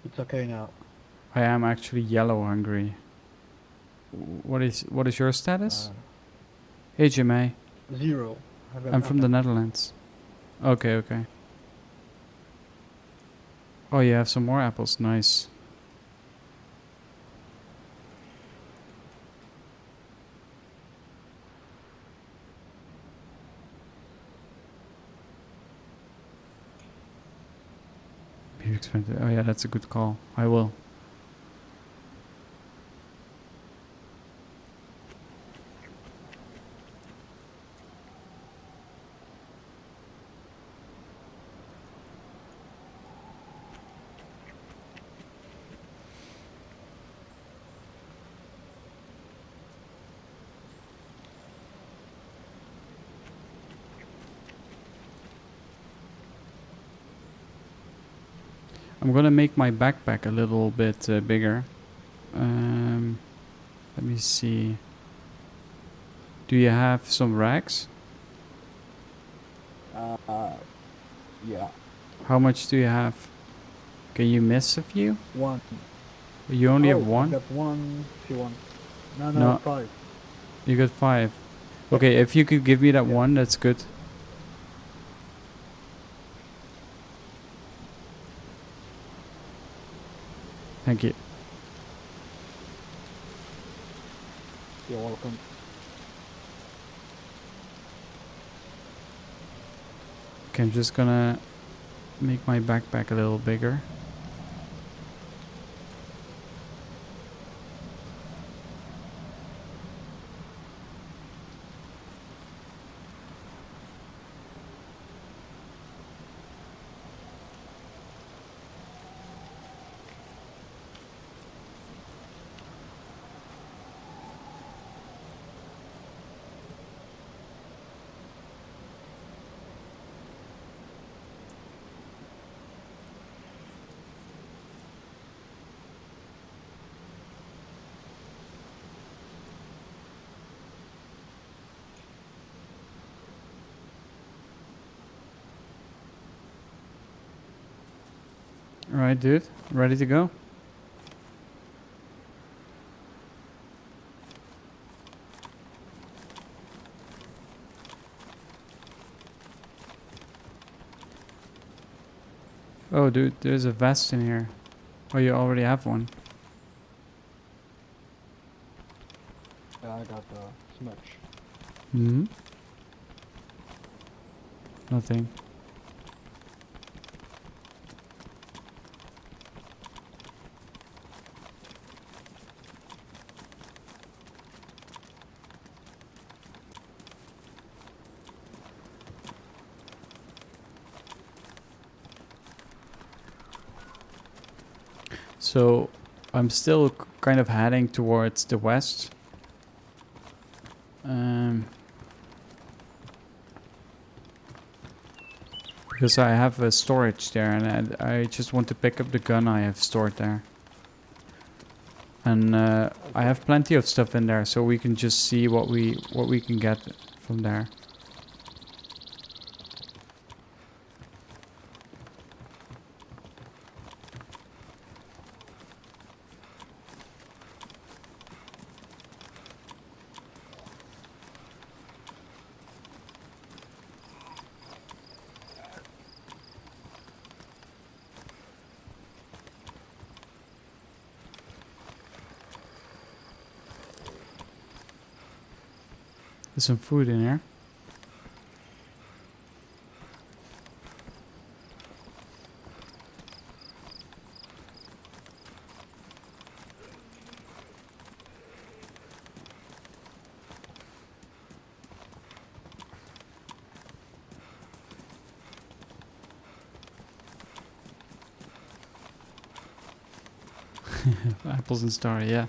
It's okay now. I am actually yellow hungry. What is your status? Hey, Jimmy. 0. I got I'm from the nothing. Netherlands. Okay, okay. Oh, you have some more apples. Nice. Beef expensive. Oh yeah, that's a good call. I will. I'm gonna make my backpack a little bit bigger. Let me see. Do you have some rags? Yeah. How much do you have? Can you miss a few? 1. You only have I've one? got 1 if you want. No, No. 5. You got 5. Okay, if you could give me that Yeah. one, that's good. Thank you. You're welcome. Okay, I'm just gonna make my backpack a little bigger. Alright, dude. Ready to go? Oh, dude, there's a vest in here. Oh, you already have one. Yeah, I got smudge. Hmm? Nothing. So, I'm still kind of heading towards the west. Because I have a storage there, and I just want to pick up the gun I have stored there. And I have plenty of stuff in there, so we can just see what we can get from there. There's some food in here. Apples and star, yeah.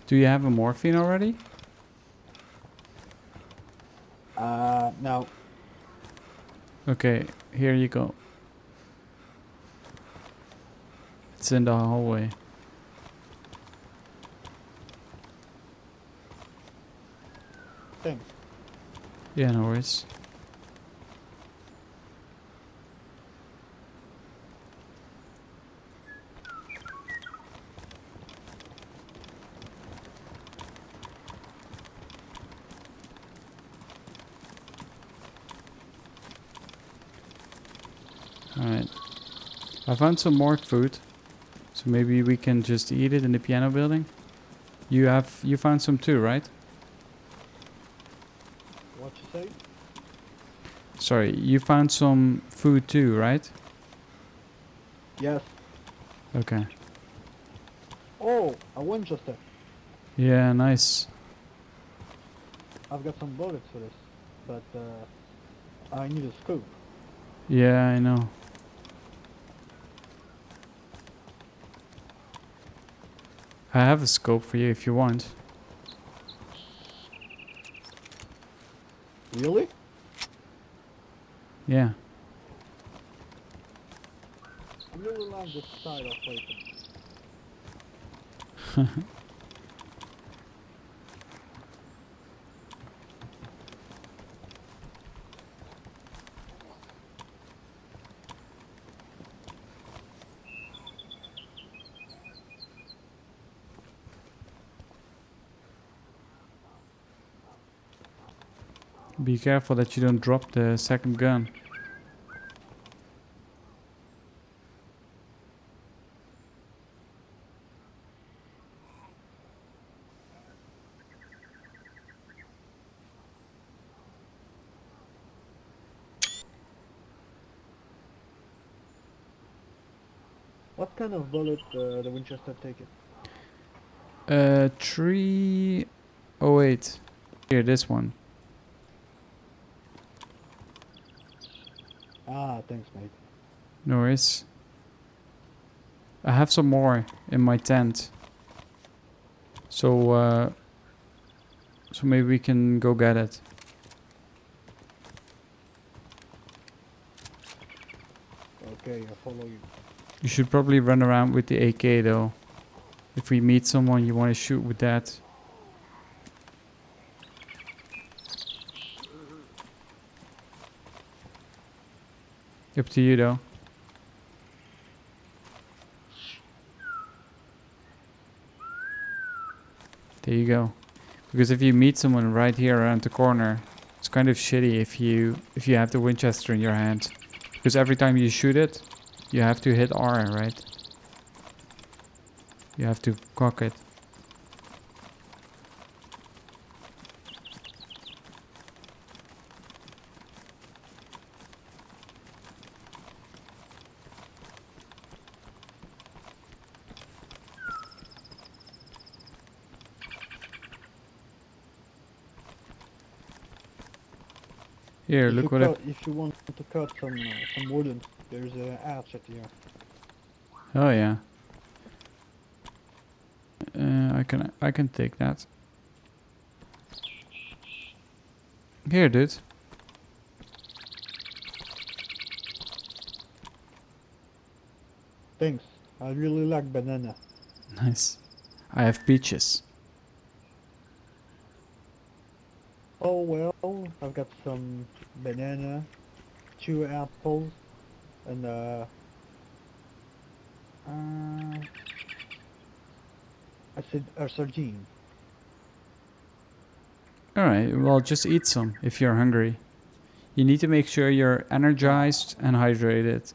Do you have a morphine already? No. Okay, here you go. It's in the hallway. Thanks. Yeah, no worries. Alright. I found some more food. So maybe we can just eat it in the piano building. You found some too, right? What you say? Sorry, you found some food too, right? Yes. Okay. Oh, a Winchester. Yeah, nice. I've got some bullets for this, but I need a scoop. Yeah, I know. I have a scope for you if you want. Really? Yeah. I really like this style of weapon. Be careful that you don't drop the second gun. What kind of bullet the Winchester taking? 308. Here, this one. Ah, thanks, mate. No worries. I have some more in my tent. So maybe we can go get it. Okay, I follow you. You should probably run around with the AK though. If we meet someone you want to shoot with that. Up to you though. There you go. Because if you meet someone right here around the corner, it's kind of shitty if you have the Winchester in your hand. Because every time you shoot it, you have to hit R, right? You have to cock it. Here, look what I... If you want to cut some wooden, there's a hatchet here. Oh yeah. I can take that. Here, dude. Thanks. I really like banana. Nice. I have peaches. Oh well, I've got some banana, 2 apples, and I said a sardine. Alright, well, just eat some if you're hungry. You need to make sure you're energized and hydrated.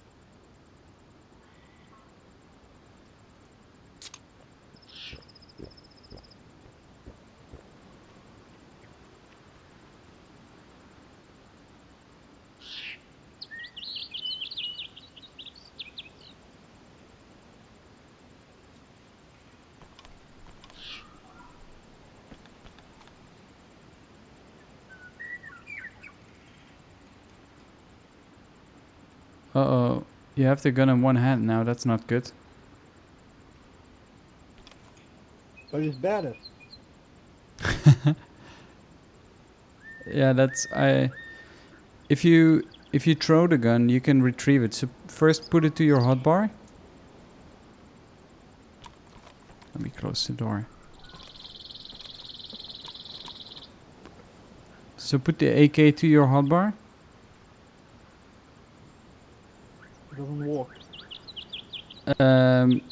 Uh-oh. You have the gun in one hand now, that's not good. But it's better. Yeah, that's... If you throw the gun, you can retrieve it. So first put it to your hotbar. Let me close the door. So put the AK to your hotbar. It doesn't work.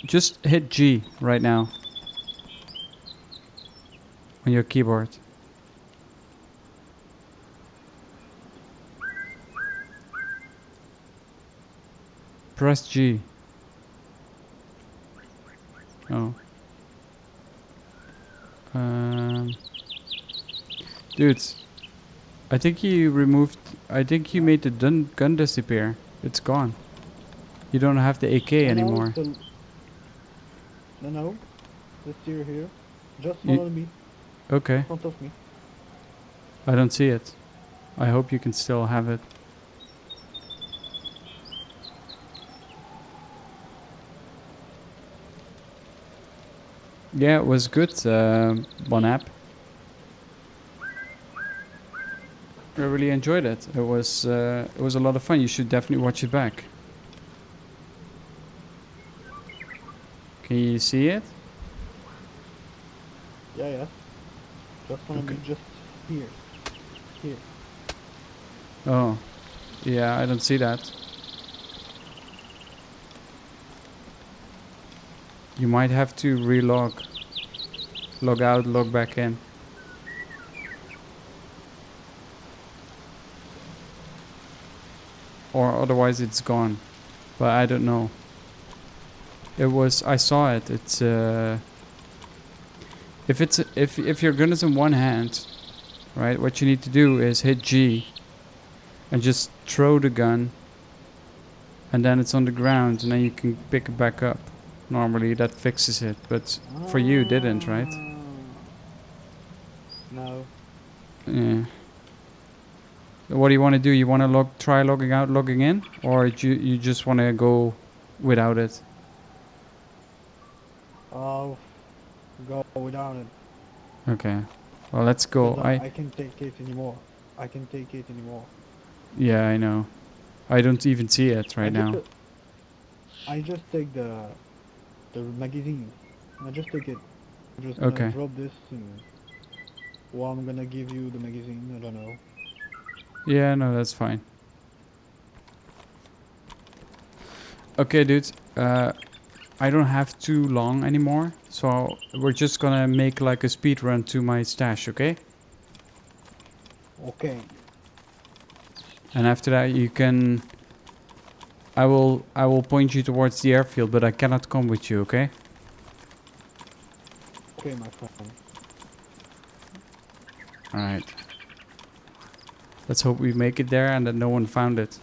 Just hit G right now. On your keyboard. Press G. Oh. Dude. I think you made the gun disappear. It's gone. You don't have the AK anymore. No. It's still here. Just You- follow me. Okay. In front of me. I don't see it. I hope you can still have it. Yeah, it was good, one app. I really enjoyed it. It was a lot of fun. You should definitely watch it back. Can you see it? Yeah. Just follow me. Just here. Here. Oh, yeah, I don't see that. You might have to relog. Log out, log back in. Or otherwise it's gone. But I don't know. I saw it. It's if your gun is in one hand, right? What you need to do is hit G and just throw the gun, and then it's on the ground, and then you can pick it back up. Normally that fixes it, but for you it didn't, right? No. Yeah. What do you want to do? You want to try logging out, logging in, or you just want to go without it? I'll go without it. Okay. Well, let's go. 'Cause I can't take it anymore. Yeah, I know. I don't even see it right now. I just take the magazine. I just take it. I'm just gonna Okay. drop this and well, I'm gonna give you the magazine. I don't know. Yeah, no, that's fine. Okay, dude. I don't have too long anymore, so we're just gonna make like a speed run to my stash, okay? Okay. And after that, you can. I will point you towards the airfield, but I cannot come with you, okay? Okay, my friend. All right. Let's hope we make it there and that no one found it.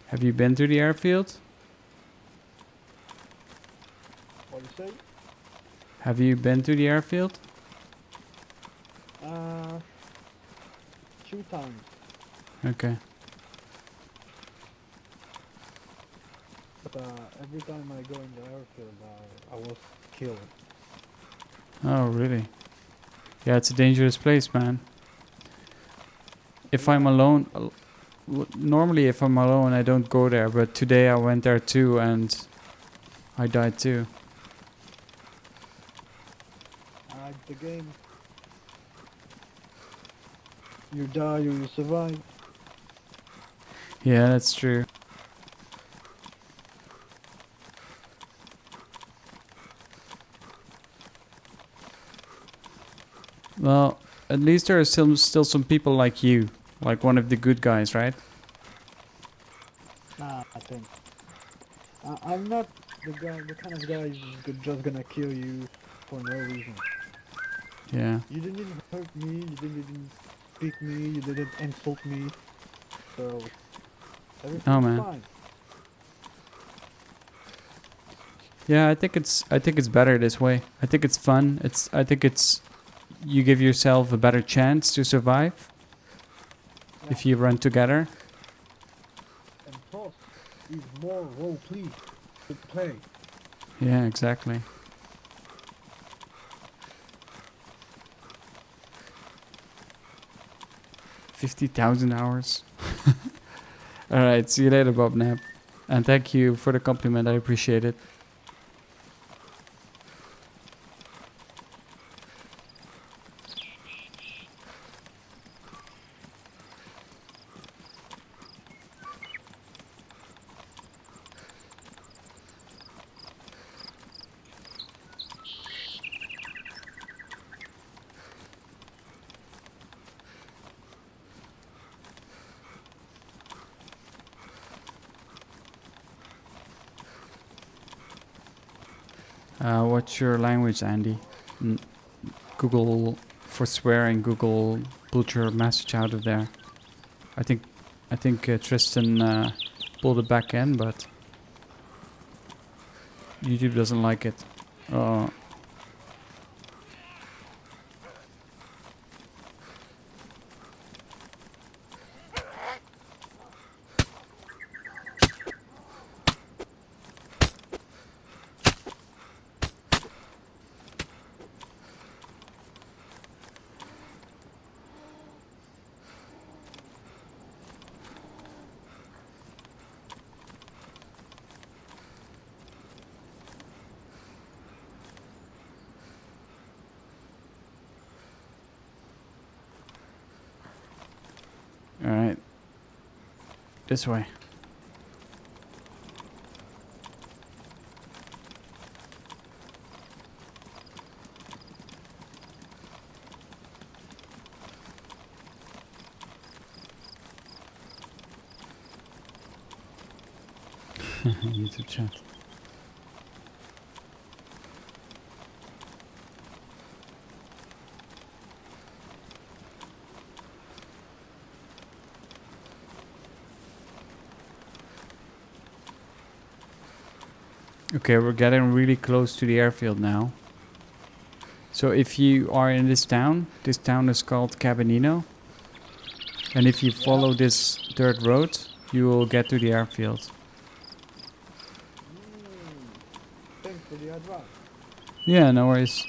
Have you been to the airfield? What do you say? Have you been to the airfield? 2 times. Okay. But every time I go in the airfield, I was killed. Oh, really? Yeah, it's a dangerous place, man. If I'm alone, normally if I'm alone, I don't go there. But today I went there too, and I died too. The game. You die or you survive. Yeah, that's true. Well, at least there are still some people like you, like one of the good guys, right? Nah, I think. I'm not the kind of guy who's just gonna kill you for no reason. Yeah. You didn't even hurt me, you didn't even beat me, you didn't insult me, so Oh everything's man. fine. Yeah, I think it's better this way. I think it's fun. I think it's you give yourself a better chance to survive if you run together. And plus, is more role play. Yeah, exactly. $50,000 hours. All right, see you later, Bob Knapp. And thank you for the compliment. I appreciate it. What's your language, Andy? Google for swearing. Google pulled your message out of there. I think Tristan pulled it back in, but YouTube doesn't like it. All right, this way. YouTube chat. Okay, we're getting really close to the airfield now. So if you are in this town is called Cabinino. And if you follow this dirt road, you will get to the airfield. Thanks for the advice. Yeah, no worries.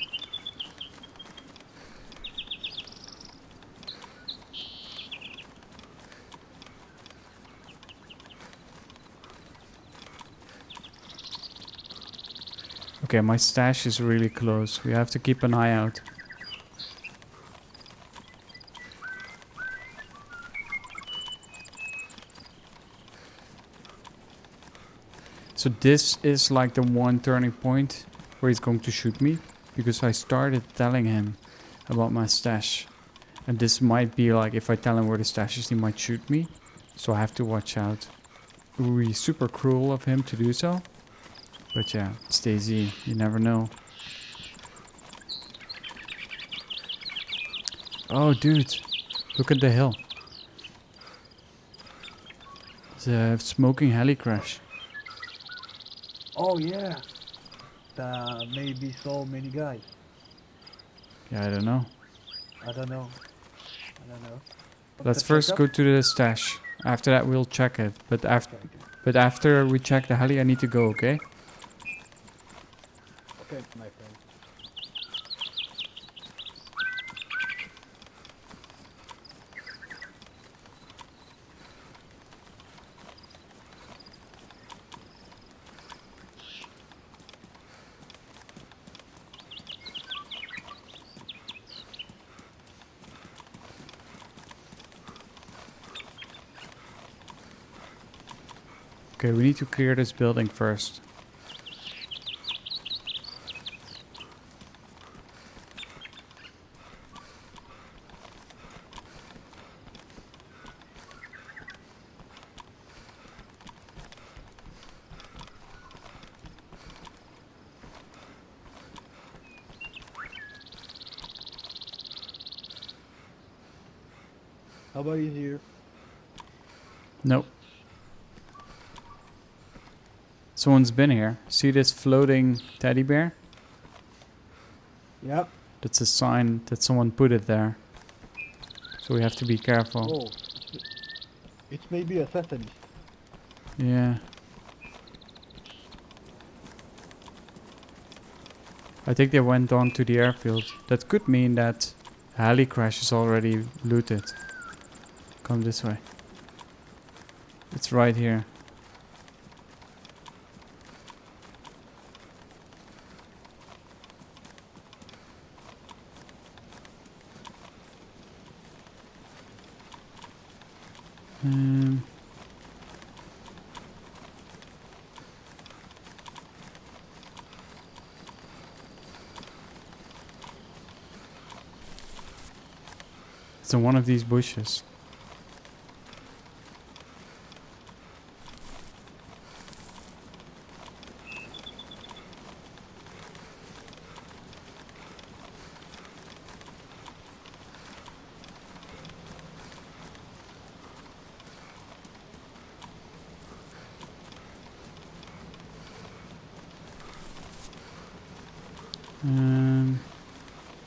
Okay, my stash is really close. We have to keep an eye out. So this is like the one turning point where he's going to shoot me, because I started telling him about my stash. And this might be like, if I tell him where the stash is, he might shoot me. So I have to watch out. It would be super cruel of him to do so. But yeah, it's DayZ, you never know. Oh dude, look at the hill. It's a smoking heli crash. Oh yeah. Maybe so many guys. Yeah, I don't know. I don't know. Let's first go to the stash. After that we'll check it. But after we check the heli, I need to go, okay? Okay, my friend. Okay, we need to clear this building first. Nobody's here. Nope. Someone's been here. See this floating teddy bear? Yep. That's a sign that someone put it there. So we have to be careful. Oh. It's maybe a satanist. Yeah. I think they went on to the airfield. That could mean that a heli crash is already looted. Come this way. It's right here. It's in one of these bushes.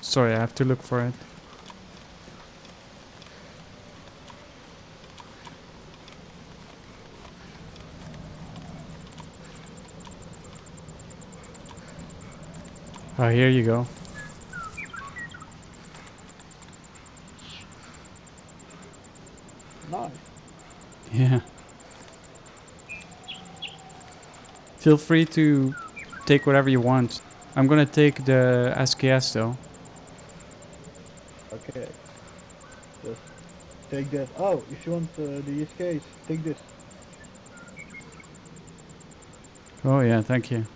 Sorry, I have to look for it. Oh, here you go. Nice. Yeah. Feel free to take whatever you want. I'm gonna take the SKS though. Okay. Just take that. Oh, if you want the SKs, take this. Oh yeah, thank you.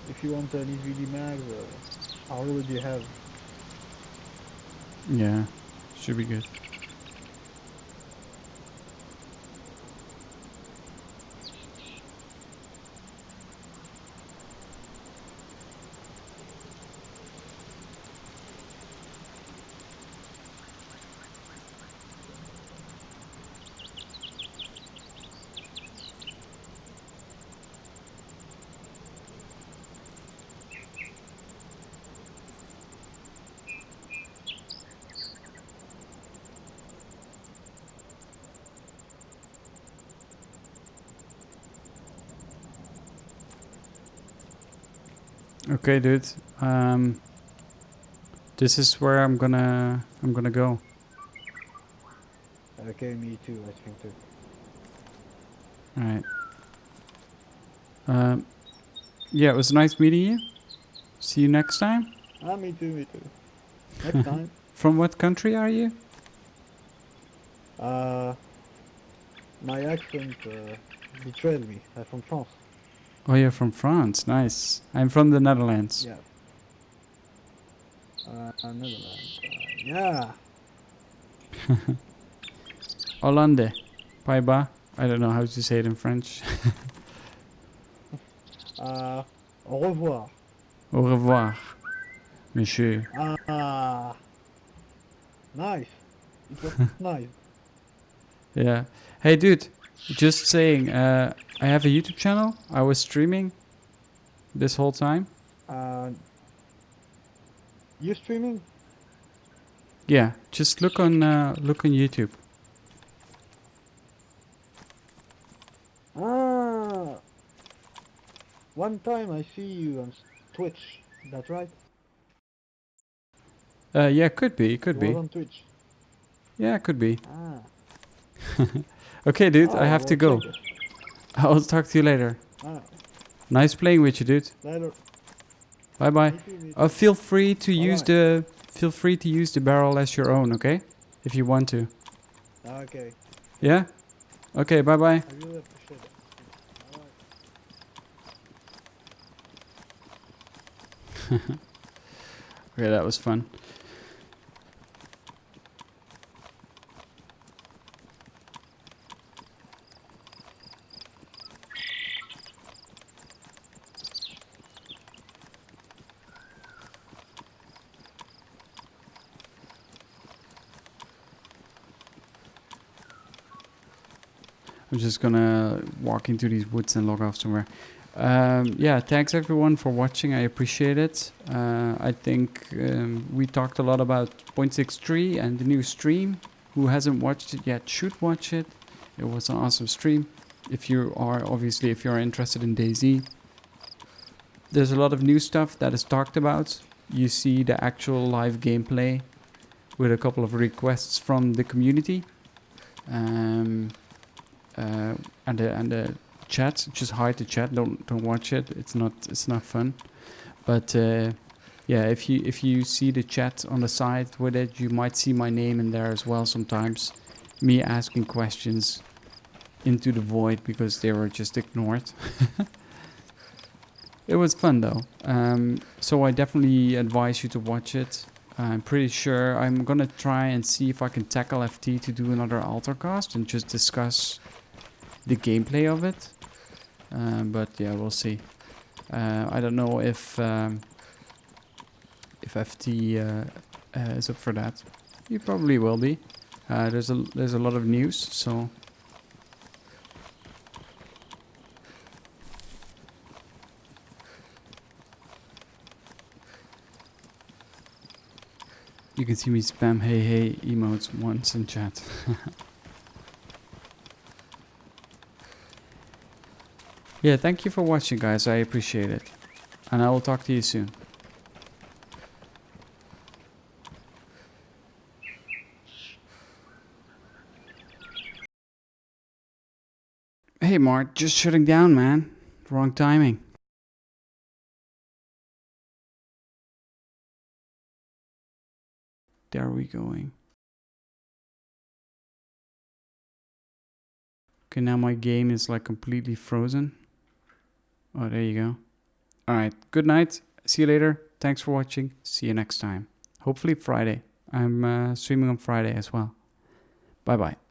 If you want an SVD mags, I already have. Yeah, should be good. Okay, dude. This is where I'm gonna go. Okay, me too, I think too. All right. Yeah, it was nice meeting you. See you next time. Ah, me too, me too. Next time. From what country are you? My accent betrayed me. I'm from France. Oh, you're from France. Nice. I'm from the Netherlands. Yeah. Netherlands. Yeah. Hollande. Bye bye. I don't know how to say it in French. Au revoir. Au revoir, monsieur. Ah. Nice. It was nice. Yeah. Hey, dude. Just saying. I have a YouTube channel. I was streaming this whole time. You streaming? Yeah. Just look on YouTube. Ah. One time I see you on Twitch. That's right. Yeah, could be. Could You be. was on Twitch. Yeah, could be. Ah. Okay, dude. Oh, I have to well, go. check it. I'll talk to you later. Ah. Nice playing with you, dude. Later. Bye bye. Me too, me too. Feel free to use Bye-bye. the barrel as your own, okay? if you want to. Okay. Yeah? Okay, bye-bye. I really appreciate it. Alright. Okay, that was fun. I'm just gonna walk into these woods and log off somewhere. Yeah, thanks everyone for watching. I appreciate it. I think we talked a lot about 0.63 and the new stream. Who hasn't watched it yet should watch it. It was an awesome stream. If you are interested in DayZ, there's a lot of new stuff that is talked about. You see the actual live gameplay with a couple of requests from the community. And the chat, just hide the chat. Don't watch it. It's not fun. But yeah, if you see the chat on the side with it, you might see my name in there as well sometimes. Me asking questions into the void because they were just ignored. It was fun though. So I definitely advise you to watch it. I'm pretty sure I'm gonna try and see if I can tackle FT to do another Altercast and just discuss the gameplay of it. But yeah, we'll see. I don't know if FT is up for that. He probably will be. There's a lot of news, so. You can see me spam hey hey emotes once in chat. Yeah, thank you for watching, guys. I appreciate it. And I will talk to you soon. Hey, Mart, just shutting down, man. Wrong timing. There we going. Okay, now my game is like completely frozen. Oh, there you go. Alright, good night. See you later. Thanks for watching. See you next time. Hopefully Friday. I'm streaming on Friday as well. Bye-bye.